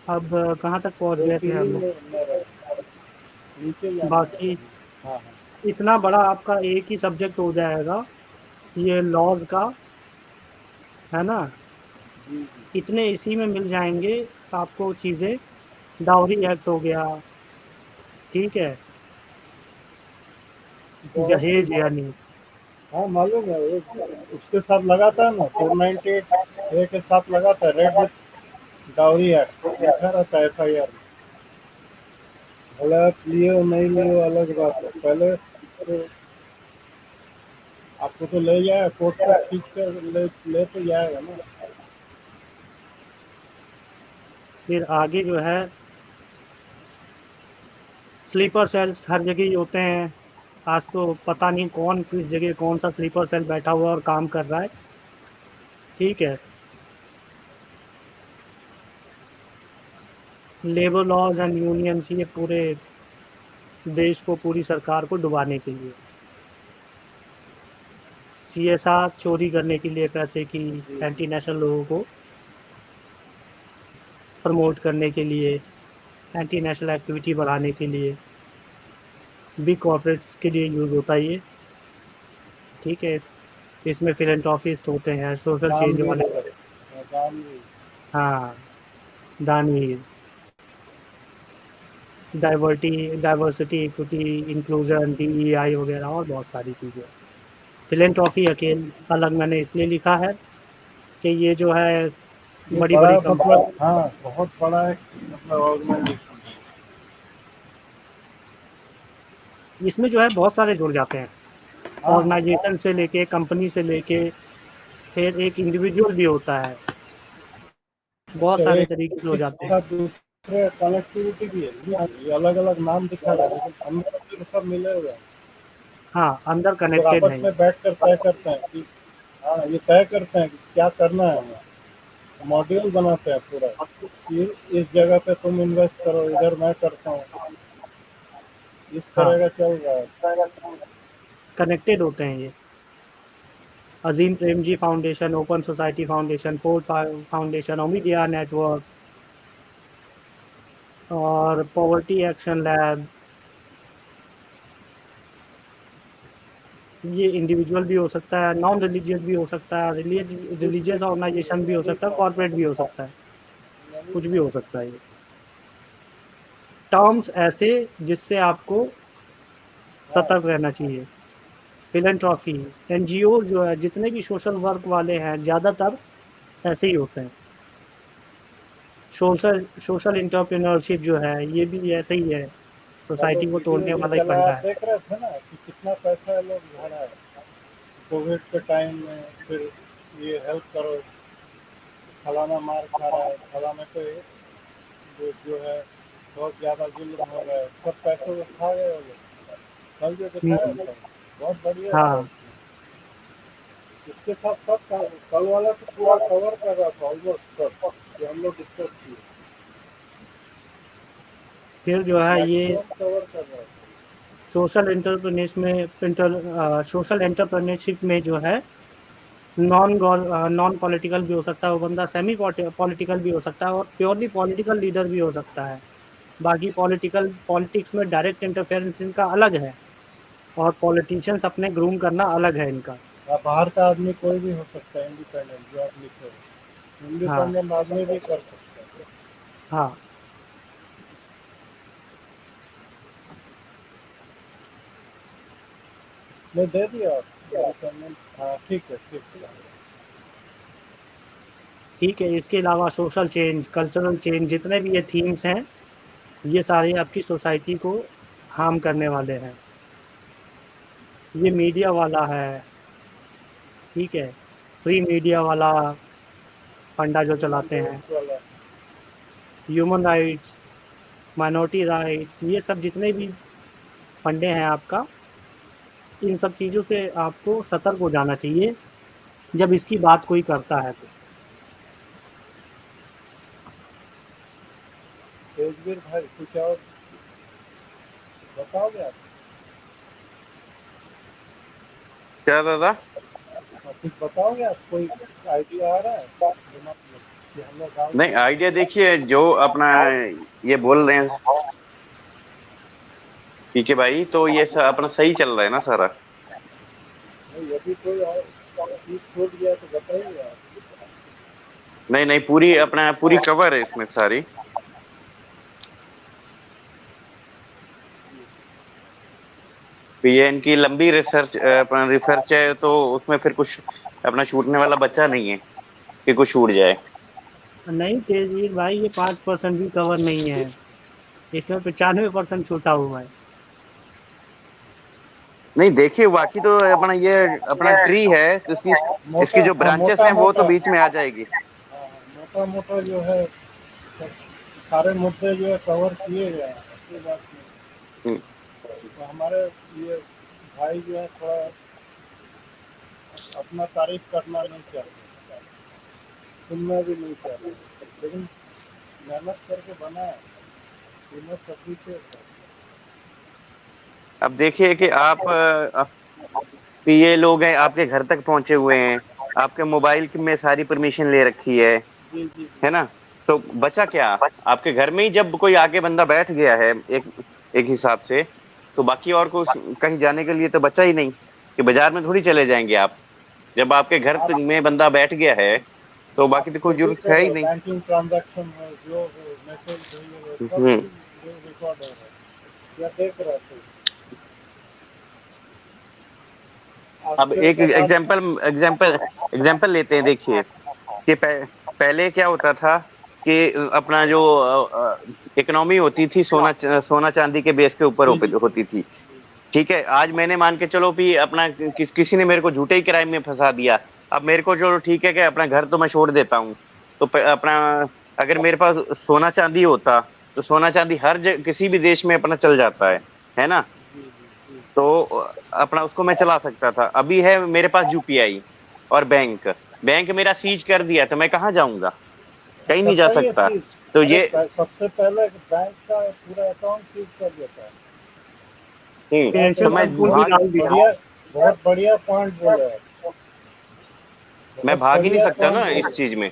अब कहाँ तक पहुँच कोई गए थे हम फीलिंग लोग? में न रहे। नीचे जाना है बाकी अभी। हाँ हाँ। इतना बड़ा आपका एक ही सब्जेक्ट हो जाएगा ये लॉज का, है ना? जी जी। इतने इसी में मिल जाएंगे आपको चीज़ें। डाउरी एक्ट हो गया, ठीक है, जहेज यानी हाँ मालूम है, वो उसके साथ लगाता है ना 498 ए के साथ लगाता है, रेड विथ डाउरी एक्ट लिखा रहता है FIR में। भले आप लिए हो नहीं लिए हो अलग बात है, पहले तो आपको तो ले जाए कोर्ट तक खींच कर ले तो जाएगा ना। फिर आगे जो है स्लीपर सेल्स हर जगह ही होते हैं। आज तो पता नहीं कौन किस जगह कौन सा स्लीपर सेल बैठा हुआ और काम कर रहा है। ठीक है। लेबर लॉज एंड यूनियंस ये पूरे देश को पूरी सरकार को डुबाने के लिए, CSR चोरी करने के लिए पैसे की, जी एंटी नेशनल लोगों को प्रमोट करने के लिए, एंटी नेशनल एक्टिविटी बढ़ाने के लिए, बिग कॉर्पोरेट्स के लिए यूज होता है ये। ठीक है। इसमें फिलेंथ्रोपिस्ट होते हैं, सोशल चेंज दानवीर वाले। सब, दानवीर। हाँ, दानवीर, डाइवर्सिटी, इक्विटी, इंक्लूजन, DEI वगैरह और बहुत सारी चीजें। फिलेंथ्रोपी अकेले अलग मैंने इसलिए लिखा है कि ये जो है ये बड़ी बड़ा बड़ी मतलब, कंपनी, हाँ बहुत बड़ा एक मतलब ऑर्गेनाइजेशन है। इसमें जो है बहुत सारे जुड़ जाते हैं। हाँ हाँ, ऑर्गेनाइजेशन से लेके, कंपनी से लेके, फिर एक इंडिविजुअल भी होता है। बहुत अच्छा सारे एक तरीके से हो के जाते हैं। साथ दूसरे कनेक्टिविटी भी है, ये अलग अलग नाम दिखा रहा है लेकिन अंदर तो सब मिले हुए हैं। हाँ, अंदर ये लोग कनेक्टेड आपस हैं में ये। बैठ कर तय करते हैं कि, हाँ ये तय करते हैं कि क्या करना है हमें, मॉड्यूल बनाते हैं पूरा कि इस जगह पे तुम इन्वेस्ट करो, इधर मैं करता हूँ, इस हाँ, तरह का चल रहा है। कनेक्टेड होते हैं ये। Azim Premji foundation, open society foundation, Ford foundation, Omidyar network और पॉवर्टी एक्शन लैब, ये इंडिविजुअल भी हो सकता है, नॉन रिलीजियस भी हो सकता है, रिलीजियस ऑर्गेनाइजेशन भी हो सकता है, कॉर्पोरेट भी हो सकता है, कुछ भी हो सकता है ये। टर्म्स ऐसे जिससे आपको हाँ सतर्क रहना चाहिए। फिलेंट्रॉफी, NGO जो है, जितने भी सोशल वर्क वाले हैं ज़्यादातर ऐसे ही होते हैं। सोशल सोशल इंटरप्रेन्योरशिप जो है ये भी ऐसे ही है, कल वो सोसाइटी को वीडियो तोड़ने जो वाला ही चला फंडा आप है। देख रहे थे ना कि कितना पैसा ये लोग भरा है कोविड के टाइम में, फिर ये हेल्प करो, फलाना मार खा रहा है, फलाना पे जो है बहुत ज़्यादा जुल्म हो रहा है, सब पैसे वो खा गए वो लोग। कल जो दिखाया हम्म, था बहुत बढ़िया था हाँ। उसमें। इसके साथ सब कल वाला तो पूरा कवर कर रहा था ऑलमोस्ट सब जो हम लोग डिस्कस किए, फिर जो है ये मैक्सिमम कवर कर रहा था। सोशल एंटरप्रेन्योरशिप में जो है नॉन पॉलिटिकल भी हो सकता है वो बंदा, सेमी पॉलिटिकल भी हो सकता है और प्योरली पॉलिटिकल लीडर भी हो सकता है। बाकी पॉलिटिक्स में डायरेक्ट इंटरफेरेंस इनका अलग है और पॉलिटिशियंस अपने ग्रूम करना अलग है इनका। अब बाहर का आदमी कोई भी हो सकता है इंडिपेंडेंट, जो आप लिखे हो हाँ, इंडिपेंडेंट आदमी भी कर सकता है। हाँ। मैं दे दिया आप इंडिपेंडेंट, हाँ ठीक है ठीक है। ठीक है। इसके अलावा सोशल चेंज, कल्चरल चेंज, जितने भी ये थीम्स हैं ये सारे आपकी सोसाइटी को हार्म करने वाले हैं। ये मीडिया वाला है। ठीक है। फ्री मीडिया वाला फंडा जो ह्यूमन चलाते हैं, राइट्स वाला, ह्यूमन राइट्स, माइनॉरिटी राइट्स, ये सब जितने भी फंडे हैं आपका, इन सब चीज़ों से आपको सतर्क हो जाना चाहिए जब इसकी बात कोई करता है तो। तेजवीर भाई कुछ और बताओगे आप, क्या दादा? और कुछ बताओगे आप, कोई आइडिया आ रहा है दिमाग में कि हम लोग डाल नहीं, सकते आइडिया देखिए जो अपना ये बोल रहे हैं पीके भाई, तो ये अपना सही चल रहा है ना सारा? हैं? नहीं यदि कोई और चीज छूट गया तो बताइए आप। नहीं नहीं, पूरी अपना पूरी कवर है इसमें सारी। ये इनकी लंबी रिसर्च है, तो उसमें फिर कुछ अपना छूटने वाला बच्चा नहीं है कि कुछ छूट जाए। नहीं तेजवीर भाई, ये 5% भी कवर नहीं है, इसमें 95% छूटा हुआ है। नहीं देखिए, बाकी तो अपना ये अपना ट्री है, तो इसकी इसकी मोटा, जो हाँ, ब्रांचेस मोटा हैं वो तो मोटा, बीच में आ जाएगी। हाँ, मोटा मोटा जो है सारे मुद्दे जो है कवर किए गए हैं, ऐसी बात नहीं। हम्म, तो हमारे ये भाई जो है थोड़ा अपना तारीफ करना नहीं चाहते, सुनना भी नहीं चाहते, लेकिन मेहनत करके बनाए, कीमत अप्रिशिएट है। अब देखिए कि आप कि ये लोग हैं आपके घर तक पहुंचे हुए हैं, आपके मोबाइल में सारी परमिशन ले रखी जी जी जी। है ना? तो बचा क्या? आपके घर में ही जब कोई आके बंदा बैठ गया है एक एक हिसाब से, तो बाकी और कुछ कहीं जाने के लिए तो बचा ही नहीं, कि बाजार में थोड़ी चले जाएंगे आप। जब आपके घर आप में बंदा बैठ गया है, तो बाकी तो कोई खुद ही जरूरत कह है ही रहे नहीं। बैंकिंग ट्रांजैक्शन है, जो मैसेज भेजे गए सब हम्म। चीज जो रिकॉर्ड हो रहा है या देख रहे थे। अब आश्चर्य एक का बात। एग्जाम्पल लेते हैं। देखिए कि पहले क्या होता था कि अपना जो इकोनॉमी होती थी, सोना चांदी के बेस के ऊपर जी जी होती थी। ठीक है, आज मैंने मान के चलो भी अपना किसी ने मेरे को झूठे ही क्राइम में फंसा दिया। अब मेरे को चलो ठीक है कि अपना घर तो मैं छोड़ देता हूँ, तो अपना अगर मेरे पास सोना चांदी होता, तो सोना चांदी किसी भी देश में अपना चल जाता है ना? जी जी जी। तो अपना उसको मैं चला सकता था। अभी है मेरे पास यूपीआई और बैंक, बैंक मेरा सीज कर दिया, तो मैं कहाँ जाऊंगा? कहीं नहीं जा करता ही है सकता। चीज। तो अरे ये सबसे पहले बैंक का पूरा अकाउंट सीज कर देता है। बहुत तो पेंशन मैं एकदम संकुल भी बहुत डाल दिया। बढ़िया, बहुत बढ़िया पॉइंट बोले आप, मैं बहुत भाग ही नहीं बढ़िया सकता पॉइंट ना इस बोले। चीज में।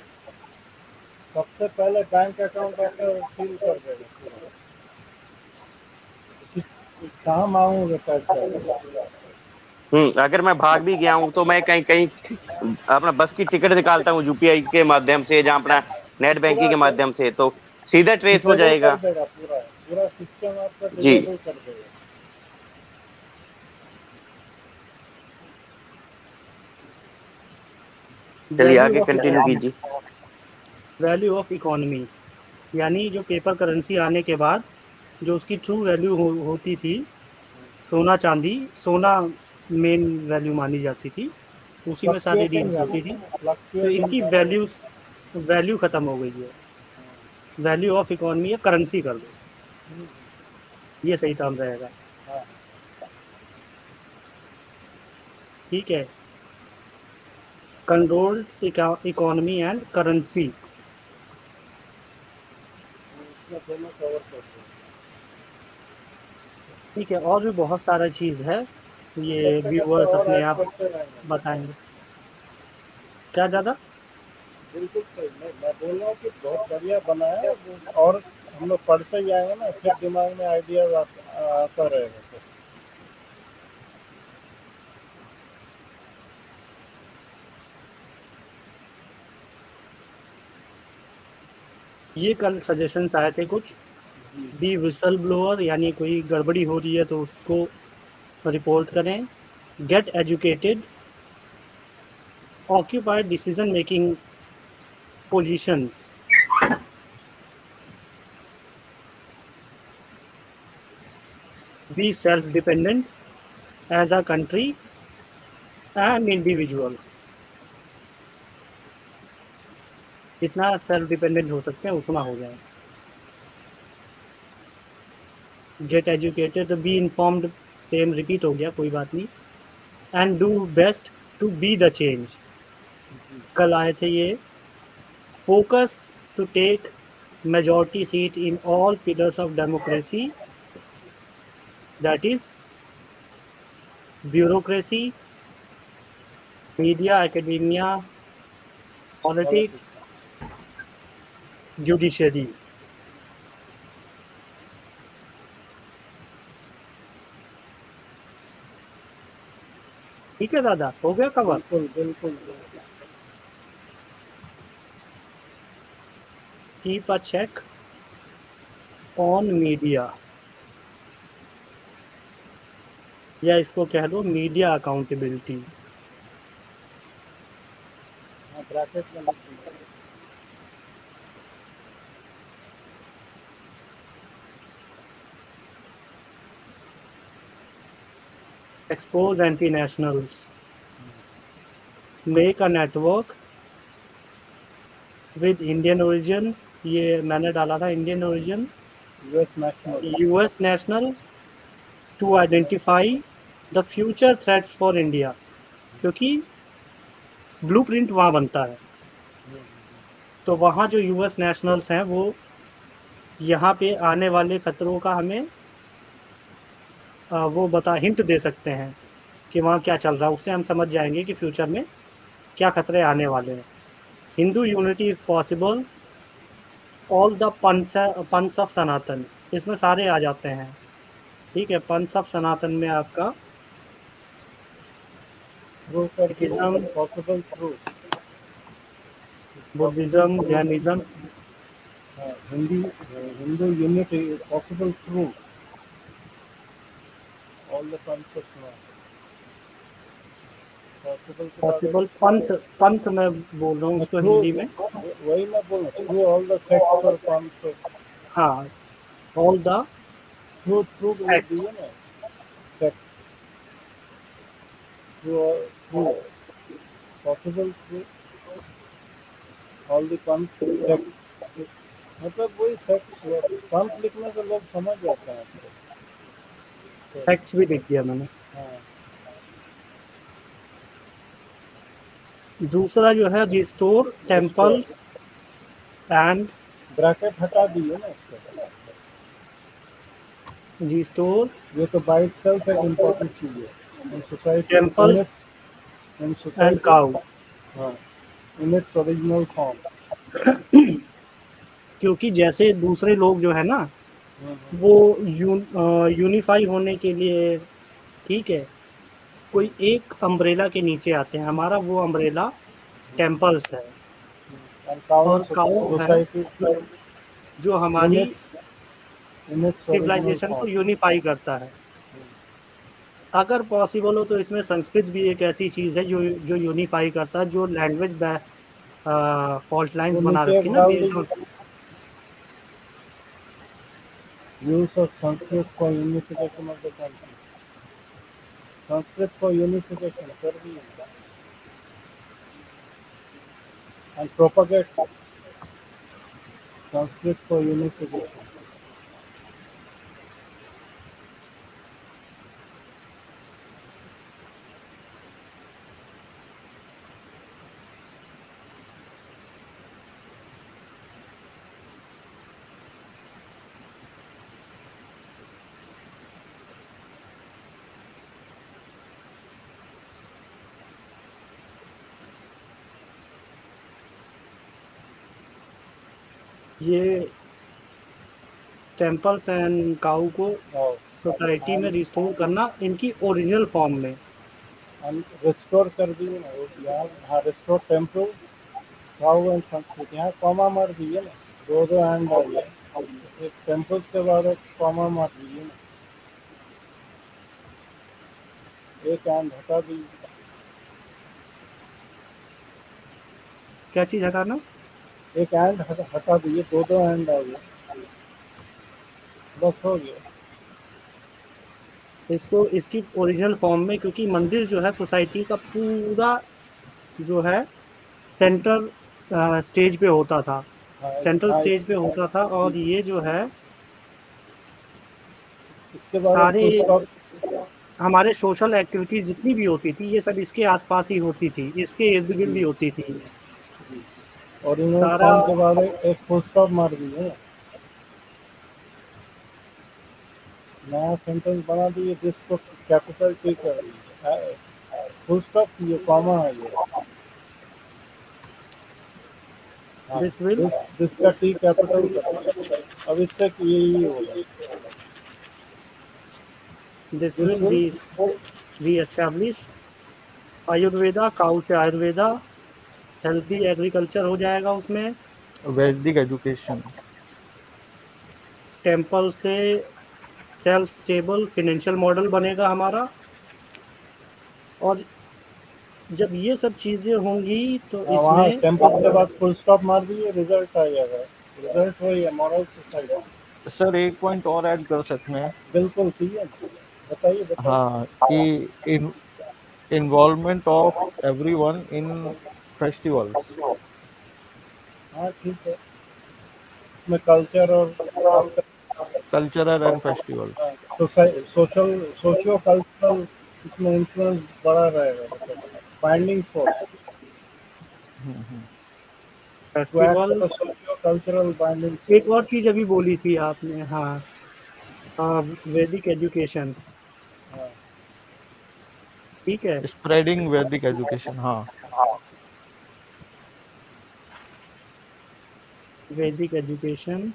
सबसे पहले बैंक अकाउंट आपका सील कर देगा पूरा। कहाँ मांगोगे पैसा? अगर मैं भाग भी गया हूँ, तो मैं कहीं कहीं अपना बस की टिकट निकालता हूँ यूपीआई के माध्यम से, जहाँ अपना नेट बैंकिंग पूरा के माध्यम से, तो सीधा ट्रेस हो डिसेबल कर जाएगा। देगा, पूरा पूरा सिस्टम आपका जी, डिसेबल कर देगा। चलिए वैल्यू आगे ऑफ कंटिन्यू इकोनॉमी, कीजिए। वैल्यू ऑफ इकोनॉमी यानी जो पेपर करेंसी आने के बाद जो उसकी ट्रू वैल्यू होती थी, सोना चांदी, सोना मेन वैल्यू मानी जाती थी, उसी में सारी फ्लक्चुएटिंग डील्स है होती थी। ना, तो फ्लक्चुएटिंग इनकी करते हैं। वैल्यू खत्म हो गई है। वैल्यू ऑफ इकोनॉमी या करेंसी कर दो, हम्म, ये सही टर्म रहेगा। हाँ, ठीक है, कंट्रोल्ड इकोनॉमी एंड करेंसी। उसमें दोनों कवर करते हैं। ठीक है, और भी बहुत सारा चीज़ है, ये करते करते व्यूअर्स और अपने ऐड आप करते रहेंगे। बताएंगे। क्या ज़्यादा? बिल्कुल सही। मैं बोल रहा हूँ कि बहुत बढ़िया बना है, और हम लोग पढ़ते जाएंगे ना, फिर दिमाग में आइडिया आता रहेगा फिर। ये कल सजेशंस आए थे कुछ। जी बी विसल ब्लोअर, यानी कोई गड़बड़ी हो रही है तो उसको रिपोर्ट करें। Get educated, occupied decision making positions, be self dependent as a country and individual. जितना सेल्फ डिपेंडेंट हो सकते हैं उतना हो जाए। Get educated, be informed, same repeat हो गया, कोई बात नहीं। And do best to be the change, जी। कल आए थे ये। Focus to take majority seat in all pillars of democracy, that is bureaucracy, media, academia, politics. politics, judiciary। ठीक है दादा, हो गया कवर। बिल्कुल बिल्कुल बिल्कुल। Keep a check on media, या इसको कह लो मीडिया अकाउंटेबिलिटी। हाँ, ब्रैकेट में लिख दिया। Expose anti nationals, make a network with Indian origin, ये मैंने डाला था Indian origin, US national to identify the future threats for India, क्योंकि ब्लूप्रिंट वहाँ बनता है, तो वहाँ जो यूएस नेशनल्स हैं वो यहाँ पे आने वाले खतरों का हमें वो हिंट दे सकते हैं कि वहाँ क्या चल रहा है, उससे हम समझ जाएंगे कि फ्यूचर में क्या खतरे आने वाले हैं। Hindu unity if possible, all the panths of Sanatan, इसमें सारे आ जाते हैं। ठीक है, पंथ्स ऑफ सनातन में आपका Sikhism, possible through Buddhism, Jainism, Hindu unity is possible through all the concept में पॉसिबल के बाद पॉसिबल पंथ, पंथ मैं बोल रहा हूँ उसको थ्रू, हिंदी में। वही मैं बोल रहा हूँ, थ्रू ऑल द सेक्ट्स और कॉन्सेप्ट। हाँ, ऑल द थ्रू थ्रू लिख सेक्ट, दिए ना, sect through possible through all the concept, मतलब वही सेक्ट हुआ। पंथ लिखने से लोग समझ जाते हैं आपको। सेक्ट्स भी लिख दिया मैंने। हाँ, दूसरा जो है रिस्टोर टेम्पल्स एंड ब्रैकेट हटा दिए ना इसको, रिस्टोर ये तो बाय इटसेल्फ एक इम्पोर्टेंट चीज है in society, temples in and society. Cow, हाँ, इन इट्स ओरिजिनल फॉर्म। क्योंकि जैसे दूसरे लोग जो है ना वो यूनिफाई होने के लिए, ठीक है, कोई एक अम्ब्रेला के नीचे आते हैं, हमारा वो अम्ब्रेला टेम्पल्स है, और काउ है सोसाइटी जो इन हमारी इट्स ओरिजिनल सिविलाइजेशन को फॉर्म। यूनिफाई करता है। अगर पॉसिबल हो तो इसमें संस्कृत भी एक ऐसी चीज है जो यूनिफाई करता है, जो लैंग्वेज फॉल्ट लाइंस वो बना नीचे रखी एक है ना डाल बेस्ड ऑन। दीजिए, use of Sanskrit for unification of the country. Sanskrit for unification कर दिए and propagate Sanskrit for unification. ये टेम्पल्स एंड काउ को सोसाइटी में रिस्टोर करना इनकी ओरिजिनल फॉर्म में। रिस्टोर कर दिए ना वो यहाँ। हाँ, restore temple cow and Sanskrit, यहाँ कॉमा मार दिए ना, दो दो एंड आ गया, एक टेम्पल्स के बाद एक कॉमा मार दीजिए ना, एक एंड हटा दीजिए। क्या चीज हटाना? एक एंड हटा दीजिए, दो दो एंड आ गया, बस हो गया। इसको इसकी ओरिजिनल फॉर्म में, क्योंकि मंदिर जो है सोसाइटी का पूरा जो है सेंटर स्टेज पे होता था, हाँ, सेंट्रल हाँ, स्टेज पे होता था, और ये जो है इसके बाद एक सारे फुल स्टॉप। हमारे सोशल एक्टिविटीज जितनी भी होती थी ये सब इसके आसपास ही होती थी, इसके इर्द गिर्द ही होती थी ओरिजिनल सारा। फॉर्म के बाद एक फुल स्टॉप मार दीजिए, नया सेंटेंस बना दीजिए जिसको कैपिटल टी कर दीजिए, फुल स्टॉप कीजिए, कॉमा है ये। हाँ, दिस विल दिस का टी कैपिटल कर दीजिए, अब इससे यही होगा। दिस दिस विल विल री एस्टैब्लिश आयुर्वेदा, काउ से आयुर्वेदा, हेल्दी एग्रीकल्चर हो जाएगा उसमें, वैदिक एजुकेशन। टेम्पल से सेल्फ स्टेबल फाइनेंशियल मॉडल बनेगा हमारा, और जब ये सब चीज़ें होंगी तो वहाँ इसमें कैंपस के बाद फुल स्टॉप मार दीजिए, रिजल्ट आ जाएगा। रिजल्ट वही है, मॉरल सोसाइटी। सर एक पॉइंट और ऐड कर सकते हैं। बिल्कुल ठीक है, बताइए बताइए। हाँ, कि involvement of everyone in festivals. हाँ ठीक है, इसमें कल्चर और आपका cultural and festivals. Social socio cultural इसमें इन्फ्लुएंस बड़ा रहेगा, मतलब binding force to act as festivals. Socio cultural binding एक और फोर्स। चीज़ अभी बोली थी आपने, हाँ, वैदिक एजुकेशन, हाँ, ठीक है। स्प्रेडिंग वैदिक एजुकेशन, हाँ। वैदिक एजुकेशन,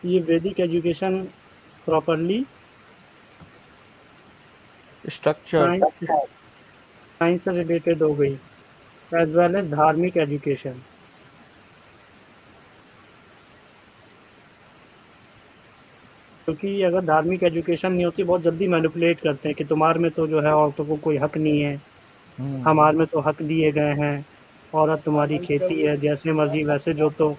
ये वैदिक education properly structured. Science science से रिलेटेड हो गई, एज वेल एज धार्मिक एजुकेशन। क्योंकि अगर धार्मिक एजुकेशन नहीं होती, बहुत जल्दी मैनिपुलेट करते हैं कि तुम्हारे में तो जो है औरतों को कोई हक नहीं है, हमारे में तो हक दिए गए हैं, औरत तुम्हारी खेती फाइनेंशियली। है, जैसे मर्जी वैसे जोतो।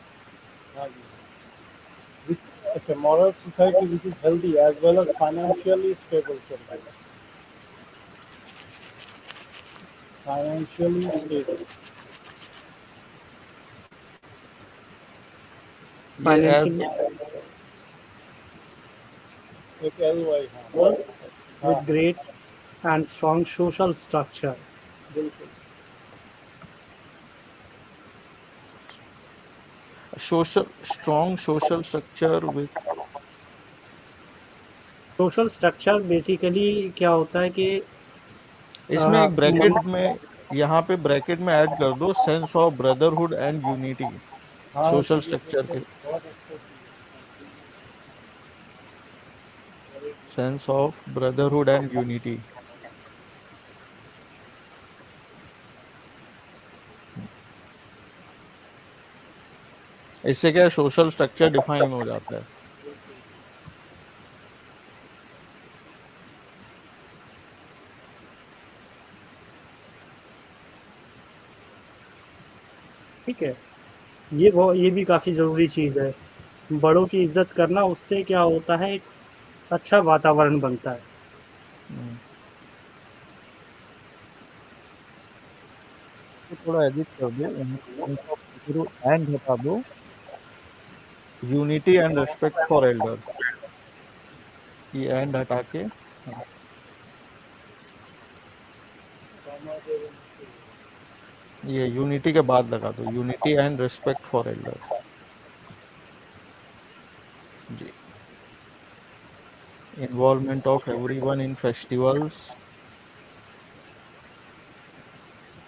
हाँ जी, अच्छा, moral society which is healthy as well as financially stable चाहिए, फाइनेंशियली स्टेबल। ये एज फाइनेंशियली एक एल वाई, हाँ हाँ with great and strong social structure. बिल्कुल। Social strong social structure with. Social structure basically क्या होता है कि इसमें एक मन, ब्रैकेट में, यहाँ पे ब्रैकेट में ऐड कर दो sense of brotherhood and unity. हाँ सोशल चलिए, स्ट्रक्चर बिल्कुल के बहुत अच्छा चीज़। Sense of brotherhood and unity. इससे क्या सोशल स्ट्रक्चर डिफाइन हो जाता है। ठीक है। ये भी काफ़ी ज़रूरी चीज़ है। बड़ों की इज़्ज़त करना, उससे क्या होता है, एक अच्छा वातावरण बनता है। हम्म, तो थोड़ा एडिट कर दो, यहाँ सेंस ऑफ ब्रदरहुड एंड हटा दो, unity and respect for elders, ये एंड हटा के। हाँ, ये यूनिटी के बाद लगा दो, unity and respect for elders. जी। Involvement of everyone in festivals.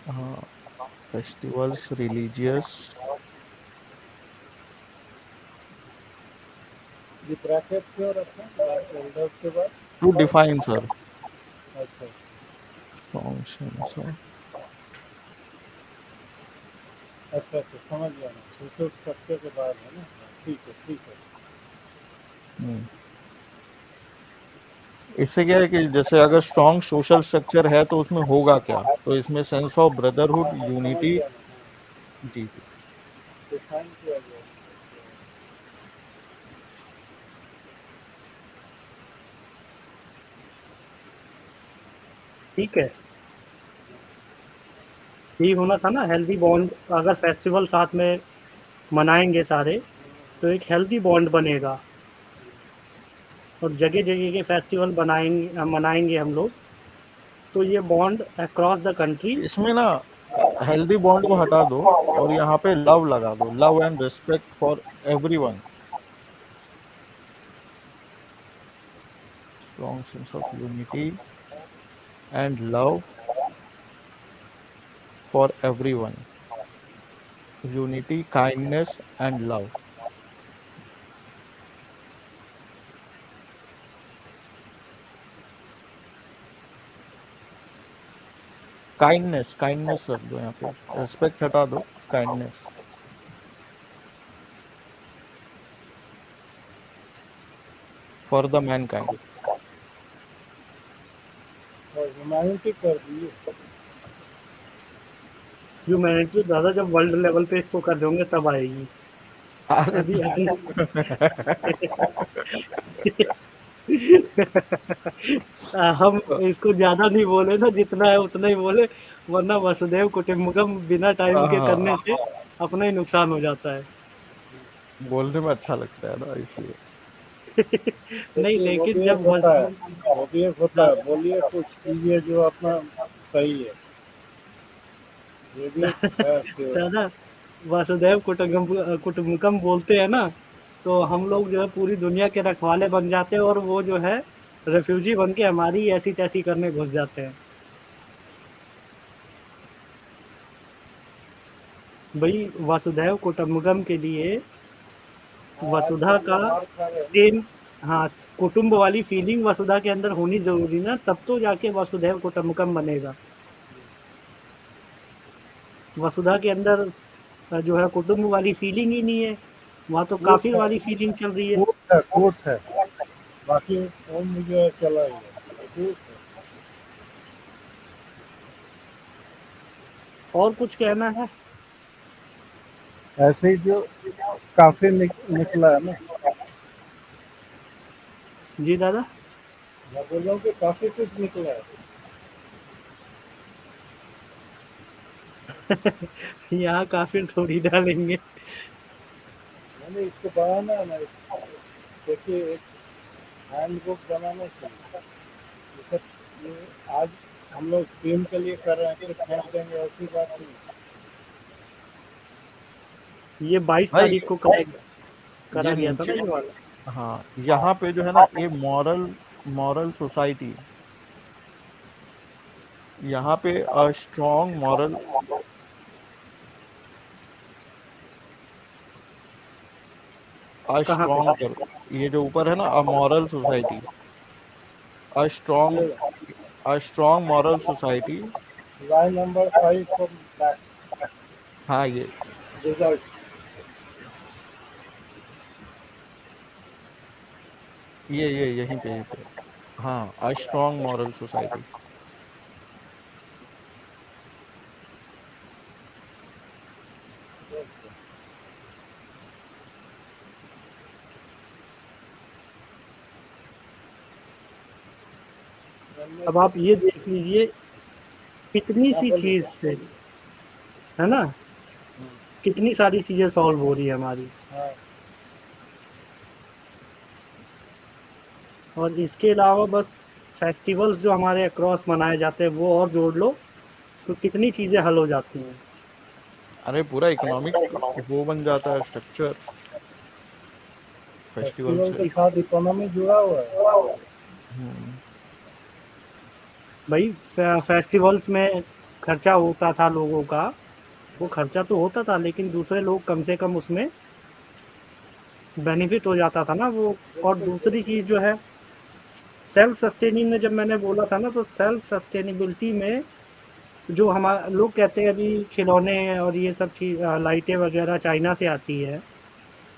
हाँ, फेस्टिवल्स रिलीजियस। ये ब्रैकेट क्यों रखा एल्डर्स के बाद? To define sir. अच्छा स्ट्रॉन्ग सेंस ऑफ। अच्छा अच्छा, समझ गया मैं, सोशल स्ट्रक्चर के बाद है ना। ठीक है ठीक है। इससे क्या है कि जैसे अगर स्ट्रॉन्ग सोशल स्ट्रक्चर है तो उसमें होगा क्या, तो इसमें सेंस ऑफ हाँ ब्रदरहुड हाँ, समझ यूनिटी। गया मैं, जी जी। डिफाइन किया गया। ठीक है। यही होना था ना, हेल्दी बॉन्ड। अगर फेस्टिवल साथ में मनाएँगे सारे, तो एक हेल्दी बॉन्ड बनेगा। और जगह-जगह के फेस्टिवल मनाएँगे हम लोग, तो ये बॉन्ड अक्रॉस द कंट्री। इसमें ना हेल्दी बॉन्ड को हटा दो और यहाँ पे लव लगा दो, love and respect for everyone. Strong sense of unity and love for everyone. Unity, kindness and love. Kindness, kindness रख दो यहाँ पे, रिस्पेक्ट हटा दो, काइंडनेस। for the mankind. और ह्यूमैनिटी कर दिए। ह्यूमैनिटी दादा जब वर्ल्ड लेवल पे इसको कर दोगे तब आएगी। अरे अभी हम इसको ज्यादा नहीं बोले ना, जितना है उतना ही बोले, वरना वसुधैव कुटुंबकम बिना टाइम के हाँ, करने से अपना ही नुकसान हो जाता है। बोलने में अच्छा लगता है ना, इसलिए। नहीं देखिए वो लेकिन भी एक जब होता है, वो भी एक होता है, बोलिए कुछ कीजिए जो अपना सही है, ये भी एक है कि दादा वसुधैव कुटुंबकम बोलते हैं ना, तो हम लोग जो है पूरी दुनिया के रखवाले बन जाते हैं, और वो जो है रेफ्यूजी बन के हमारी ऐसी तैसी करने घुस जाते हैं। भाई वसुधैव कुटुंबकम के लिए वसुधा आजकल का जो मार खा रहे हैं सेम, हाँ, कुटुंब वाली फीलिंग वसुधा के अंदर होनी जरूरी ना, तब तो जाके वसुधैव कुटुंबकम बनेगा। वसुधा के अंदर जो है कुटुंब वाली फीलिंग ही नहीं है, वहां तो कूट काफिर है, वाली फीलिंग चल रही है। कूट है, बाकी वो मुझे चला ही है, कूट है। और कुछ कहना है? ऐसे ही जो काफी निकला है ना, जी दादा। मैं बोल रहा हूँ कि काफी कुछ निकला है। यहाँ काफिर थोड़ी डालेंगे। मैंने इसको बनाना है ना, देखिए एक हैंडबुक बनाना चाहिए। ये सब ये आज हम लोग स्ट्रीम के लिए कर रहे हैं, फिर फेंक देंगे, ऐसी बात नहीं। ये 22 भाई तारीख को करा करा ये गया था नीचे, ना ये वाला। हाँ, यहाँ पे जो है ना, ये मॉरल मॉरल सोसाइटी, यहाँ पे अ स्ट्रॉन्ग मॉरल, कहाँ पे? स्ट्रॉन्ग करो, ये जो ऊपर है ना, अ मॉरल सोसाइटी, अ ये strong moral society. Line number 5 from back हाँ, ये रिजल्ट। यहीं पे हाँ, अ स्ट्रॉन्ग मॉरल सोसाइटी। अब आप ये देख लीजिए, कितनी हाँ सी बोलिए। चीज से, है ना, कितनी सारी चीजें सॉल्व हो रही है हमारी। हाँ और इसके अलावा बस फेस्टिवल्स जो हमारे अक्रॉस मनाए जाते हैं वो और जोड़ लो, तो कितनी चीजें हल हो जाती हैं। अरे पूरा इकोनॉमिक वो बन जाता है स्ट्रक्चर फेस्टिवल फेस्टिवल से। के इस साथ इकोनॉमी जुड़ा हुआ है। हम्म। भाई फेस्टिवल्स में खर्चा होता था लोगों का, वो खर्चा तो होता था, लेकिन दूसरे लोग कम से कम उसमें बेनिफिट हो जाता था ना वो। और बिल्कुल दूसरी बिल्कुल। चीज जो है सेल्फ सस्टेनिंग में, जब मैंने बोला था ना, तो सेल्फ सस्टेनेबिलिटी में जो हमारे लोग कहते हैं अभी खिलौने और ये सब चीज, लाइटें वगैरह चाइना से आती है,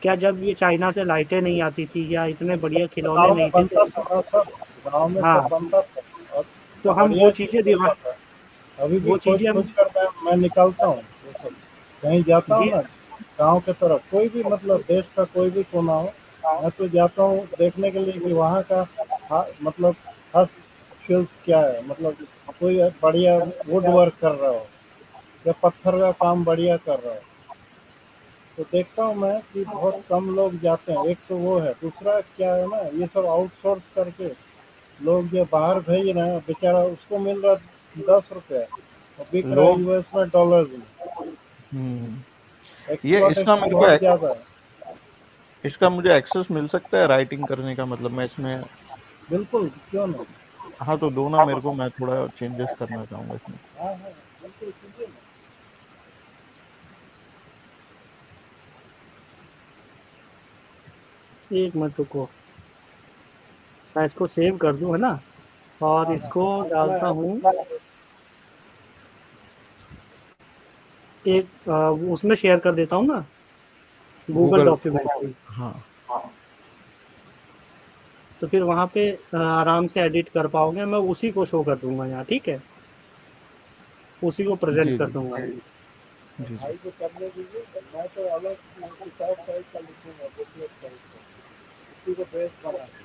क्या जब ये चाइना से लाइटें नहीं आती थी या इतने बढ़िया खिलौने गाँव में नहीं थे बनता तो, था ना सब, गाँव में सब हाँ, बनता था और तो हम वो बढ़िया चीज चीजें दिवा बनता था। अभी भी वो खोज चीजें हम, खोज कर मैं निकालता हूँ वो सब, कहीं जाता हूँ जी, ना गांव के तरफ, कोई भी मतलब देश का कोई भी कोना हो, मैं तो जाता हूँ देखने के लिए कि वहाँ का मतलब हस्तशिल्प क्या है, मतलब कोई बढ़िया वुड वर्क कर रहा हो या पत्थर का काम बढ़िया कर रहा हो, तो देखता हूँ मैं कि बहुत कम लोग जाते हैं। एक तो वो है, दूसरा क्या है ना, ये सब आउटसोर्स करके लोग जो बाहर भेज रहे हैं, बेचारा उसको मिल रहा 10 रुपये और बिक रहा है लोग, यूएस में डॉलर्स में। हम्म, ये एक्सप्लॉटेशन बहुत ज्यादा है। इसका मुझे एक्सेस मिल सकता है राइटिंग करने का, मतलब मैं इसमें। बिल्कुल, क्यों नहीं। हाँ, तो दो ना मेरे को, मैं थोड़ा चेंजेस करना चाहूंगा इसमें। हाँ हाँ, बिल्कुल कीजिए ना। एक मिनट रुको, मैं इसको सेव कर दूं, है ना, और हाँ हाँ, इसको अपना डालता हूँ अपना एक उसमें शेयर कर देता हूँ ना, गूगल गूगल। डॉक्यूमेंट पे। हाँ। तो फिर वहाँ पे आराम से एडिट कर पाओगे। मैं उसी को शो कर दूंगा यहाँ, ठीक है, उसी को प्रेजेंट जी कर जी दूंगा। जी जी। भाई को करने दीजिए, मैं तो अलग किताब टाइप का लिखूंगा, बुकलेट टाइप का, उसी को बेस बना के।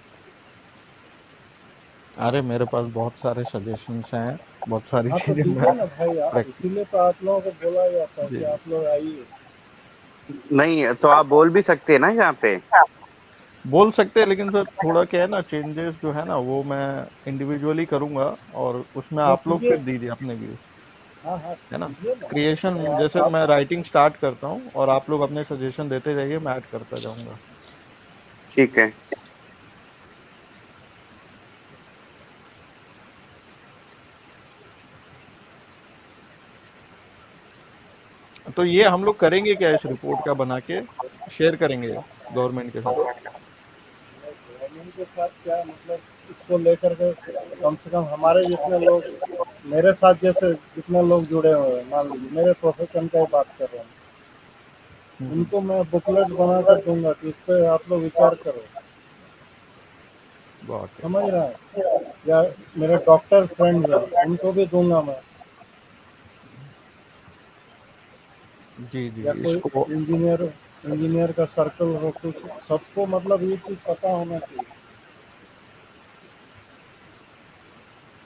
अरे मेरे पास बहुत सारे सजेशंस हैं, बहुत सारी हाँ तो चीजें मैं दीजिए ना भाई, प्रैक्टिस। इसीलिए तो आप लोगों को बोला जाता है जी कि जी। आप लोग आइए। नहीं तो आप बोल भी सकते हैं ना यहाँ पे। बोल सकते हैं, लेकिन सर थोड़ा क्या है ना, चेंजेस जो है ना वो मैं इंडिविजुअली करूंगा, और उसमें तो आप लोग कीजिए। फिर दीजिए अपने व्यूज, हाँ हाँ है ना। कीजिए ना। क्रिएशन तो जैसे आप मैं राइटिंग स्टार्ट करता हूँ और आप लोग अपने सजेशन देते जाइए, मैं ऐड करता जाऊंगा। ठीक है। तो ये हम लोग करेंगे क्या, इस रिपोर्ट का बना के शेयर करेंगे गवर्नमेंट के साथ? गवर्नमेंट के साथ क्या मतलब, इसको लेकर के कम से कम हमारे जितने लोग, मेरे साथ जैसे जितने लोग जुड़े हुए हैं, मान लीजिए मेरे प्रोफेशन का ही बात कर रहे हैं, हम्म। उनको मैं बुकलेट बना कर दूंगा कि इस पर आप लोग विचार करो। बहुत समझ सही। रहे हैं? या मेरे डॉक्टर फ्रेंड्स हैं, उनको भी दूंगा मैं। जी जी, या कोई इसको इंजीनियर, इंजीनियर का सर्कल हो कुछ, सबको मतलब ये चीज़ पता होना चाहिए।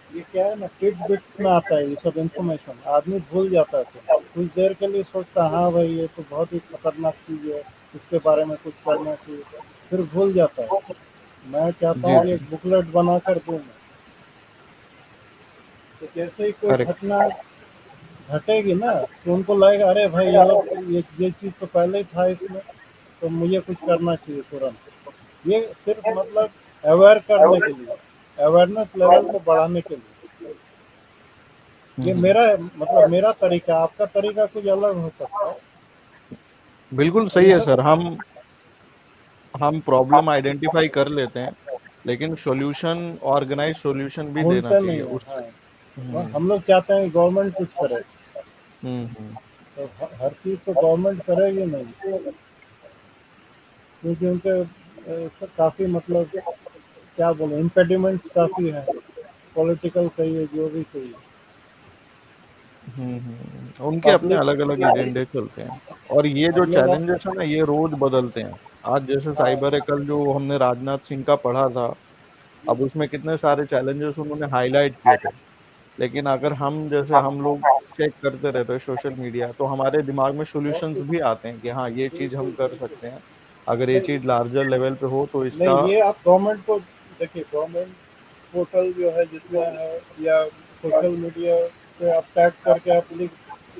ये क्या है ना, टिट बिट्स में आता है ये सब इन्फॉर्मेशन, आदमी भूल जाता है। फिर कुछ देर के लिए सोचता है हाँ भाई ये तो बहुत ही खतरनाक चीज़ है, इसके बारे में कुछ करना चाहिए, फिर भूल जाता है। मैं चाहता जी हूँ कि जी, एक बुकलेट बना कर दूँ मैं, तो जैसे ही कोई करेक्ट। घटना घटेगी ना, तो उनको लगेगा अरे भाई ये लोग, ये चीज़ तो पहले ही था इसमें, तो मुझे कुछ करना चाहिए तुरंत। ये सिर्फ मतलब अवेयर करने के लिए, अवेयरनेस लेवल को बढ़ाने के लिए। ये हम्म। मेरा मतलब मेरा तरीका, आपका तरीका कुछ अलग हो सकता है। बिल्कुल और सही है यह सर। हम प्रॉब्लम आइडेंटिफाई कर लेते हैं, लेकिन सॉल्यूशन, ऑर्गेनाइज सॉल्यूशन भी देना ढूंढते नहीं चाहिए है। उस। हाँ, हम्म हम लोग चाहते हैं कि गवर्नमेंट कुछ करे, हम्म। तो हर चीज़ तो गवर्नमेंट करेगी नहीं, क्योंकि उनके काफ़ी मतलब क्या बोले, इम्पेडिमेंट्स काफ़ी हैं, पॉलिटिकल कहिए जो भी कहिए। उनके अपने पब्लिक, अलग अलग एजेंडे चलते हैं, और ये जो हम लोग अब, चैलेंजेस है ना ये रोज बदलते हैं। आज जैसे हाँ साइबर है, कल जो हमने राजनाथ सिंह का पढ़ा था, अब उसमें कितने सारे चैलेंजेस उन्होंने हाईलाइट किए थे। लेकिन अगर हम जैसे हम लोग चेक करते रहते हैं सोशल मीडिया, तो हमारे दिमाग में बहुत सॉल्यूशंस कुछ, भी आते हैं कि हाँ ये चीज हम बिल्कुल कर बिल्कुल। सकते हैं, अगर ये नहीं चीज लार्जर लेवल पे हो तो इसका। नहीं, ये आप गवर्नमेंट को देखिए, गवर्नमेंट पोर्टल जो है जिसमें है, या सोशल मीडिया पे आप टैग करके आप लिख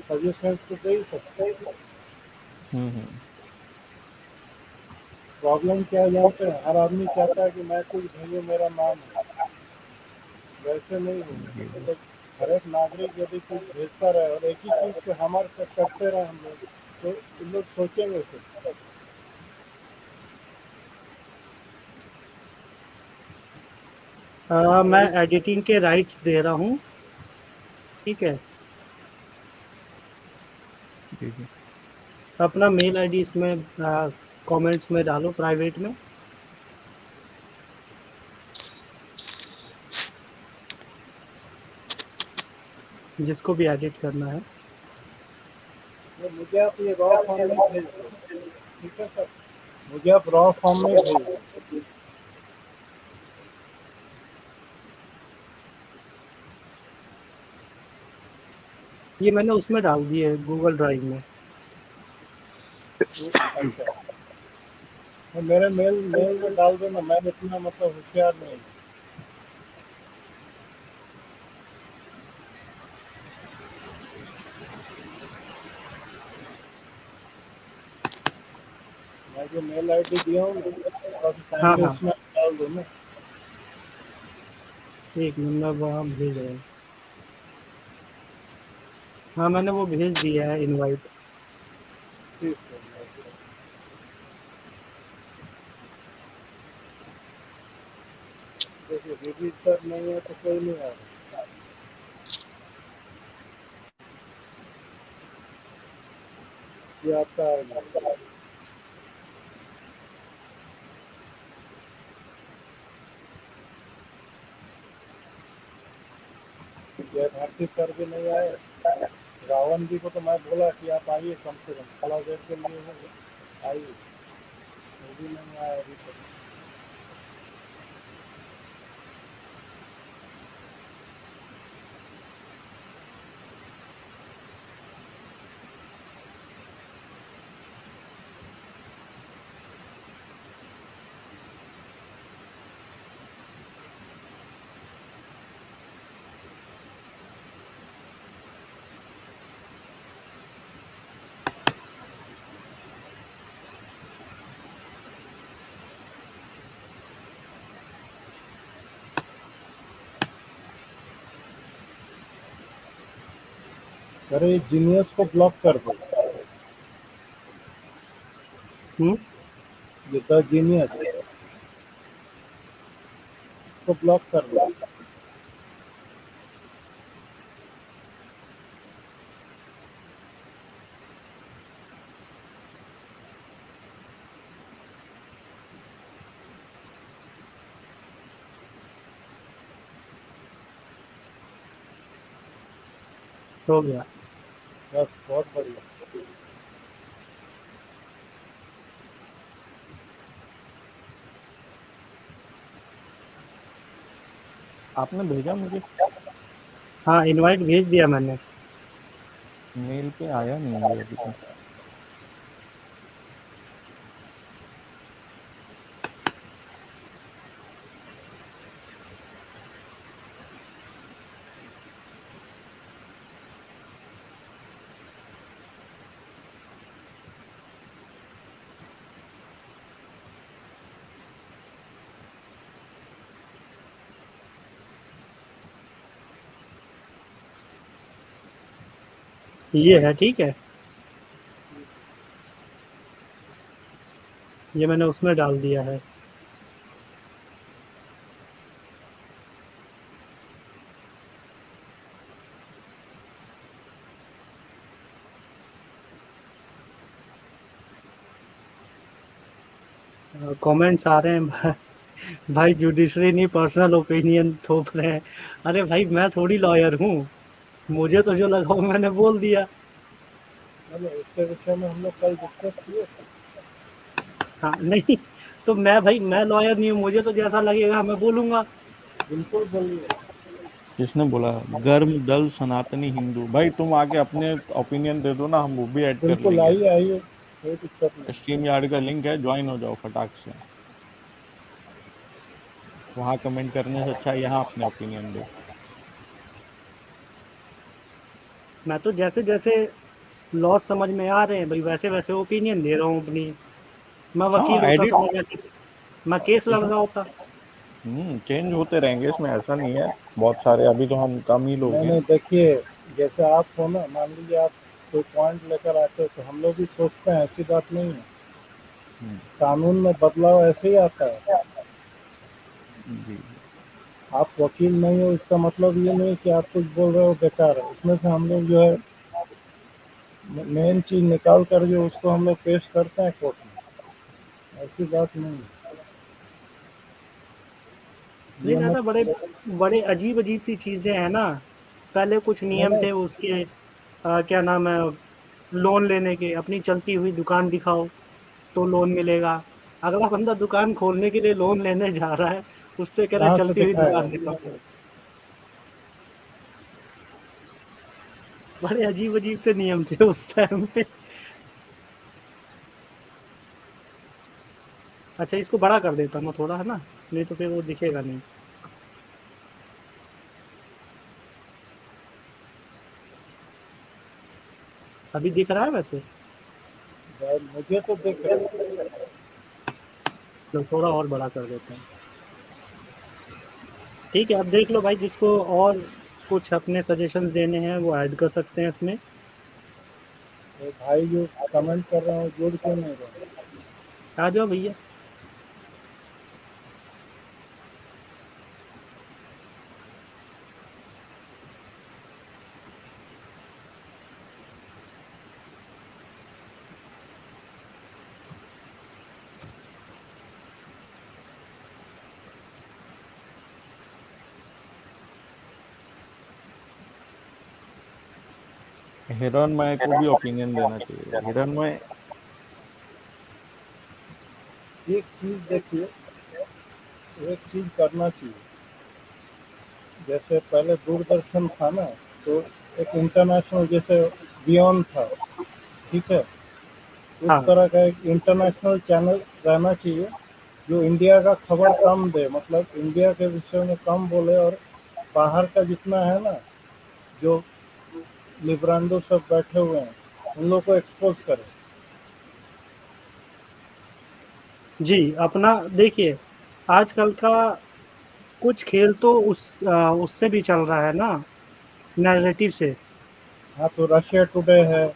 सजेशन तो दे ही सकते हैं। हम्म। प्रॉब्लम क्या है जानते हैं, हर आदमी चाहता है कि मैं कुछ भेजूँ मेरा नाम है, वैसे नहीं होगा। जी जी। मतलब हर एक नागरिक यदि कुछ भेजता रहे और एक ही चीज़ पे हमारे से करते रहे हम लोग, तो इन लोग सोचेंगे फिर। मैं तो एडिटिंग के राइट्स दे रहा हूँ, ठीक है। जी जी। अपना मेल आईडी इसमें कमेंट्स में डालो, प्राइवेट में, जिसको भी एडिट करना है। मुझे आप ये रॉ फॉर्म में भेज दो, ठीक है सर, मुझे आप रॉ फॉर्म में भेज दो। ये मैंने उसमें डाल दिए, गूगल ड्राइव में। तो अच्छा, तो मेरे मेल मेल में डाल देना, मैं इतना मतलब होशियार नहीं हूँ। मैं जो मेल आईडी दिया हूँ ना, सब हाँ काइंडली हाँ, उसमें डाल दो ना। एक मिनट में वहाँ भेज रहा हूँ। हाँ, मैंने वो भेज दिया है इनवाइट। ठीक है। देखिए विधि सर नहीं है तो कोई नहीं आ रहा, ये आपका आ गया। जय भारती सर भी नहीं आए, रावण जी को तो मैं बोला कि आप आइए कम से कम थोड़ा देर के लिए हो, आइए, वो भी नहीं आया अभी तक। अरे जीनियस को ब्लॉक कर दो, ये द जीनियस, इसको ब्लॉक कर दो। हो गया। बस बहुत बढ़िया। आपने भेजा मुझे? हाँ, इनवाइट भेज दिया मैंने। मेल पे आया नहीं मुझे अभी तक। ये है, ठीक है। ये मैंने उसमें डाल दिया है। कमेंट्स आ रहे हैं भाई जुडिशरी नहीं पर्सनल ओपिनियन थोप रहे हैं। अरे भाई मैं थोड़ी लॉयर हूँ, मुझे तो जो लगा वो मैंने बोल दिया। मतलब इसके विषय में हम लोग कल डिस्कस किए थे। हाँ नहीं, तो मैं लॉयर नहीं हूँ, मुझे तो जैसा लगेगा मैं बोलूंगा। बिल्कुल बोलिए। किसने बोला? गर्म दल सनातनी हिंदू, भाई तुम आके अपने ओपिनियन दे दो ना, हम वो भी ऐड कर बिल्कुल लेंगे। आइए आइए, कोई दिक्कत नहीं। स्ट्रीम यार्ड का लिंक है, ज्वाइन हो जाओ फटाक से। वहां कमेंट करने से अच्छा है यहाँ अपने ओपिनियन दो। मैं तो जैसे जैसे लॉस समझ में आ रहे हैं भाई वैसे वैसे ओपिनियन दे रहा हूँ अपनी। मैं वकील हाँ होता एडिट, तो मैं केस लड़ इसमें रहा होता। चेंज होते रहेंगे, इसमें ऐसा नहीं है। बहुत सारे, अभी तो हम कम ही लोग नहीं हैं। नहीं, देखिए, जैसे आप हो ना, मान लीजिए आप कोई पॉइंट लेकर आते हो तो हम लोग भी सोचते हैं, ऐसी बात नहीं है। हम्म, कानून में बदलाव ऐसे ही आता है। जी। आप वकील नहीं हो इसका मतलब ये नहीं कि आप कुछ बोल रहे हो बेकार है। उसमें से हम लोग जो है मेन चीज निकाल कर जो उसको हम लोग पेश करते हैं कोर्ट में, ऐसी बात नहीं है। नहीं ये दादा, मत। बड़े बड़े अजीब अजीब सी चीजें हैं ना। पहले कुछ नहीं नियम नहीं, थे उसके, क्या नाम है, लोन लेने के, अपनी चलती हुई दुकान दिखाओ तो लोन मिलेगा। अगला बंदा दुकान खोलने के लिए लोन लेने जा रहा है, उससे कह रहा है कहाँ से चलती हुई दिखाएगा? दुकान दिखाओ। बड़े अजीब अजीब से नियम थे उस टाइम पे। अच्छा, इसको बड़ा कर देता हूँ मैं थोड़ा, है ना, नहीं तो फिर वो दिखेगा नहीं। अभी दिख रहा है वैसे? मुझे तो दिख रहा है। तो थोड़ा और बड़ा कर देता हूँ। ठीक है, अब देख लो भाई, जिसको और कुछ अपने सजेशंस देने हैं वो ऐड कर सकते हैं इसमें। वो भाई जो कमेंट कर रहे हैं वो जुड़ क्यों नहीं रहे? आ जाओ भैया। हिरणमय को भी ओपिनियन देना चाहिए। हिरणमय एक चीज देखिए, एक चीज करना चाहिए, जैसे पहले दूरदर्शन था ना, तो एक इंटरनेशनल जैसे बियॉन्ड था, ठीक है, उस हाँ तरह का एक इंटरनेशनल चैनल रहना चाहिए जो इंडिया का खबर कम दे, मतलब इंडिया के विषय में कम बोले, और बाहर का जितना है ना, जो लिब्रांडो सब बैठे हुए हैं, उन लोग को एक्सपोज करें। जी, अपना देखिए, आजकल का कुछ खेल तो उससे भी चल रहा है ना, नैरेटिव से। हाँ, तो रशिया टुडे है,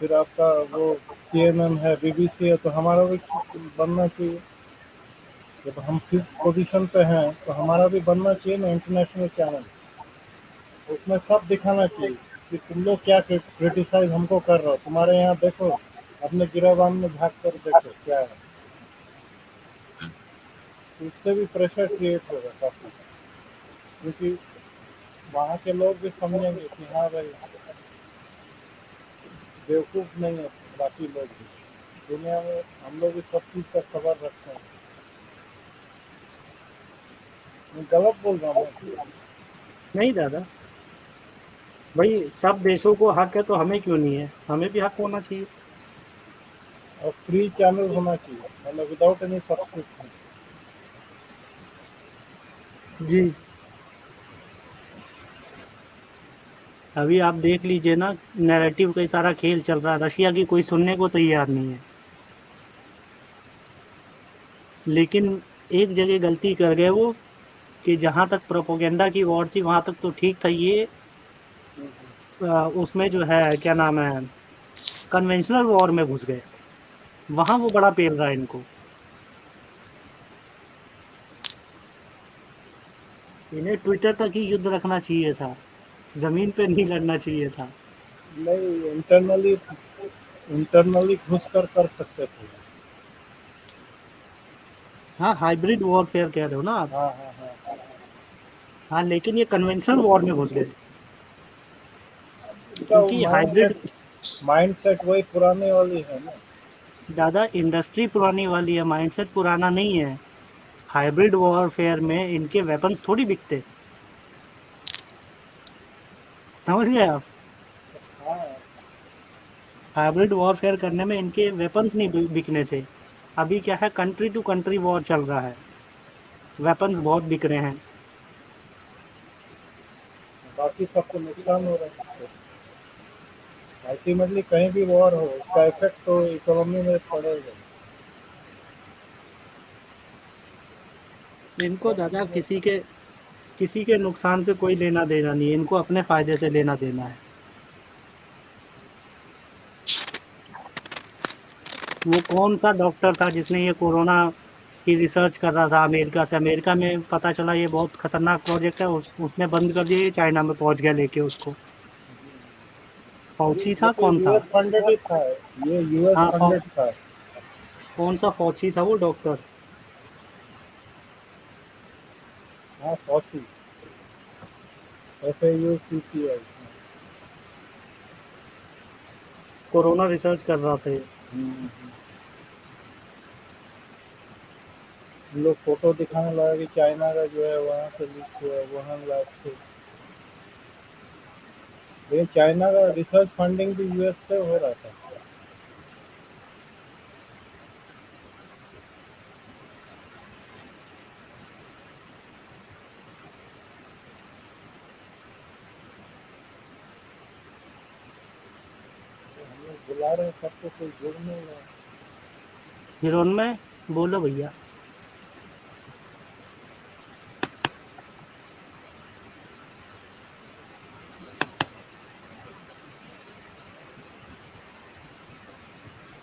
फिर आपका वो CNN है, BBC है, तो हमारा भी बनना चाहिए। जब हम फिफ्थ पोजीशन पे हैं तो हमारा भी बनना चाहिए ना इंटरनेशनल चैनल। उसमें सब दिखाना चाहिए कि तुम लोग क्या क्रिटिसाइज हमको कर रहे हो, तुम्हारे यहाँ देखो, अपने गिराबान में झाँक कर देखो क्या है। तो इससे भी प्रेशर क्रिएट होगा काफ़ी, क्योंकि वहाँ के लोग भी समझेंगे कि हाँ भाई, बेवकूफ़ नहीं है बाकी लोग भी, दुनिया में हम लोग भी सब चीज़ का खबर रखते हैं। मैं गलत बोल रहा हूँ ना? नहीं दादा, भाई सब देशों को हक है तो हमें क्यों नहीं है? हमें भी हक होना चाहिए। और फ्री चैनल होना चाहिए, मतलब विदाउट एनी सब्सक्रिप्शन। जी, अभी आप देख लीजिए ना, नैरेटिव का ही सारा खेल चल रहा है, रशिया की कोई सुनने को तैयार नहीं है। लेकिन एक जगह गलती कर गए वो, कि जहाँ तक प्रोपेगेंडा की वॉर थी वहाँ तक तो ठीक था, ये उसमें जो है क्या नाम है, कन्वेंशनल वॉर में घुस गए, वहाँ वो बड़ा पेल रहा है इनको। इन्हें ट्विटर तक ही युद्ध रखना चाहिए था, ज़मीन पे नहीं लड़ना चाहिए था। नहीं, इंटरनली इंटरनली घुस कर सकते थे। हाँ, हाइब्रिड वॉरफेयर कह रहे हो ना आप? हाँ हाँ हाँ। हाँ, लेकिन ये कन्वेंशनल वॉर में घुस गए, इनका वो क्योंकि हाइब्रिड, माइंड सेट वही पुराने वाली है ना। ज़्यादा इंडस्ट्री पुरानी वाली है, माइंडसेट पुराना नहीं है। हाइब्रिड वॉरफेयर में इनके वेपन्स थोड़ी बिकते, समझ गए आप? हाँ, हाइब्रिड वॉरफेयर करने में इनके वेपन्स नहीं बिकने थे। अभी क्या है, कंट्री टू कंट्री वॉर चल रहा है, वेपन्स बहुत बिक रहे हैं। बाकी सबको नुकसान हो रहा है इससे। अल्टीमेटली कहीं भी वॉर हो, उसका इफेक्ट तो इकोनॉमी में पड़ेगा। इनको दादा कंट्री में किसी के नुकसान से कोई लेना देना नहीं है, इनको अपने फायदे से लेना देना है। वो कौन सा डॉक्टर था जिसने ये कोरोना की रिसर्च कर रहा था अमेरिका से, अमेरिका में पता चला ये बहुत खतरनाक प्रोजेक्ट है, उसने बंद कर दिया, ये चाइना में पहुंच गया लेके उसको। ये फौची ये था, तो कौन था? यूएस फंडेड ही था, ये यूएस हाँ, फंडेड था। कौन सा फौची था वो डॉक्टर? हाँ, फॉसी, FAUCCI। कोरोना रिसर्च कर रहा था ये। हम लोग फोटो दिखाने लगा कि चाइना का जो है वहाँ से लीक हुआ, वहाँ लैब से। ये चाइना का रिसर्च फंडिंग भी यूएस से हो रहा था। तो हम लोग बुला रहे हैं सबको, कोई जुड़ नहीं रहा। हिरोन में बोलो भैया।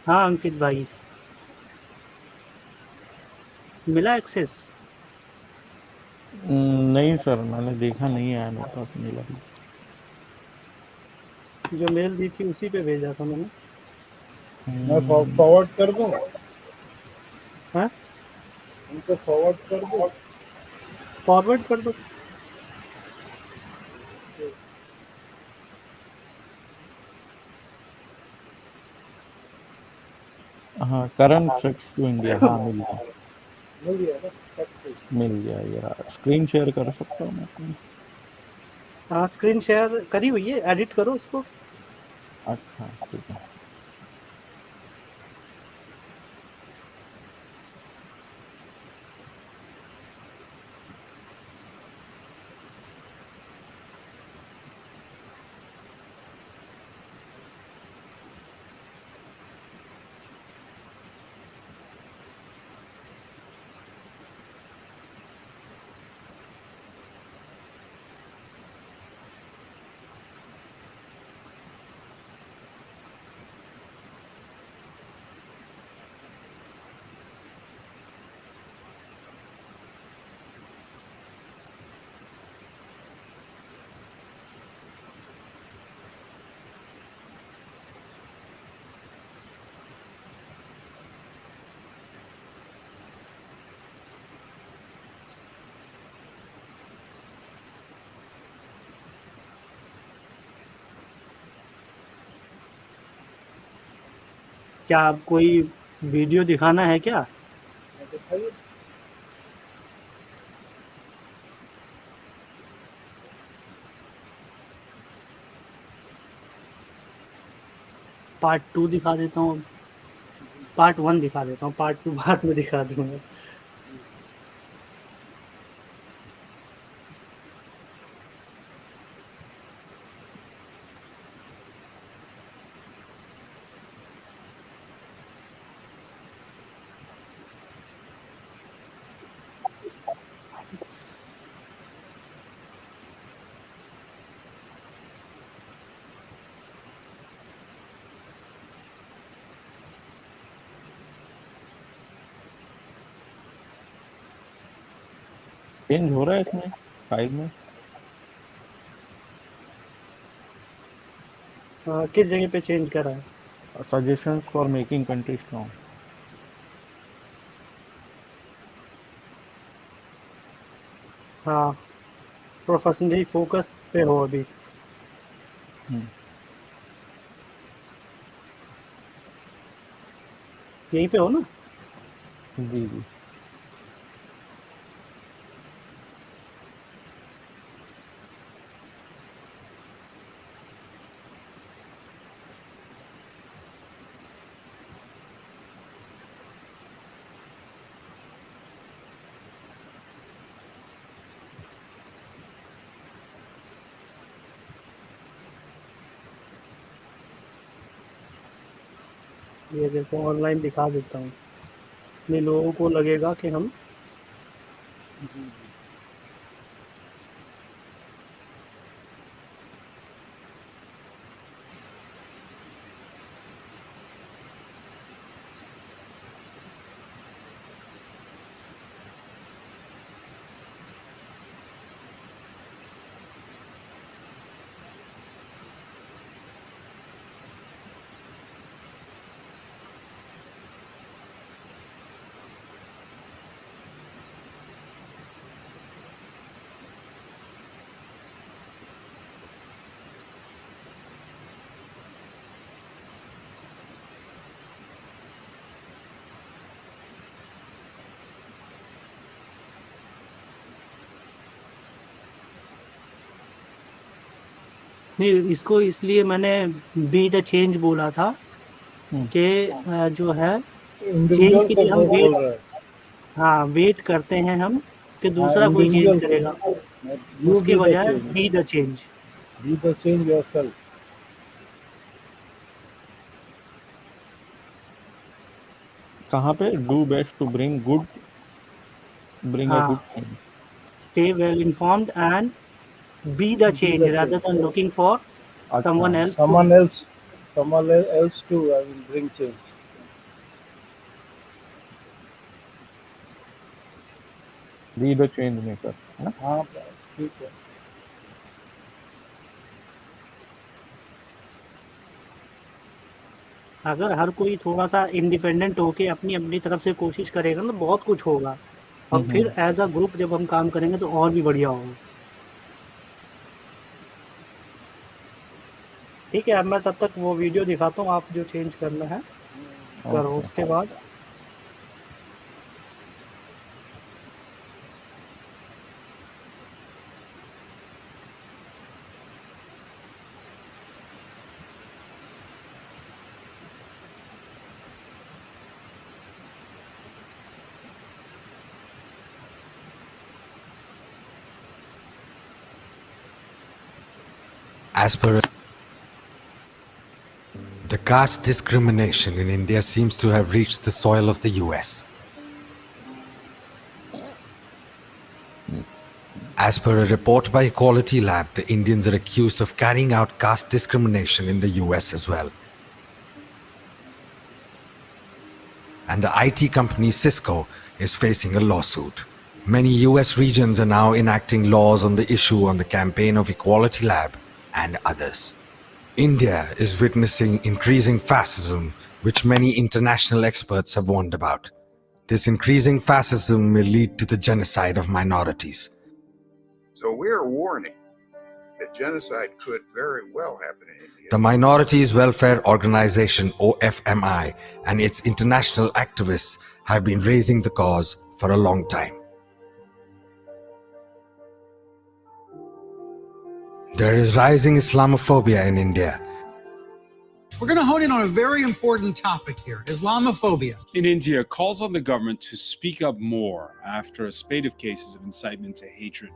हाँ अंकित भाई, मिला एक्सेस? नहीं सर, मैंने देखा नहीं है मेरे पास मेल अभी। जो मेल दी थी उसी पे भेजा था मैंने। मैं हम्म, फॉरवर्ड कर दूँ, हाँ, उनको फॉरवर्ड कर दूँ। फॉरवर्ड कर दो। हाँ, करंट सेक्स टू इंडिया, हाँ मिल गया। मिल गया ना, मिल गया यार, स्क्रीन शेयर कर सकता हूँ मैं अपनी? हाँ, स्क्रीन शेयर करी हुई है, एडिट करो उसको। अच्छा ठीक है। क्या आप कोई वीडियो दिखाना है क्या? दिखाइए। पार्ट 2 दिखा देता हूँ, पार्ट 1 दिखा देता हूँ, पार्ट 2 बाद में दिखा दूँगा। चेंज हो रहा है इसमें फाइल में? किस जगह पे चेंज करा है? Suggestions for making country strong. हाँ, प्रोफेशनली फोकस पे हो अभी। यहीं पे हो ना? जी जी। ये देखो ऑनलाइन दिखा देता हूँ, नहीं लोगों को लगेगा कि हम नहीं, इसको इसलिए मैंने बी द चेंज बोला था कि जो है चेंज इंडिविजुअल के को लिए हम बोल वेट, रहा है। हाँ वेट करते हैं हम कि हाँ, दूसरा कोई चेंज इंडिविजुअल करेगा, को, यू उसके बी द बजाय change, be the change. Be the change yourself. कहाँ पे? Do best to bring a हाँ, good change. stay well informed and be the be change the rather than change. looking for अच्छा, someone else to. someone else someone else too, I will bring change. B the change maker, है ना? हाँ, ठीक है। अगर हर कोई थोड़ा सा इंडिपेंडेंट होके अपनी अपनी तरफ से कोशिश करेगा ना, तो बहुत कुछ होगा। और फिर एज अ ग्रुप जब हम काम करेंगे तो और भी बढ़िया होगा। ठीक है, अब मैं तब तक वो वीडियो दिखाता हूँ, आप जो चेंज करना है। करो Okay. उसके बाद As per the caste discrimination in India seems to have reached the soil of the US. As per a report by Equality Lab, the Indians are accused of carrying out caste discrimination in the US as well. And the IT company Cisco is facing a lawsuit. Many US regions are now enacting laws on the issue on the campaign of Equality Lab and others. India is witnessing increasing fascism, which many international experts have warned about. This increasing fascism may lead to the genocide of minorities. So we're warning that genocide could very well happen in India. The Minorities Welfare Organization OFMI and its international activists have been raising the cause for a long time. There is rising Islamophobia in India. We're going to hone in on a very important topic here, Islamophobia. In India calls on the government to speak up more after a spate of cases of incitement to hatred.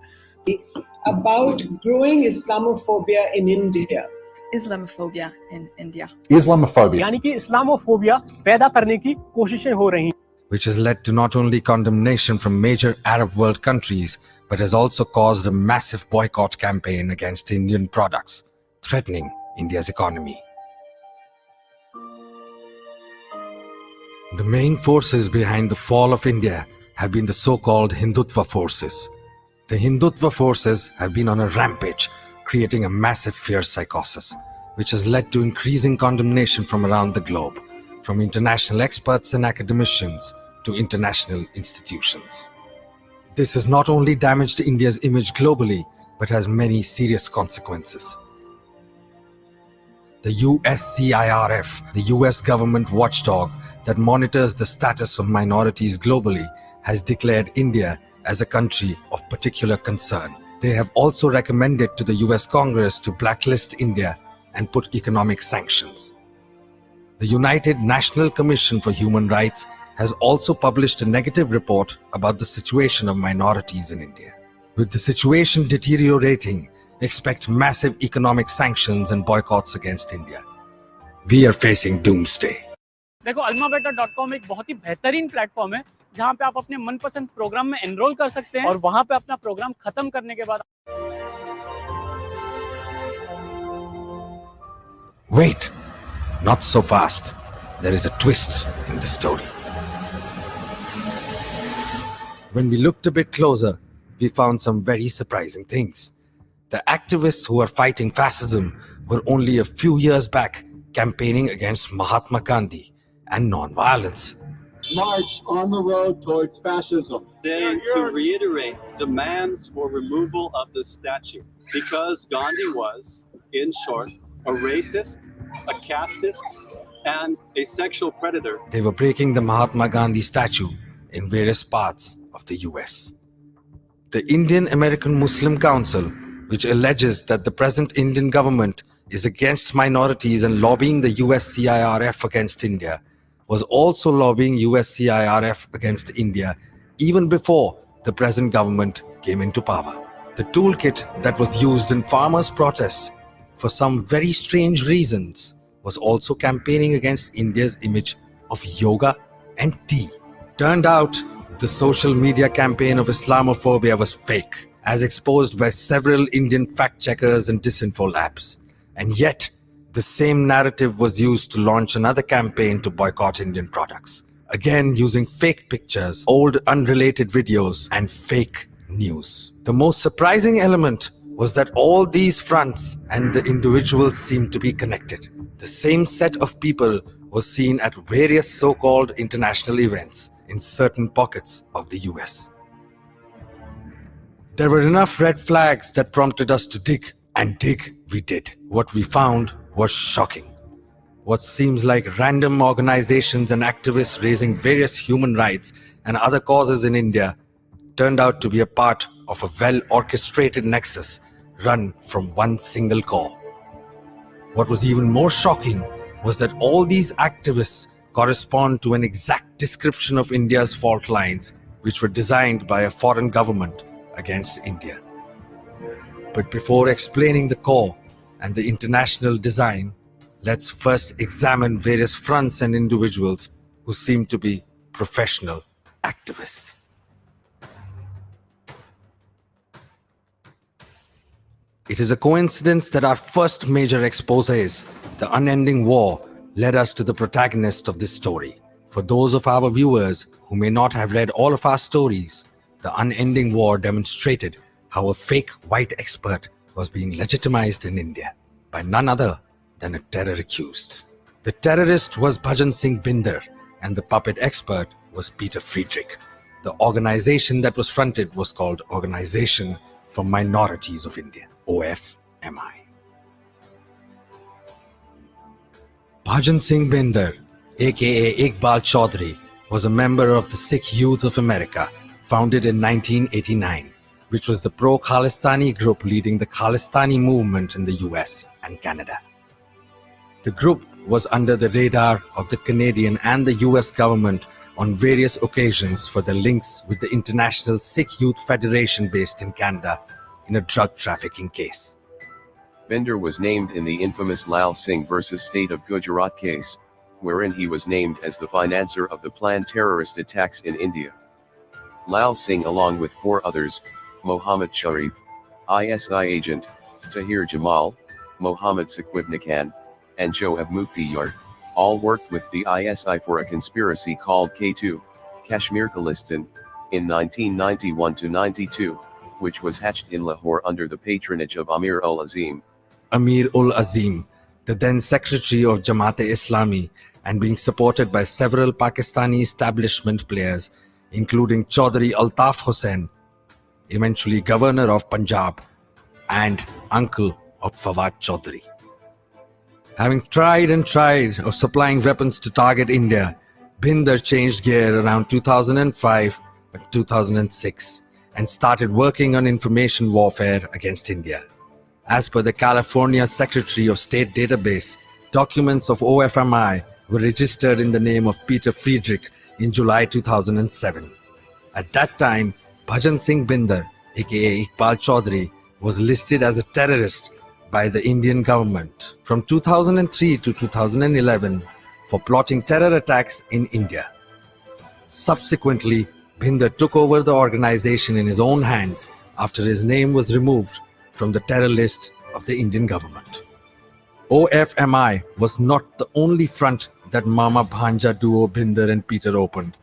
About growing Islamophobia in India. Islamophobia in India. Islamophobia. यानी कि Islamophobia पैदा करने की कोशिशें हो रही हैं. Which has led to not only condemnation from major Arab world countries, but has also caused a massive boycott campaign against Indian products, threatening India's economy. The main forces behind the fall of India have been the so-called Hindutva forces. The Hindutva forces have been on a rampage, creating a massive fear psychosis, which has led to increasing condemnation from around the globe, from international experts and academicians to international institutions. This has not only damaged India's image globally, but has many serious consequences. The USCIRF, the US government watchdog that monitors the status of minorities globally, has declared India as a country of particular concern. They have also recommended to the US Congress to blacklist India and put economic sanctions. The United National Commission for Human Rights has also published a negative report about the situation of minorities in India. With the situation deteriorating, expect massive economic sanctions and boycotts against India. We are facing doomsday. देखो almabeta.com एक बहुत ही बेहतरीन platform है जहां पे आप अपने मनपसंद प्रोग्राम में एनरोल कर सकते हैं और वहां पे अपना प्रोग्राम खत्म करने के बाद Wait, not so fast. There is a twist in the story. When we looked a bit closer, we found some very surprising things. The activists who are fighting fascism were only a few years back campaigning against Mahatma Gandhi and non-violence. March on the road towards fascism. Today, to reiterate demands for removal of the statue, because Gandhi was, in short, a racist, a casteist, and a sexual predator. They were breaking the Mahatma Gandhi statue in various parts of the US. The Indian American Muslim Council, which alleges that the present Indian government is against minorities and lobbying the USCIRF against India, was also lobbying USCIRF against India even before the present government came into power. The toolkit that was used in farmers' protests for some very strange reasons was also campaigning against India's image of yoga and tea. Turned out, the social media campaign of Islamophobia was fake, as exposed by several Indian fact-checkers and disinfo labs. And yet, the same narrative was used to launch another campaign to boycott Indian products. Again, using fake pictures, old unrelated videos, and fake news. The most surprising element was that all these fronts and the individuals seemed to be connected. The same set of people was seen at various so-called international events in certain pockets of the US. There were enough red flags that prompted us to dig, and dig we did. What we found was shocking. what seems like random organizations and activists raising various human rights and other causes in India turned out to be a part of a well-orchestrated nexus run from one single core. What was even more shocking was that all these activists correspond to an exact description of India's fault lines, which were designed by a foreign government against India. But before explaining the core and the international design, let's first examine various fronts and individuals who seem to be professional activists. It is a coincidence that our first major exposés, The Unending War, led us to the protagonist of this story. For those of our viewers who may not have read all of our stories, The Unending War demonstrated how a fake white expert was being legitimized in India by none other than a terror accused. The terrorist was Bhajan Singh Binder and the puppet expert was Peter Friedrich. The organization that was fronted was called Organization for Minorities of India, OFMI. Bhajan Singh Binder, aka Iqbal Chaudhry, was a member of the Sikh Youth of America, founded in 1989, which was the pro-Khalistani group leading the Khalistani movement in the US and Canada. The group was under the radar of the Canadian and the US government on various occasions for their links with the International Sikh Youth Federation based in Canada in a drug trafficking case. Binder was named in the infamous Lal Singh versus State of Gujarat case, wherein he was named as the financer of the planned terrorist attacks in India. Lal Singh along with 4 others, Mohammad Sharif, ISI agent, Tahir Jamal, Mohammad Saqib Khan, and Shoaib Mukhtiyar, all worked with the ISI for a conspiracy called K2, Kashmir Khalistan, in 1991-92, which was hatched in Lahore under the patronage of Amir ul Azim. Amir ul Azim, the then secretary of Jamaat-e-Islami, and being supported by several Pakistani establishment players, including Chaudhry Altaf Hussain, eventually governor of Punjab, and uncle of Fawad Chaudhry. Having tried and tried of supplying weapons to target India, Binder changed gear around 2005 and 2006 and started working on information warfare against India. As per the California Secretary of State database, documents of OFMI were registered in the name of Peter Friedrich in July 2007. At that time, Bhajan Singh Binder, aka Iqbal Chaudhry, was listed as a terrorist by the Indian government from 2003 to 2011 for plotting terror attacks in India. Subsequently, Binder took over the organization in his own hands after his name was removed from the terror list of the Indian government. OFMI was not the only front that Mama Bhanja duo Binder and Peter opened.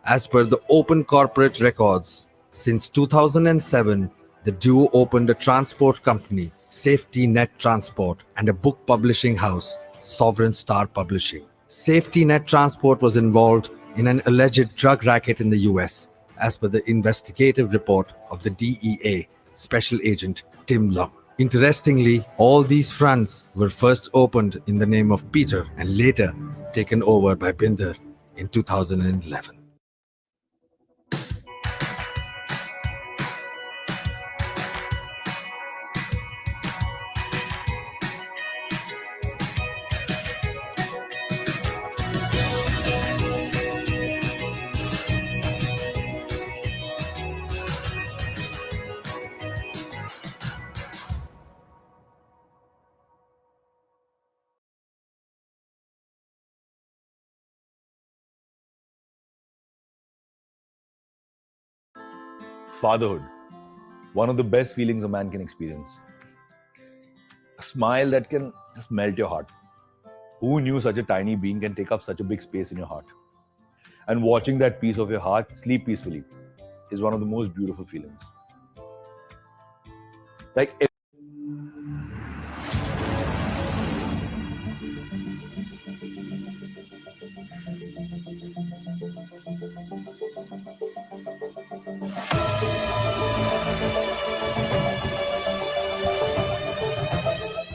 As per the open corporate records, since 2007, the duo opened a transport company, Safety Net Transport, and a book publishing house, Sovereign Star Publishing. Safety Net Transport was involved in an alleged drug racket in the US, as per the investigative report of the DEA Special Agent Tim Lum. Interestingly, all these fronts were first opened in the name of Peter and later taken over by Binder in 2011. Fatherhood, one of the best feelings a man can experience. A smile that can just melt your heart. Who knew such a tiny being can take up such a big space in your heart? And watching that piece of your heart sleep peacefully is one of the most beautiful feelings. Like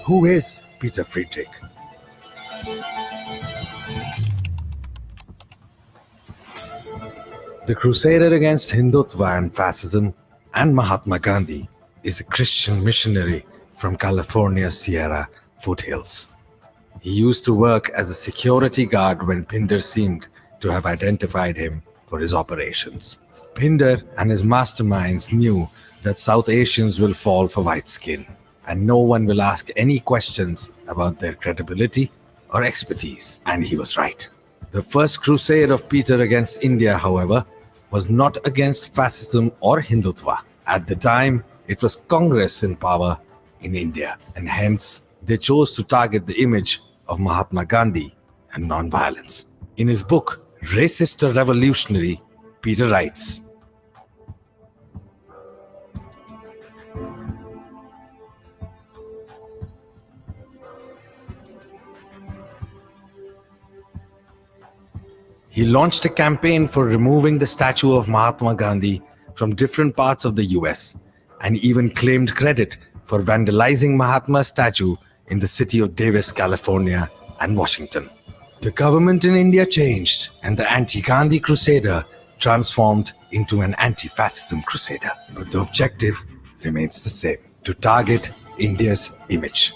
Who is Peter Friedrich? The crusader against Hindutva and fascism and Mahatma Gandhi is a Christian missionary from California's Sierra foothills. He used to work as a security guard when Pinder seemed to have identified him for his operations. Pinder and his masterminds knew that South Asians will fall for white skin, and no one will ask any questions about their credibility or expertise. And he was right. The first crusade of Peter against India, however, was not against fascism or Hindutva. At the time, it was Congress in power in India, and hence they chose to target the image of Mahatma Gandhi and non-violence. In his book, Racist or Revolutionary, Peter writes, he launched a campaign for removing the statue of Mahatma Gandhi from different parts of the US and even claimed credit for vandalizing Mahatma's statue in the city of Davis, California and Washington. The government in India changed and the anti-Gandhi crusader transformed into an anti-fascism crusader. But the objective remains the same: to target India's image.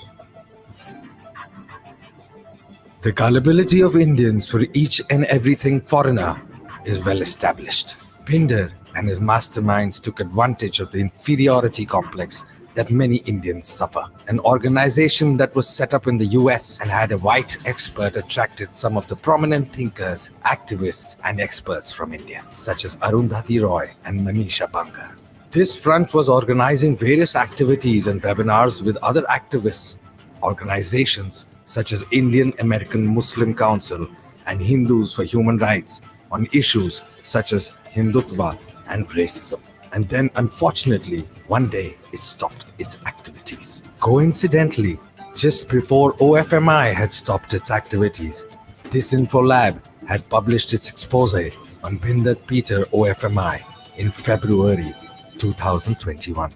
The gullibility of Indians for each and everything foreigner is well established. Pinder and his masterminds took advantage of the inferiority complex that many Indians suffer. An organization that was set up in the US and had a white expert attracted some of the prominent thinkers, activists, and experts from India, such as Arundhati Roy and Manisha Bangar. This front was organizing various activities and webinars with other activists, organizations such as Indian American Muslim Council and Hindus for Human Rights on issues such as Hindutva and racism. And then, unfortunately, one day it stopped its activities. Coincidentally, just before OFMI had stopped its activities, Disinfolab had published its expose on Bindar Peter OFMI in February 2021,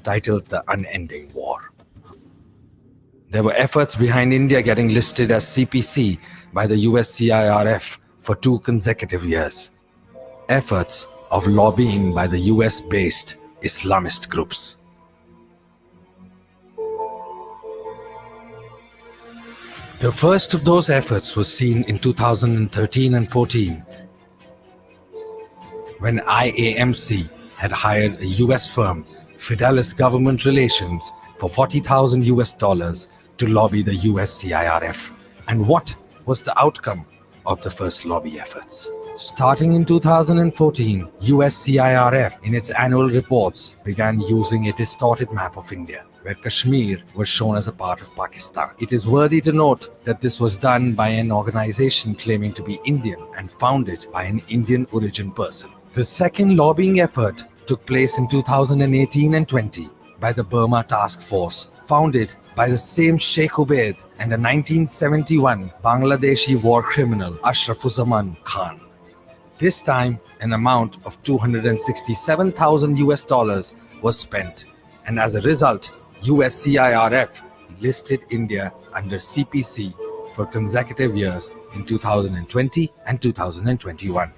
titled The Unending War. There were efforts behind India getting listed as CPC by the US CIRF for 2 consecutive years. Efforts of lobbying by the US-based Islamist groups. The first of those efforts was seen in 2013 and 14 when IAMC had hired a US firm, Fidelis Government Relations, for $40,000 to lobby the US CIRF. And what was the outcome of the first lobby efforts? Starting in 2014, US CIRF in its annual reports began using a distorted map of India, where Kashmir was shown as a part of Pakistan. It is worthy to note that this was done by an organization claiming to be Indian and founded by an Indian origin person. The second lobbying effort took place in 2018 and 20 by the Burma Task Force, founded by the same Sheikh Ubaid and a 1971 Bangladeshi war criminal Ashrafuzzaman Khan. This time, an amount of $267,000 was spent, and as a result, US CIRF listed India under CPC for consecutive years in 2020 and 2021.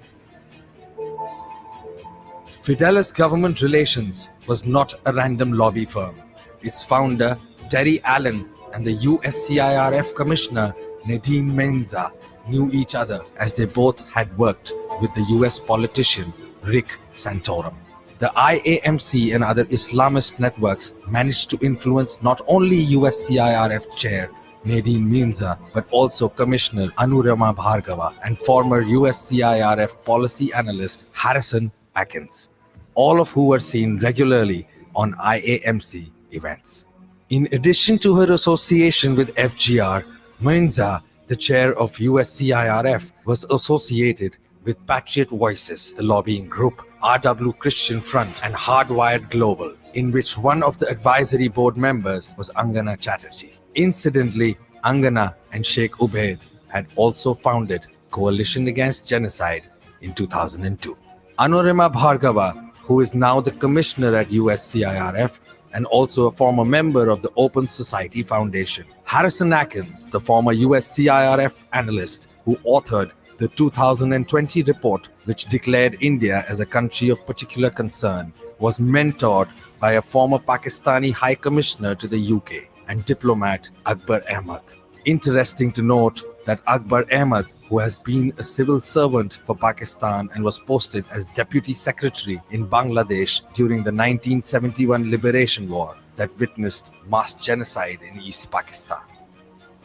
Fidelis Government Relations was not a random lobby firm. Its founder, Terry Allen, and the US CIRF Commissioner, Nadine Menza, knew each other as they both had worked with the US politician Rick Santorum. The IAMC and other Islamist networks managed to influence not only US CIRF chair Nadine Menza, but also Commissioner Anurama Bhargava and former US CIRF policy analyst Harrison Atkins, all of who were seen regularly on IAMC events. In addition to her association with FGR, Menza, the chair of US CIRF, was associated with Patriot Voices, the lobbying group, RW Christian Front, and Hardwired Global, in which one of the advisory board members was Angana Chatterjee. Incidentally, Angana and Sheikh Ubaid had also founded Coalition Against Genocide in 2002. Anurama Bhargava, who is now the commissioner at US CIRF and also a former member of the Open Society Foundation. Harrison Atkins, the former US CIRF analyst who authored The 2020 report, which declared India as a country of particular concern, was mentored by a former Pakistani High Commissioner to the UK and diplomat Akbar Ahmad. Interesting to note that Akbar Ahmad, who has been a civil servant for Pakistan and was posted as Deputy Secretary in Bangladesh during the 1971 Liberation War that witnessed mass genocide in East Pakistan.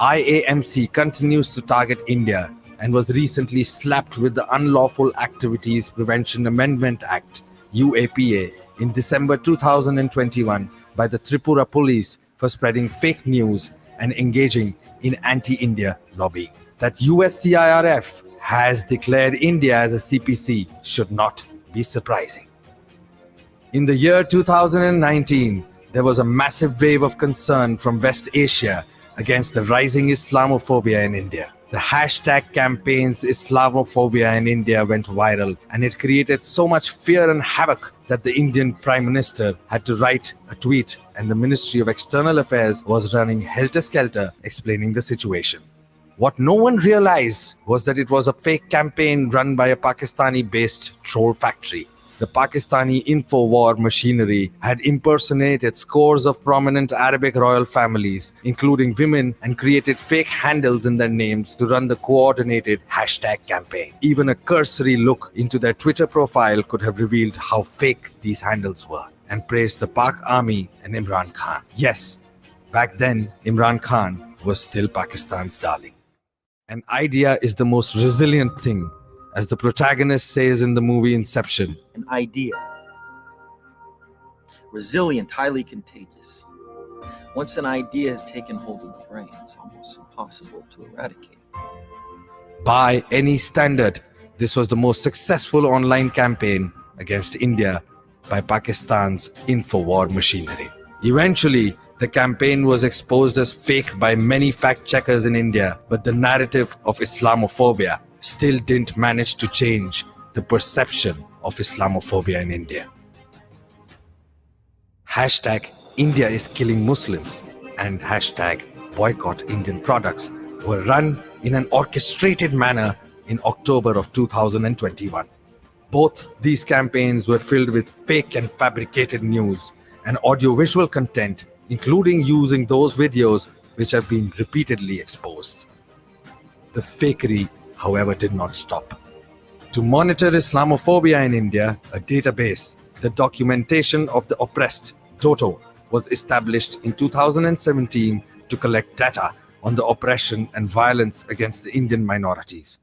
IAMC continues to target India and was recently slapped with the Unlawful Activities Prevention Amendment Act (UAPA) in December 2021 by the Tripura police for spreading fake news and engaging in anti-India lobbying. That USCIRF has declared India as a CPC should not be surprising. In the year 2019, there was a massive wave of concern from West Asia against the rising Islamophobia in India. The hashtag campaigns Islamophobia in India went viral, and it created so much fear and havoc that the Indian Prime Minister had to write a tweet, and the Ministry of External Affairs was running helter-skelter explaining the situation. What no one realized was that it was a fake campaign run by a Pakistani-based troll factory. The Pakistani info-war machinery had impersonated scores of prominent Arabic royal families, including women, and created fake handles in their names to run the coordinated hashtag campaign. Even a cursory look into their Twitter profile could have revealed how fake these handles were, and praised the Pak army and Imran Khan. Yes, back then, Imran Khan was still Pakistan's darling. An idea is the most resilient thing, as the protagonist says in the movie Inception. An idea. Resilient, highly contagious. Once an idea has taken hold of the brain, it's almost impossible to eradicate. By any standard, this was the most successful online campaign against India by Pakistan's info-war machinery. Eventually, the campaign was exposed as fake by many fact-checkers in India, but the narrative of Islamophobia still didn't manage to change the perception of Islamophobia in India. Hashtag India is killing Muslims and hashtag boycott Indian products were run in an orchestrated manner in October of 2021. Both these campaigns were filled with fake and fabricated news and audiovisual content, including using those videos which have been repeatedly exposed. The fakery, however, did not stop. To monitor Islamophobia in India, a database, the Documentation of the Oppressed, DOTO, was established in 2017 to collect data on the oppression and violence against the Indian minorities.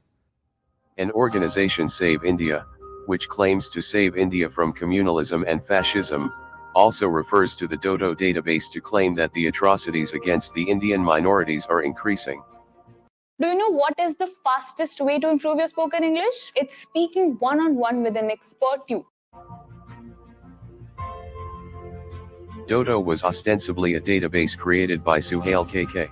An organization, Save India, which claims to save India from communalism and fascism, also refers to the DOTO database to claim that the atrocities against the Indian minorities are increasing. Do you know what is the fastest way to improve your spoken English? It's speaking one-on-one with an expert tutor. DOTO was ostensibly a database created by Suhail KK.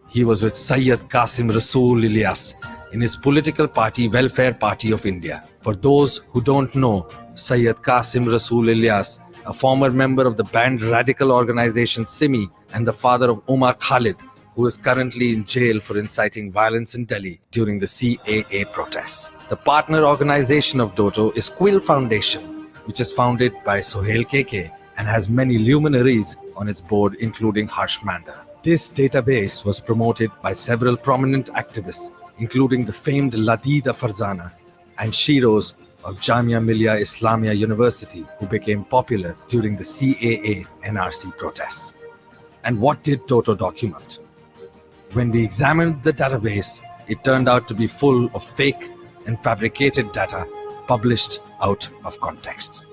He was with Sayyid Qasim Rasool Ilyas in his political party Welfare Party of India. For those who don't know, Sayyid Qasim Rasool Ilyas, a former member of the banned radical organization SIMI and the father of Umar Khalid, who is currently in jail for inciting violence in Delhi during the CAA protests. The partner organization of DOTO is Quill Foundation, which is founded by Suhail KK and has many luminaries on its board, including Harsh Mander. This database was promoted by several prominent activists, including the famed Ladida Farzana and Shiroz of Jamia Millia Islamia University, who became popular during the CAA NRC protests. And what did DOTO document? When we examined the database, it turned out to be full of fake and fabricated data published out of context.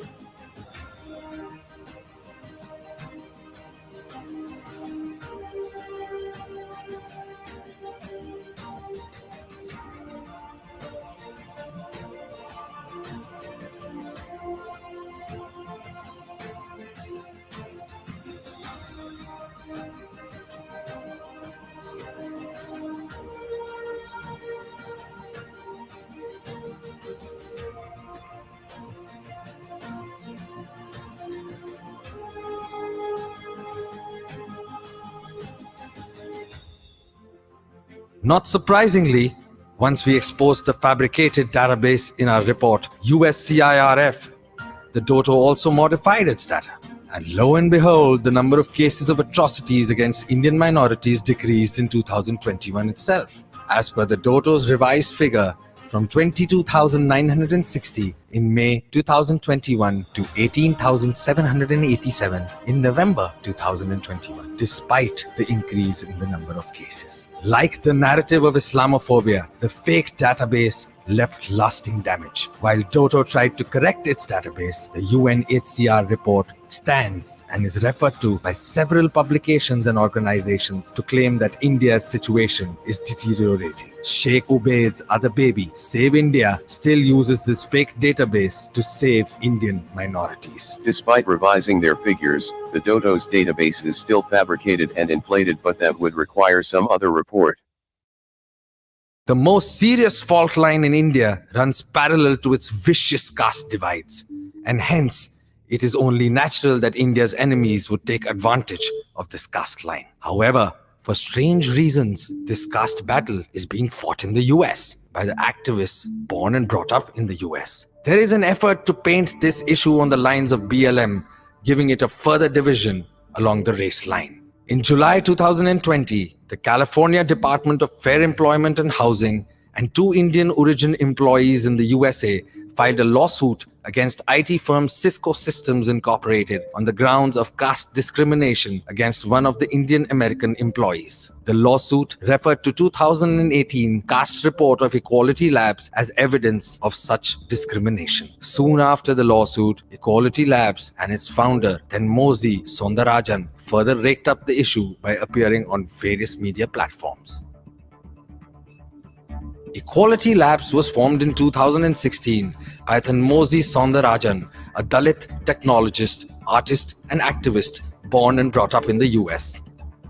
Not surprisingly, Once we exposed the fabricated database in our report, USCIRF, the Doto also modified its data. And lo and behold, the number of cases of atrocities against Indian minorities decreased in 2021 itself. As per the Doto's revised figure, from 22,960 in May 2021 to 18,787 in November 2021, despite the increase in the number of cases. Like the narrative of Islamophobia, the fake database left lasting damage. While Doto tried to correct its database, the UNHCR report stands and is referred to by several publications and organizations to claim that India's situation is deteriorating. Sheikh Ubaid's other baby, Save India, still uses this fake database to save Indian minorities. Despite revising their figures, the Doto's database is still fabricated and inflated, but that would require some other report. The most serious fault line in India runs parallel to its vicious caste divides, and hence it is only natural that India's enemies would take advantage of this caste line. However, for strange reasons, this caste battle is being fought in the US by the activists born and brought up in the US. There is an effort to paint this issue on the lines of BLM, giving it a further division along the race line. In July 2020, the California Department of Fair Employment and Housing and 2 Indian origin employees in the USA filed a lawsuit against IT firm Cisco Systems Incorporated on the grounds of caste discrimination against one of the Indian American employees. The lawsuit referred to 2018 caste report of Equality Labs as evidence of such discrimination. Soon after the lawsuit, Equality Labs and its founder, Thanmozhi Soundarajan, further raked up the issue by appearing on various media platforms. Equality Labs was formed in 2016 by Thanmozhi Soundarajan, a Dalit technologist, artist and activist born and brought up in the US.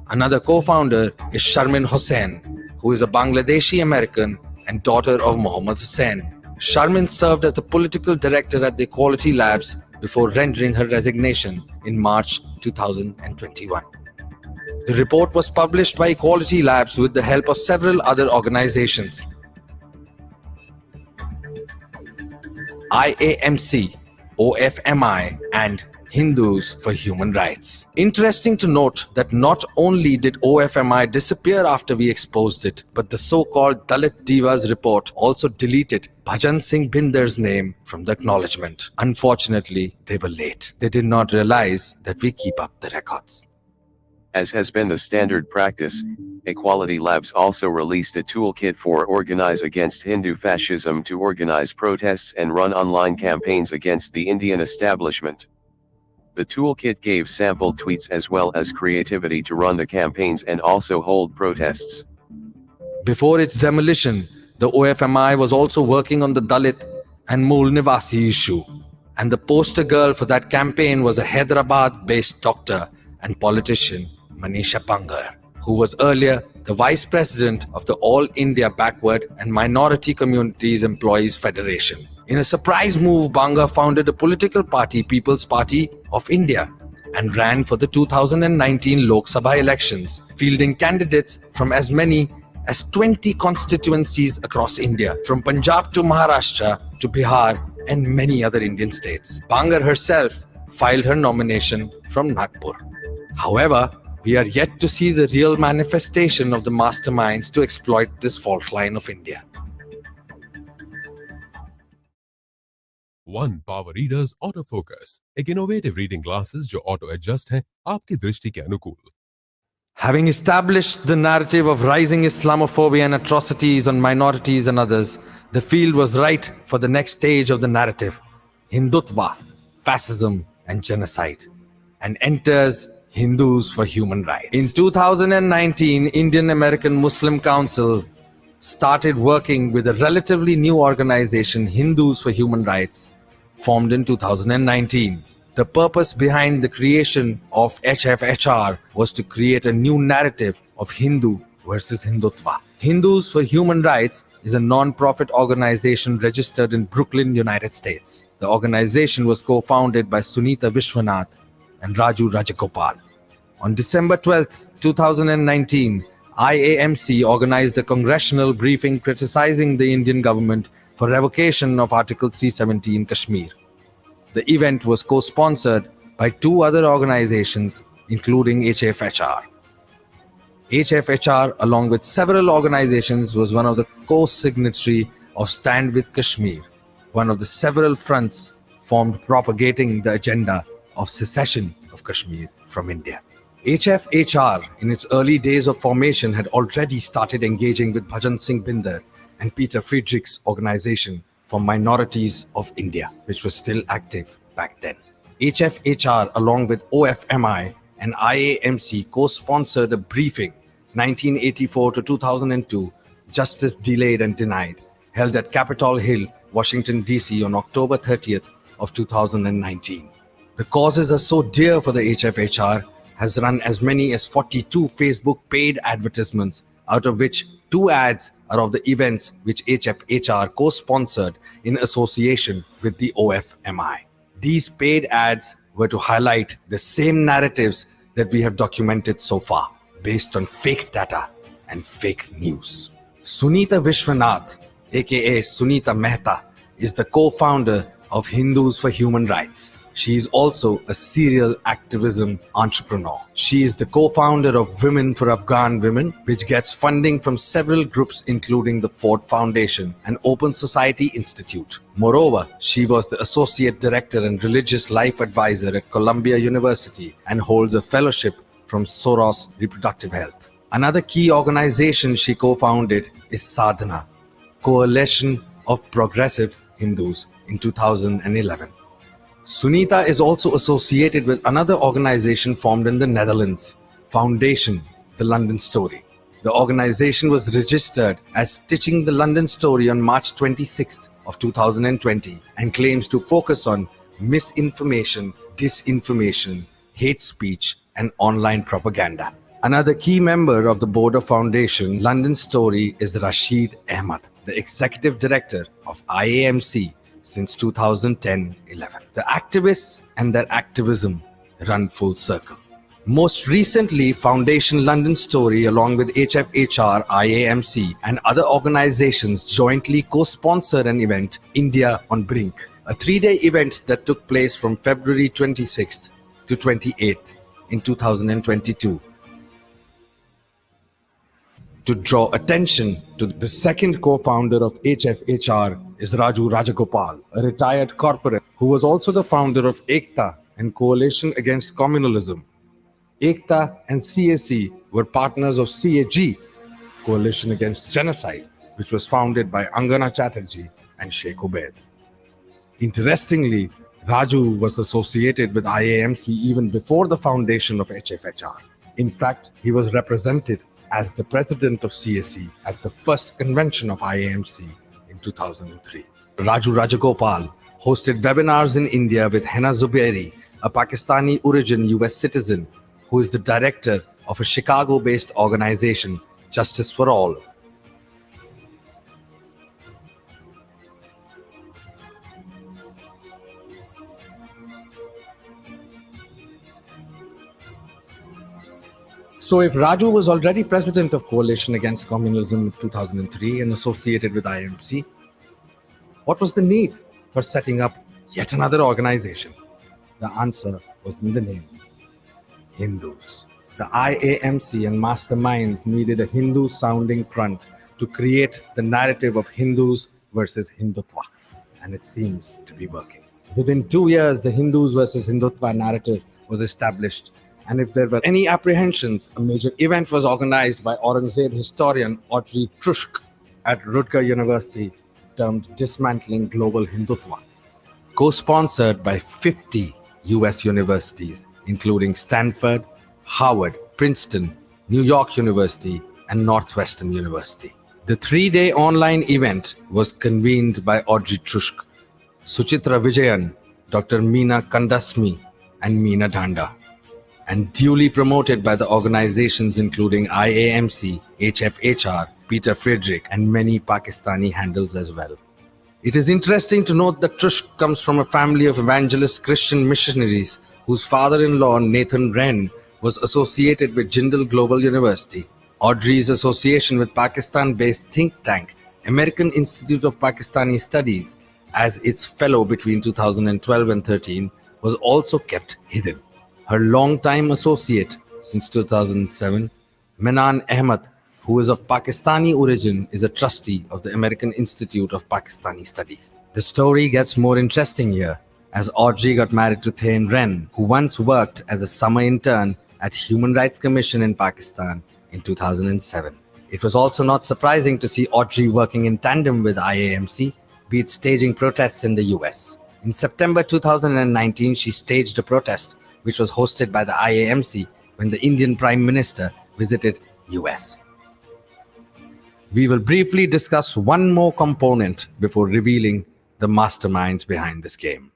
Another co-founder is Sharmin Hossain, who is a Bangladeshi American and daughter of Mohammad Hussain. Sharmin served as the political director at the Equality Labs before rendering her resignation in March 2021. The report was published by Equality Labs with the help of several other organizations. IAMC, OFMI, and Hindus for Human Rights. Interesting to note that not only did OFMI disappear after we exposed it, but the so-called Dalit Divas report also deleted Bhajan Singh Binder's name from the acknowledgement. Unfortunately, they were late. They did not realize that we keep up the records. As has been the standard practice, Equality Labs also released a toolkit for Organize Against Hindu Fascism to organize protests and run online campaigns against the Indian establishment. The toolkit gave sample tweets as well as creativity to run the campaigns and also hold protests. Before its demolition, the OFMI was also working on the Dalit and Mool Nivasi issue, and the poster girl for that campaign was a Hyderabad-based doctor and politician, Manisha Bangar, who was earlier the Vice President of the All India Backward and Minority Communities Employees Federation. In a surprise move, Bangar founded a political party, People's Party of India, and ran for the 2019 Lok Sabha elections, fielding candidates from as many as 20 constituencies across India, from Punjab to Maharashtra to Bihar and many other Indian states. Bangar herself filed her nomination from Nagpur. However, we are yet to see the real manifestation of the masterminds to exploit this fault line of India. One Power Readers Autofocus, एक innovative reading glasses जो auto adjust है आपकी दृष्टि के अनुकूल. Having established the narrative of rising Islamophobia and atrocities on minorities and others, the field was right for the next stage of the narrative, Hindutva, fascism and genocide, and enters Hindus for Human Rights. In 2019, Indian American Muslim Council started working with a relatively new organization, Hindus for Human Rights, formed in 2019. The purpose behind the creation of HFHR was to create a new narrative of Hindu versus Hindutva. Hindus for Human Rights is a non-profit organization registered in Brooklyn, United States. The organization was co-founded by Sunita Vishwanath and Raju Rajagopal. On December 12, 2019, IAMC organized a congressional briefing criticizing the Indian government for revocation of Article 370 in Kashmir. The event was co-sponsored by two other organizations, including HFHR. HFHR, along with several organizations, was one of the co-signatory of Stand with Kashmir, one of the several fronts formed propagating the agenda of secession of Kashmir from India. HFHR, in its early days of formation, had already started engaging with Bhajan Singh Binder and Peter Friedrich's organization for minorities of India, which was still active back then. HFHR, along with OFMI and IAMC, co-sponsored a briefing 1984 to 2002, Justice Delayed and Denied, held at Capitol Hill, Washington, D.C. on October 30th of 2019. The causes are so dear for the HFHR has run as many as 42 Facebook paid advertisements, out of which 2 ads are of the events which HFHR co-sponsored in association with the OFMI. These paid ads were to highlight the same narratives that we have documented so far, based on fake data and fake news. Sunita Vishwanath, aka Sunita Mehta, is the co-founder of Hindus for Human Rights. She is also a serial activism entrepreneur. She is the co-founder of Women for Afghan Women, which gets funding from several groups including the Ford Foundation and Open Society Institute. Moreover, she was the associate director and religious life advisor at Columbia University and holds a fellowship from Soros Reproductive Health. Another key organization she co-founded is Sadhana, Coalition of Progressive Hindus, in 2011. Sunita is also associated with another organization formed in the Netherlands, Foundation The London Story. The organization was registered as Stitching the London Story on March 26th of 2020 and claims to focus on misinformation, disinformation, hate speech, and online propaganda. Another key member of the board of Foundation London Story is Rashid Ahmad, the executive director of IAMC since 2010-11. The activists and their activism run full circle. Most recently, Foundation London Story, along with HFHR, IAMC, and other organizations jointly co-sponsored an event, India on Brink, a 3-day event that took place from February 26th to 28th in 2022. To draw attention to the second co-founder of HFHR is Raju Rajagopal, a retired corporate who was also the founder of Ekta and Coalition Against Communalism. Ekta and CAC were partners of CAG, Coalition Against Genocide, which was founded by Angana Chatterjee and Sheikh Ubaid. Interestingly, Raju was associated with IAMC even before the foundation of HFHR. In fact, he was represented as the president of CAC at the first convention of IAMC in 2003. Raju Rajagopal hosted webinars in India with Hena Zubairi, a Pakistani origin US citizen who is the director of a Chicago-based organization, Justice for All. So if Raju was already president of Coalition Against Communalism in 2003 and associated with IMC, what was the need for setting up yet another organization? The answer was in the name: Hindus. The IAMC and masterminds needed a Hindu-sounding front to create the narrative of Hindus versus Hindutva, and it seems to be working. Within 2 years, the Hindus versus Hindutva narrative was established, and if there were any apprehensions, a major event was organized by Aurangzeb historian Audrey Trushk at Rutger University, termed Dismantling Global Hindutva, co-sponsored by 50 US universities, including Stanford, Harvard, Princeton, New York University, and Northwestern University. The 3-day online event was convened by Audrey Trushk, Suchitra Vijayan, Dr. Meena Kandasmi, and Meena Dhanda, and duly promoted by the organizations including IAMC, HFHR, Peter Friedrich, and many Pakistani handles as well. It is interesting to note that Trushk comes from a family of evangelist Christian missionaries whose father-in-law, Nathan Wren, was associated with Geneal Global University, Audrey's association with Pakistan-based think tank American Institute of Pakistani Studies as its fellow between 2012 and 13 was also kept hidden. Her longtime associate since 2007, Menan Ahmed, who is of Pakistani origin, is a trustee of the American Institute of Pakistani Studies. The story gets more interesting here as Audrey got married to Thane Ren, who once worked as a summer intern at Human Rights Commission in Pakistan in 2007. It was also not surprising to see Audrey working in tandem with IAMC, be it staging protests in the US. In September 2019, she staged a protest which was hosted by the IAMC when the Indian Prime Minister visited US. We will briefly discuss one more component before revealing the masterminds behind this game.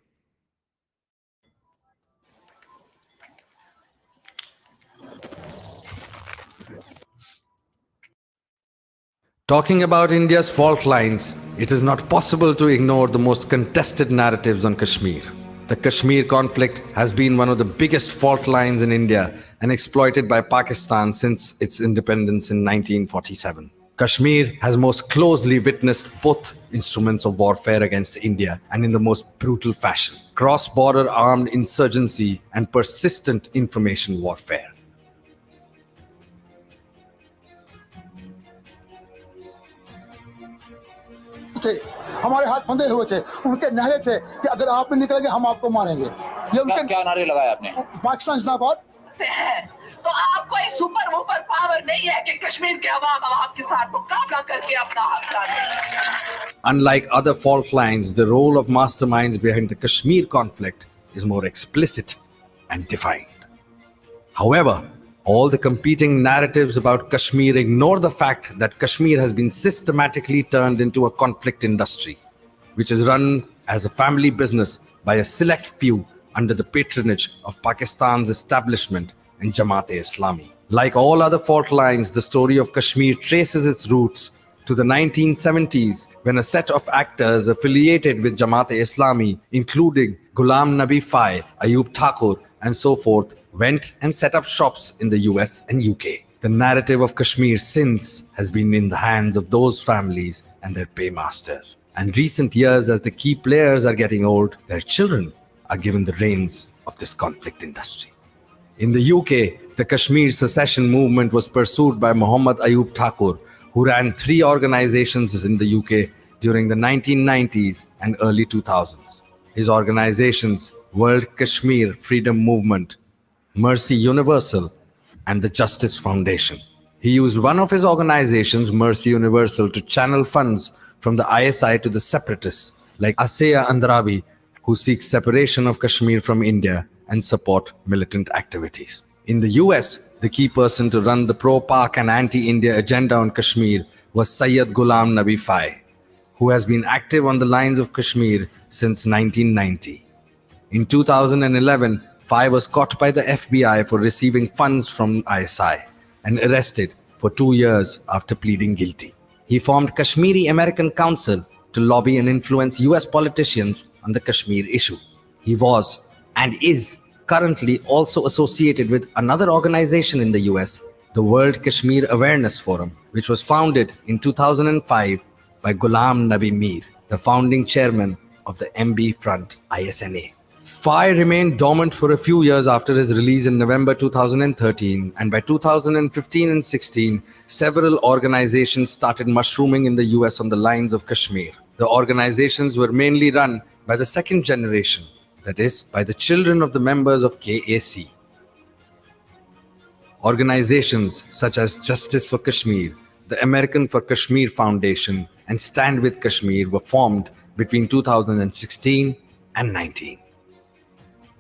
Talking about India's fault lines, it is not possible to ignore the most contested narratives on Kashmir. The Kashmir conflict has been one of the biggest fault lines in India and exploited by Pakistan since its independence in 1947. Kashmir has most closely witnessed both instruments of warfare against India and in the most brutal fashion: cross-border armed insurgency and persistent information warfare. थे, हमारे हाथ बंधे हुए थे, उनके नारे थे कि अगर आप नहीं निकलेंगे हम आपको मारेंगे। ये उनके क्या नारे लगाए आपने? पाकिस्तान जिंदाबाद। तो आपको कोई सुपर वुपर पावर नहीं है कि कश्मीर के अवाम आपके साथ मुकाबला करके अपना हक लाए। Unlike other fault lines, the role of masterminds behind the Kashmir conflict is more explicit and defined. However, all the competing narratives about Kashmir ignore the fact that Kashmir has been systematically turned into a conflict industry, which is run as a family business by a select few under the patronage of Pakistan's establishment and Jamaat-e-Islami. Like all other fault lines, the story of Kashmir traces its roots to the 1970s when a set of actors affiliated with Jamaat-e-Islami, including Ghulam Nabi Fai, Ayub Thakur, and so forth, went and set up shops in the US and UK. The narrative of Kashmir since has been in the hands of those families and their paymasters. And recent years, as the key players are getting old, their children are given the reins of this conflict industry. In the UK, the Kashmir secession movement was pursued by Muhammad Ayub Thakur, who ran 3 organizations in the UK during the 1990s and early 2000s. His organizations, World Kashmir Freedom Movement, Mercy Universal, and the Justice Foundation. He used one of his organizations, Mercy Universal, to channel funds from the ISI to the separatists like Asiya Andrabi, who seek separation of Kashmir from India and support militant activities. In the US, the key person to run the pro-Pak and anti-India agenda on Kashmir was Sayyid Ghulam Nabi Fai, who has been active on the lines of Kashmir since 1990. In 2011, Fai was caught by the FBI for receiving funds from ISI and arrested for 2 years after pleading guilty. He formed Kashmiri American Council to lobby and influence US politicians on the Kashmir issue. He was and is currently also associated with another organization in the US, the World Kashmir Awareness Forum, which was founded in 2005 by Ghulam Nabi Mir, the founding chairman of the MB Front ISNA. Fai remained dormant for a few years after his release in November 2013, and by 2015 and 16, several organizations started mushrooming in the US on the lines of Kashmir. The organizations were mainly run by the second generation, that is, by the children of the members of KAC. Organizations such as Justice for Kashmir, the American for Kashmir Foundation, and Stand with Kashmir were formed between 2016 and 19.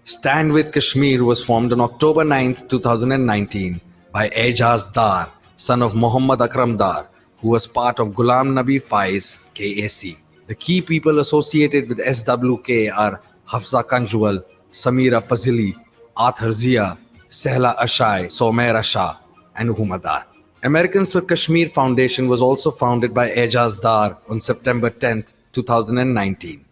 Stand with Kashmir was formed on October 9, 2019 by Aijaz Dar, son of Muhammad Akram Dar, who was part of Ghulam Nabi Fai's KAC. The key people associated with SWK are Hafsa Kanjwal, Samira Fazili, Athar Zia, Sehla Ashai, Somer Shah, and Humadar. Americans for Kashmir Foundation was also founded by Aijaz Dar on September 10, 2019.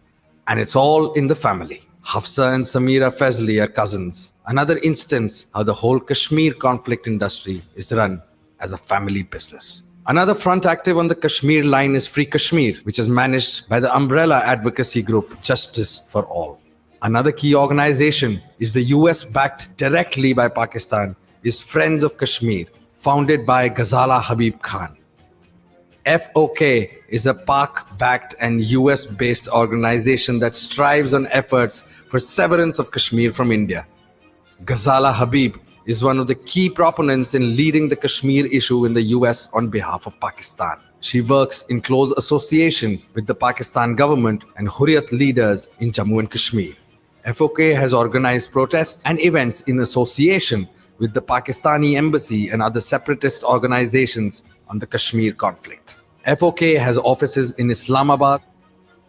And it's all in the family. Hafsa and Samira Fazli are cousins. Another instance how the whole Kashmir conflict industry is run as a family business. Another front active on the Kashmir line is Free Kashmir, which is managed by the umbrella advocacy group Justice for All. Another key organization is the US-backed directly by Pakistan is Friends of Kashmir, founded by Ghazala Habib Khan. FOK is a Pak-backed and US-based organization that strives on efforts for severance of Kashmir from India. Ghazala Habib is one of the key proponents in leading the Kashmir issue in the US on behalf of Pakistan. She works in close association with the Pakistan government and Hurriyat leaders in Jammu and Kashmir. FOK has organized protests and events in association with the Pakistani embassy and other separatist organizations on the Kashmir conflict. FOK has offices in Islamabad,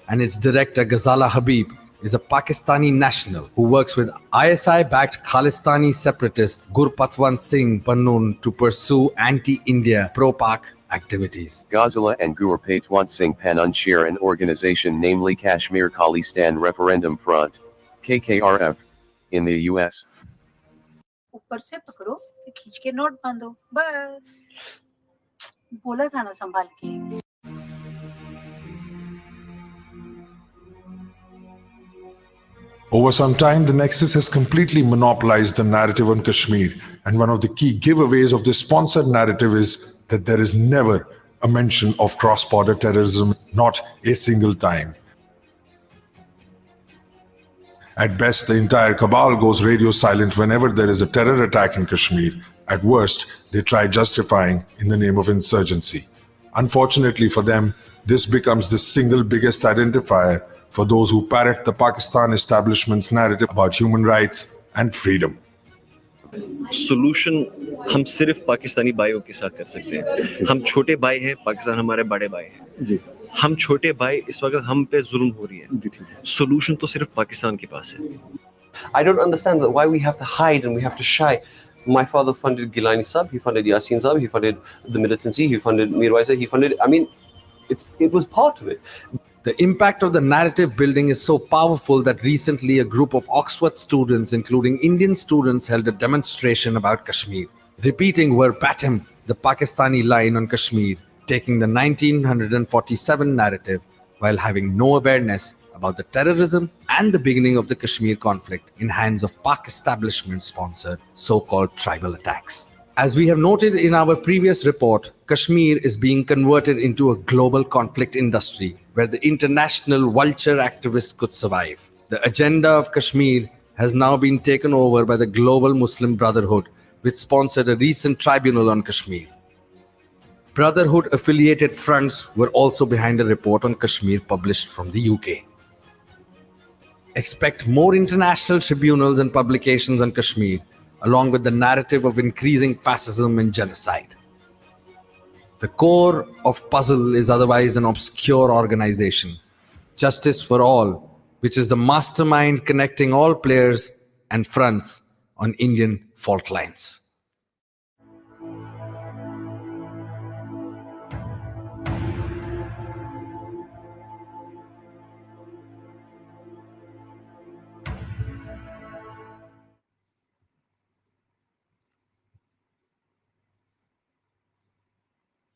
and its director Ghazala Habib is a Pakistani national who works with ISI-backed Khalistani separatist Gurpatwant Singh Pannoon to pursue anti-India, pro-Pak activities. Ghazala and Gurpatwant Singh Pannoon share an organization namely Kashmir Khalistan Referendum Front, KKRF, in the US. ऊपर से पकड़ो फिर खींच के note बांधो बस बोला था ना संभाल के Over some time, the Nexus has completely monopolized the narrative on Kashmir, and one of the key giveaways of this sponsored narrative is that there is never a mention of cross-border terrorism, not a single time. At best, the entire cabal goes radio silent whenever there is a terror attack in Kashmir. At worst, they try justifying in the name of insurgency. Unfortunately for them, this becomes the single biggest identifier for those who parrot the Pakistan establishment's narrative about human rights and freedom. Solution हम सिर्फ पाकिस्तानी भाइयों के साथ कर सकते हैं। हम छोटे भाई हैं, पाकिस्तान हमारे बड़े भाई हैं जी। हम छोटे भाई इस वक्त हम पे जुल्म हो रही है। सोल्यूशन तो सिर्फ पाकिस्तान के पास है। I don't understand that why we have to hide and we have to shy. My father funded Gilani Sab, he funded Yasin Sab, he funded the militancy, he funded Mir Waisa, he funded, I mean, it was part of it. The impact of the narrative building is so powerful that recently a group of Oxford students, including Indian students, held a demonstration about Kashmir, repeating verbatim the Pakistani line on Kashmir, taking the 1947 narrative while having no awareness about the terrorism and the beginning of the Kashmir conflict in hands of Pak establishment-sponsored so-called tribal attacks. As we have noted in our previous report, Kashmir is being converted into a global conflict industry where the international vulture activists could survive. The agenda of Kashmir has now been taken over by the Global Muslim Brotherhood, which sponsored a recent tribunal on Kashmir. Brotherhood-affiliated fronts were also behind a report on Kashmir published from the UK. Expect more international tribunals and publications on Kashmir, along with the narrative of increasing fascism and genocide. The core of puzzle is otherwise an obscure organization, Justice for All, which is the mastermind connecting all players and fronts on Indian fault lines.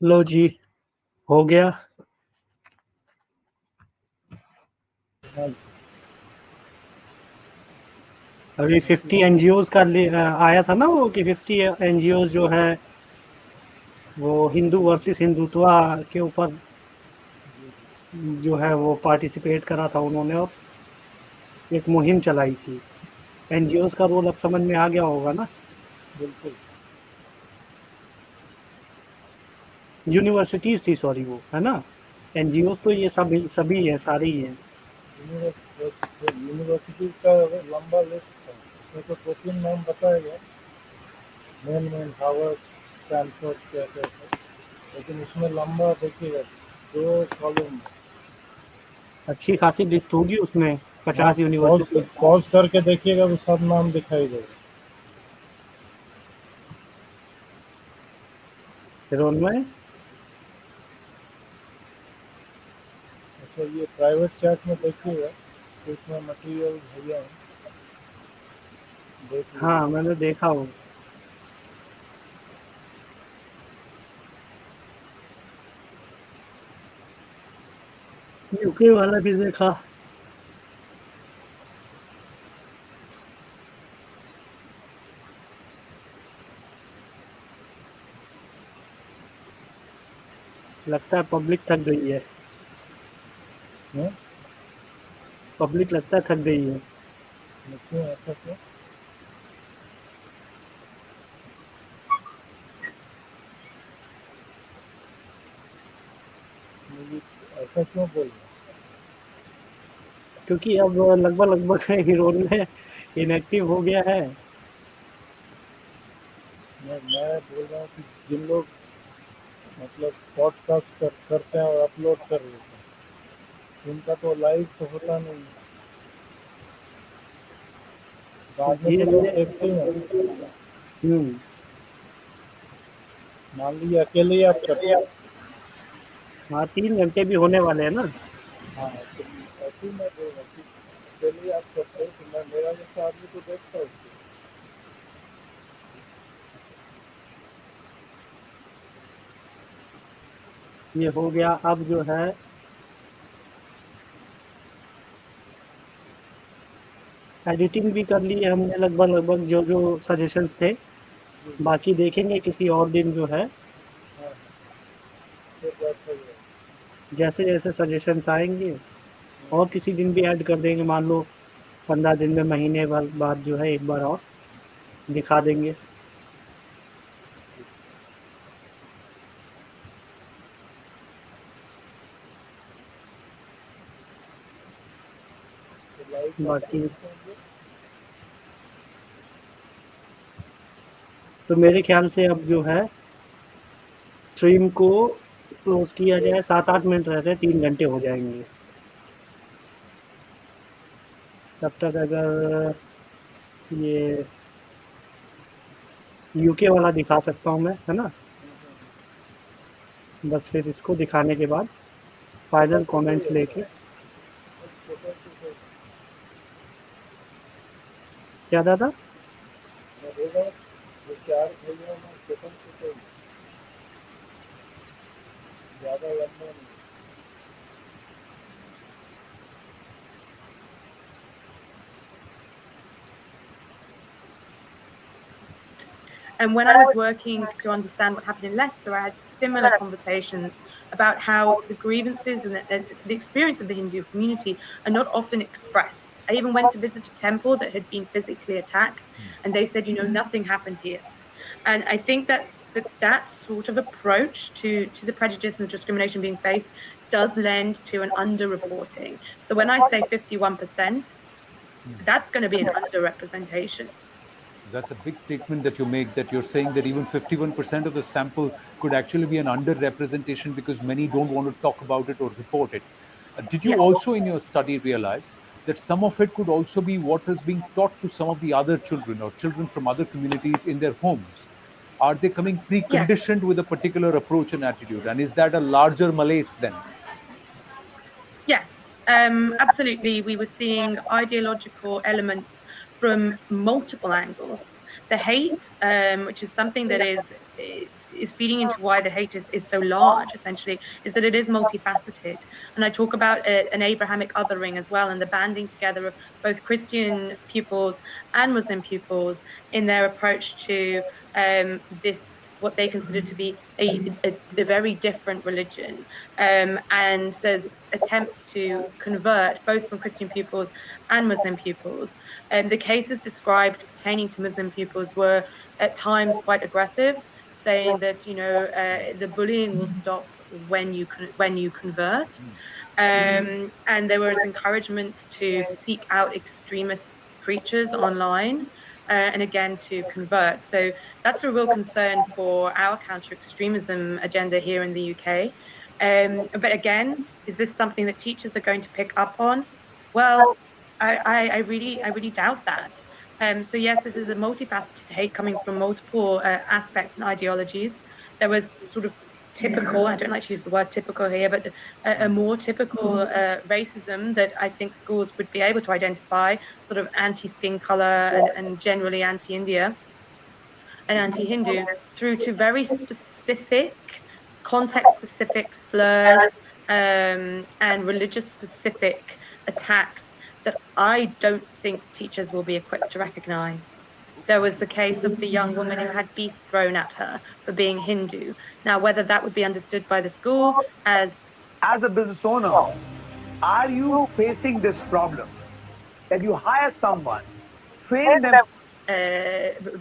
लो जी हो गया अभी 50 NGOs का आया था ना वो कि 50 NGOs जो है वो हिंदू वर्सेस हिंदुत्व के ऊपर जो है वो पार्टिसिपेट करा था उन्होंने और एक मुहिम चलाई थी। एनजीओज का रोल अब समझ में आ गया होगा ना। बिल्कुल यूनिवर्सिटीज थी सॉरी वो है ना। एनजीओ तो ये सभी है सारे ही हैं। यूनिवर्सिटीज का लंबा लिस्ट था उसमें तो 2-3 नाम बताएगा मेन हार्वर्ड स्टैनफोर्ड कैसे लेकिन उसमें लंबा देखिएगा 2 कॉलम अच्छी खासी लिस्ट होगी उसमें 50 यूनिवर्सिटी। पॉज करके देखिएगा तो सब नाम दिखाई देगा। फिर उनमें अच्छा ये प्राइवेट चैट में देखिएगा तो इसमें मटेरियल भैया हाँ मैंने देखा वो। यूके वाला भी देखा। लगता है पब्लिक थक गई है। पब्लिक लगता है थक गई है। क्यों ऐसा क्यों? ऐसा क्यों बोल रहे? क्योंकि अब लगभग रोल में इनएक्टिव हो गया है। मैं बोल रहा हूँ कि जिन लोग मतलब पॉडकास्ट करते हैं और अपलोड कर देते हैं, उनका तो लाइव तो होता नहीं है। बाद में तो लोग देखते हैं। मान लीजिए अकेले ही आप करते हैं। हाँ 3 घंटे भी होने वाले हैं ना। हाँ तो ऐसे ही मैं बोल रहा हूँ कि अकेले ही आप करते हैं तो मैं मेरा जैसा आदमी तो देखता हूँ उसको। ये हो गया। अब जो है एडिटिंग भी कर ली है हमने लगभग जो सजेशंस थे। बाकी देखेंगे किसी और दिन जो है, जैसे जैसे सजेशंस आएंगे और किसी दिन भी ऐड कर देंगे। मान लो 15 दिन में, महीने भर बाद जो है एक बार और दिखा देंगे। बाकी तो मेरे ख्याल से अब जो है स्ट्रीम को क्लोज किया जाए। 7-8 मिनट रह गए, 3 घंटे हो जाएंगे। तब तक अगर ये यूके वाला दिखा सकता हूँ मैं, है ना। बस फिर इसको दिखाने के बाद फाइनल कमेंट्स लेके। क्या दादा? ज़्यादा लंबा नहीं। And when I was working to understand what happened in Leicester, I had similar conversations about how the grievances and the experience of the Hindu community are not often expressed. I even went to visit a temple that had been physically attacked, and they said, nothing happened here. And I think that sort of approach to the prejudice and the discrimination being faced does lend to an underreporting. So when I say 51%, that's going to be an underrepresentation. That's a big statement that you make, that you're saying that even 51% of the sample could actually be an underrepresentation because many don't want to talk about it or report it. Did you also in your study realize that some of it could also be what is being taught to some of the other children or children from other communities in their homes? Are they coming preconditioned with a particular approach and attitude? And is that a larger malaise then? Yes, absolutely. We were seeing ideological elements from multiple angles. The hate, which is something that is feeding into why the hate is so large, essentially, is that it is multifaceted. And I talk about an Abrahamic othering as well, and the banding together of both Christian pupils and Muslim pupils in their approach to this, what they consider to be the very different religion. And there's attempts to convert both from Christian pupils and Muslim pupils. The cases described pertaining to Muslim pupils were at times quite aggressive, saying that the bullying will stop when you convert, and there was encouragement to seek out extremist preachers online. And again, to convert. So that's a real concern for our counter-extremism agenda here in the UK. But again, is this something that teachers are going to pick up on? Well, I really doubt that. So yes, this is a multifaceted hate coming from multiple aspects and ideologies. There was sort of typical, I don't like to use the word typical here, but a more typical racism that I think schools would be able to identify, sort of anti-skin color and generally anti-India and anti-Hindu, through to very specific, context-specific slurs and religious specific attacks that I don't think teachers will be equipped to recognize. There was the case of the young woman who had beef thrown at her for being Hindu. Now, whether that would be understood by the school as a business owner, are you facing this problem that you hire someone, train them?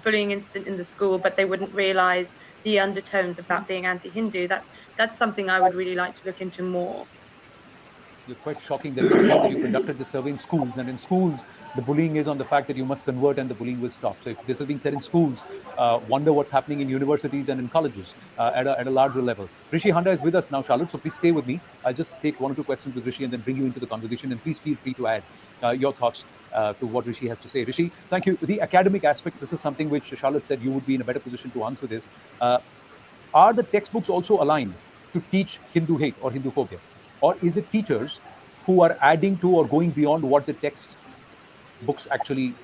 Bullying incident in the school, but they wouldn't realize the undertones of that being anti-Hindu. That's something I would really like to look into more. You're quite shocking that you're saying that you conducted the survey in schools, and in schools, the bullying is on the fact that you must convert and the bullying will stop. So if this is being said in schools, wonder what's happening in universities and in colleges at a larger level. Rishi Handa is with us now, Charlotte, so please stay with me. I'll just take one or two questions with Rishi and then bring you into the conversation, and please feel free to add your thoughts to what Rishi has to say. Rishi, thank you. The academic aspect, this is something which Charlotte said you would be in a better position to answer this. Are the textbooks also aligned to teach Hindu hate or Hindu phobia? Or is it teachers who are adding to or going beyond what the textbooks actually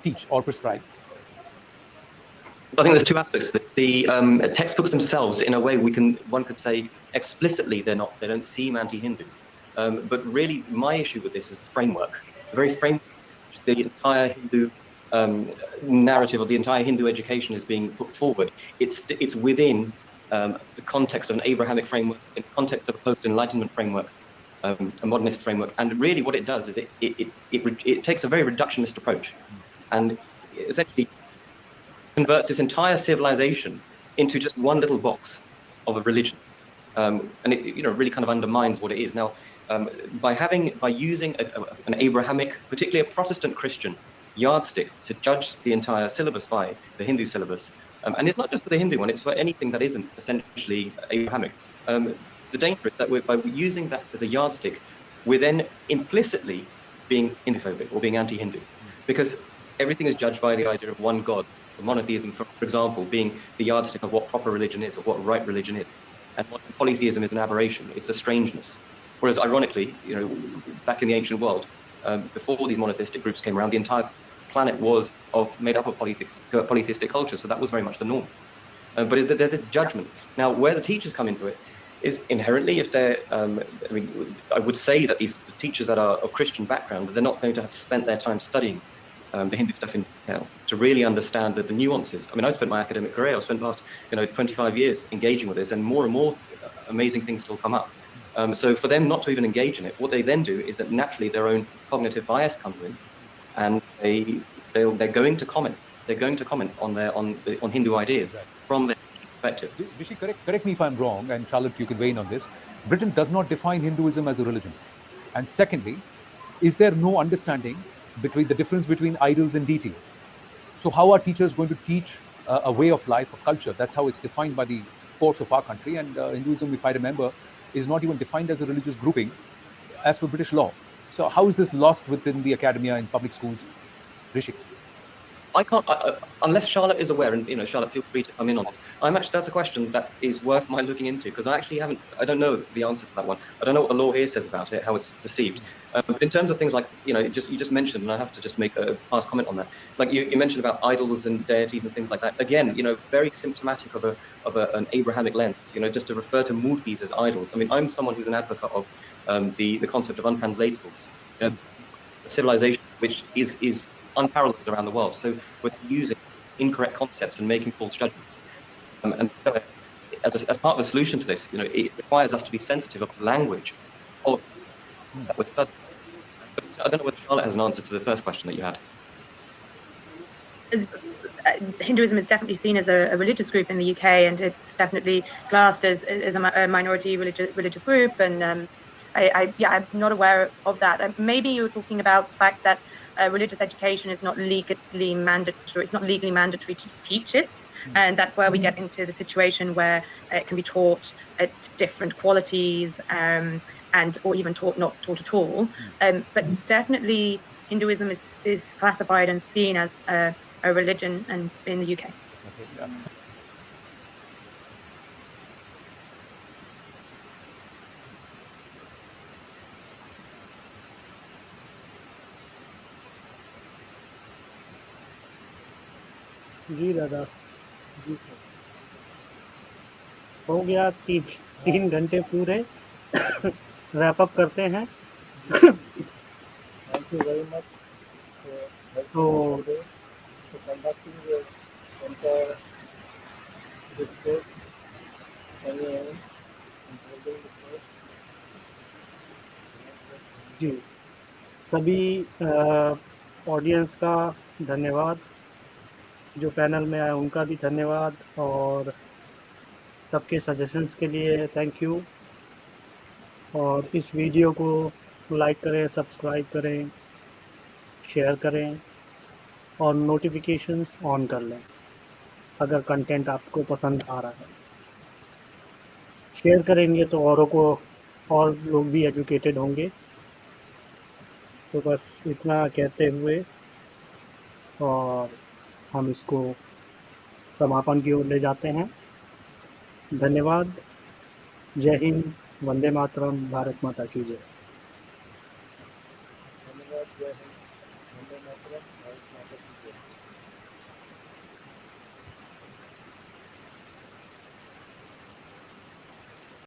teach or prescribe? I think there's two aspects to this. The textbooks themselves, in a way, one could say explicitly they don't seem anti-Hindu. But really, my issue with this is the framework. The very framework, the entire Hindu narrative or the entire Hindu education is being put forward. It's within the context of an Abrahamic framework, in the context of a post-Enlightenment framework, a modernist framework. And really what it does is it takes a very reductionist approach and essentially converts this entire civilization into just one little box of a religion. And it really kind of undermines what it is. Now, by using an Abrahamic, particularly a Protestant Christian yardstick to judge the entire syllabus by, the Hindu syllabus, and it's not just for the Hindu one, it's for anything that isn't essentially Abrahamic. The danger is that by using that as a yardstick, we're then implicitly being Hinduphobic or being anti-Hindu, because everything is judged by the idea of one God. Monotheism, for example, being the yardstick of what proper religion is or what right religion is. And polytheism is an aberration, it's a strangeness. Whereas ironically, back in the ancient world, before these monotheistic groups came around, the entire planet was made up of polytheistic cultures, so that was very much the norm. But there's this judgment. Now, where the teachers come into it is inherently, if they're, I would say that the teachers that are of Christian background, they're not going to have spent their time studying the Hindu stuff in detail to really understand the nuances. I mean, I spent my academic career, I've spent the last 25 years engaging with this, and more amazing things still come up. So for them not to even engage in it, what they then do is that naturally their own cognitive bias comes in, and they're going to comment. They're going to comment on Hindu ideas from their perspective. Rishi, correct me if I'm wrong, and Charlotte, you can weigh in on this. Britain does not define Hinduism as a religion. And secondly, is there no understanding between the difference between idols and deities? So how are teachers going to teach a way of life, a culture? That's how it's defined by the courts of our country. And Hinduism, if I remember, is not even defined as a religious grouping as per British law. So how is this lost within the academia in public schools? Rishi? I can't, unless Charlotte is aware, and Charlotte, feel free to come in on this. That's a question that is worth my looking into, because I don't know the answer to that one. I don't know what the law here says about it, how it's perceived. But in terms of things like, you just mentioned, and I have to just make a past comment on that. Like you mentioned about idols and deities and things like that. Again, very symptomatic of an Abrahamic lens. Just to refer to Murtis as idols. I mean, I'm someone who's an advocate of the concept of untranslatables. A civilization which is unparalleled around the world. So we're using incorrect concepts and making false judgments. And so as part of the solution to this, it requires us to be sensitive of language. I don't know whether Charlotte has an answer to the first question that you had. Hinduism is definitely seen as a religious group in the UK, and it's definitely classed as a minority religious group. And I'm not aware of that. Maybe you're talking about the fact that religious education is not legally mandatory. It's not legally mandatory to teach it, and that's where we get into the situation where it can be taught at different qualities, or even not taught at all. But definitely, Hinduism is classified and seen as a religion and in the UK. Okay. Yeah. जी दादा, जी हो गया 3 घंटे पूरे। Wrap up करते हैं। Thank you very much for helping तो us today, for conducting the entire discourse on your own and holding the course. जी, सभी audience का धन्यवाद, जो पैनल में आए उनका भी धन्यवाद, और सबके सजेशंस के लिए थैंक यू। और इस वीडियो को लाइक करें, सब्सक्राइब करें, शेयर करें और नोटिफिकेशंस ऑन कर लें अगर कंटेंट आपको पसंद आ रहा है। शेयर करेंगे तो औरों को, और लोग भी एजुकेटेड होंगे। तो बस इतना कहते हुए और हम इसको समापन की ओर ले जाते हैं। धन्यवाद। जय हिंद, वंदे मातरम, भारत माता की जय। धन्यवाद। जय हिंद, वंदे मातरम, भारत माता की जय।